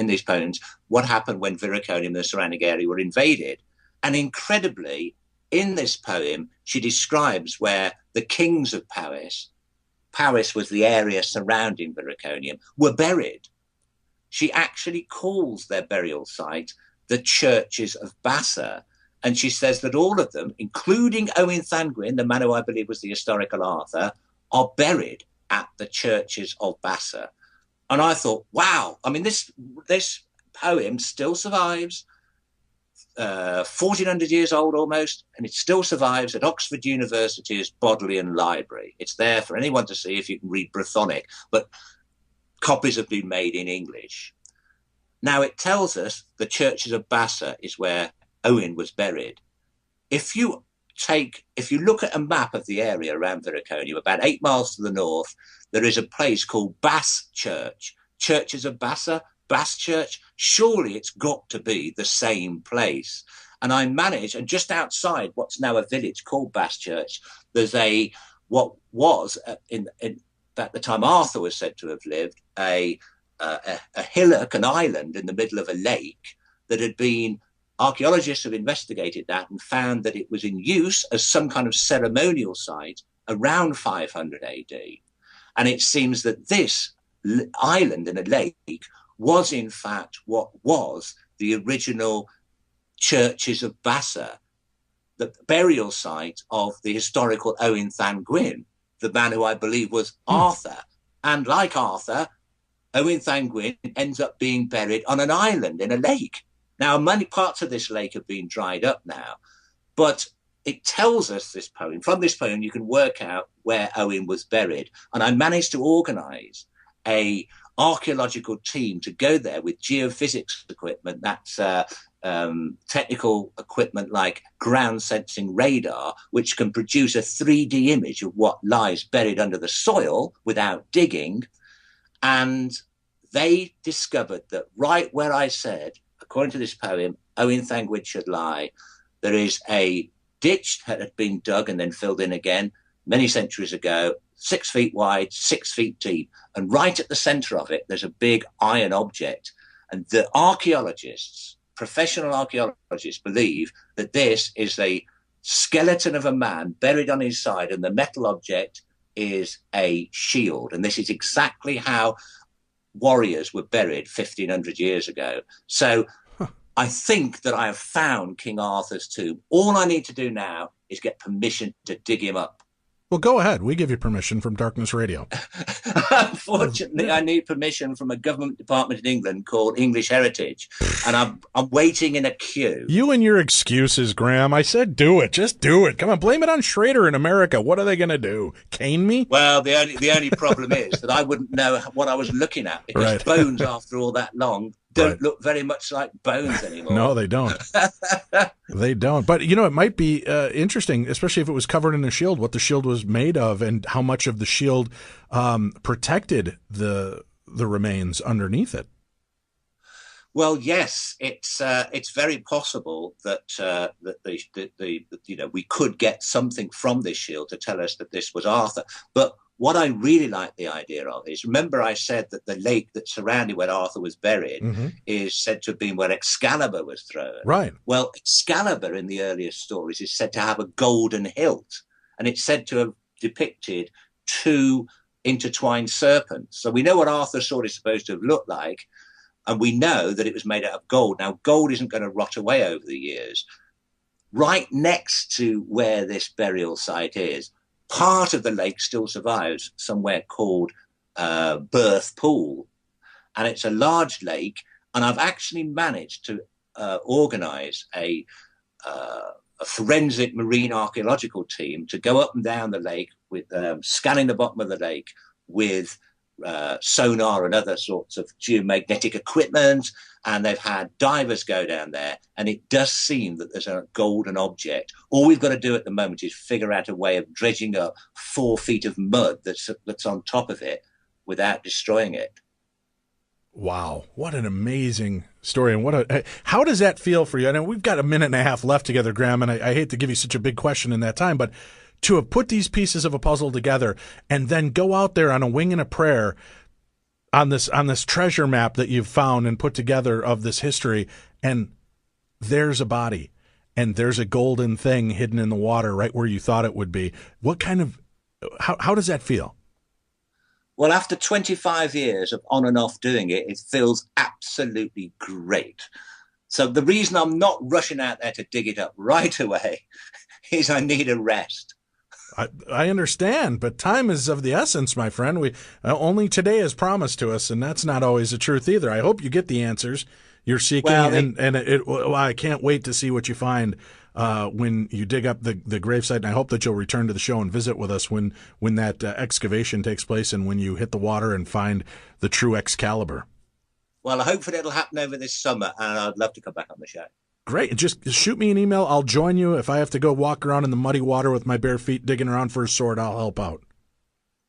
E: these poems, what happened when Vericonium and the surrounding area were invaded. And incredibly, in this poem, she describes where the kings of Powys was the area surrounding Vericonium, were buried. She actually calls their burial site the churches of Bassa. And she says that all of them, including Owen Thangwyn, the man who I believe was the historical Arthur, are buried at the churches of Bassa. And I thought, wow, I mean, this poem still survives. 1400 years old almost, and it still survives at Oxford University's Bodleian Library. It's there for anyone to see if you can read Brythonic, but copies have been made in English. Now, it tells us the churches of Bassa is where Owen was buried. If you look at a map of the area around Vericonium, about 8 miles to the north, there is a place called Bass Church. Churches of Bassa, Bass Church, surely it's got to be the same place. And I managed, and just outside what's now a village called Bass Church, there's what was at the time Arthur was said to have lived, a hillock, an island in the middle of a lake that had been, archaeologists have investigated that and found that it was in use as some kind of ceremonial site around 500 AD. And it seems that this island in a lake was in fact what was the original churches of Bassa, the burial site of the historical Owen Thangwyn, the man who I believe was Arthur. And like Arthur, Owen Thangwyn ends up being buried on an island in a lake. Now, many parts of this lake have been dried up now, but it tells us from this poem, you can work out where Owen was buried. And I managed to organize a archaeological team to go there with geophysics equipment. That's technical equipment like ground sensing radar, which can produce a 3D image of what lies buried under the soil without digging. And they discovered that right where I said, according to this poem, Owen Thangwyd should lie, there is a ditch that had been dug and then filled in again many centuries ago, 6 feet wide, 6 feet deep. And right at the center of it, there's a big iron object. And the archaeologists, professional archaeologists, believe that this is a skeleton of a man buried on his side, and the metal object is a shield. And this is exactly how warriors were buried 1,500 years ago. So I think that I have found King Arthur's tomb. All I need to do now is get permission to dig him up.
A: Well, go ahead. We give you permission from Darkness Radio.
E: Unfortunately, I need permission from a government department in England called English Heritage, and I'm waiting in a queue.
A: You and your excuses, Graham. I said do it. Just do it. Come on, blame it on Schrader in America. What are they going to do? Cane me?
E: Well, the only problem is that I wouldn't know what I was looking at, because
A: right.
E: Bones, after all that long, don't
A: right.
E: look very much like bones anymore.
A: No, they don't. They don't. But, it might be interesting, especially if it was covered in a shield, what the shield was made of and how much of the shield protected the remains underneath it.
E: Well, yes, it's very possible that we could get something from this shield to tell us that this was Arthur. But what I really like the idea of is, remember I said that the lake that surrounded where Arthur was buried is said to have been where Excalibur was thrown.
A: Right.
E: Well, Excalibur in the earliest stories is said to have a golden hilt, and it's said to have depicted 2 intertwined serpents. So we know what Arthur's sword is supposed to have looked like, and we know that it was made out of gold. Now, gold isn't going to rot away over the years. Right next to where this burial site is, part of the lake still survives, somewhere called Birth Pool. And it's a large lake. And I've actually managed to organize a forensic marine archaeological team to go up and down the lake with scanning the bottom of the lake with sonar and other sorts of geomagnetic equipment, and they've had divers go down there, and it does seem that there's a golden object. All we've got to do at the moment is figure out a way of dredging up 4 feet of mud that's on top of it without destroying it.
A: Wow, what an amazing story. And how does that feel for you? I know we've got a minute and a half left together, Graham, and I hate to give you such a big question in that time, but to have put these pieces of a puzzle together and then go out there on a wing and a prayer on this treasure map that you've found and put together of this history, and there's a body and there's a golden thing hidden in the water right where you thought it would be. How does that feel?
E: Well, after 25 years of on and off doing it, it feels absolutely great. So the reason I'm not rushing out there to dig it up right away is I need a rest.
A: I understand, but time is of the essence, my friend. We only today is promised to us, and that's not always the truth either. I hope you get the answers you're seeking, I can't wait to see what you find when you dig up the gravesite, and I hope that you'll return to the show and visit with us when that excavation takes place and when you hit the water and find the true Excalibur.
E: Well, hopefully it'll happen over this summer, and I'd love to come back on the show. Great.
A: Just shoot me an email. I'll join you. If I have to go walk around in the muddy water with my bare feet digging around for a sword, I'll help out.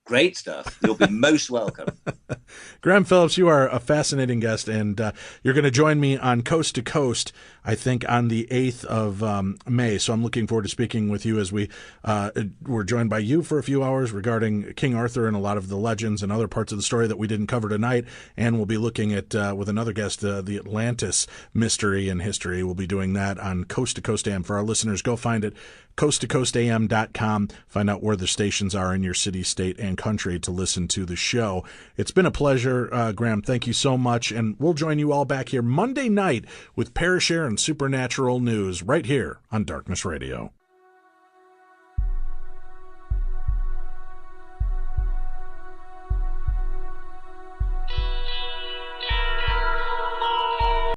E: Great stuff. You'll be most welcome.
A: Graham Phillips, you are a fascinating guest, and you're going to join me on Coast to Coast, I think, on the 8th of May. So I'm looking forward to speaking with you as we're joined by you for a few hours regarding King Arthur and a lot of the legends and other parts of the story that we didn't cover tonight. And we'll be looking at, with another guest, the Atlantis mystery and history. We'll be doing that on Coast to Coast AM. For our listeners, go find it, coasttocoastam.com. Find out where the stations are in your city, state, and country to listen to the show. It's been a pleasure, Graham. Thank you so much. And we'll join you all back here Monday night with Parashare and Supernatural News right here on Darkness Radio.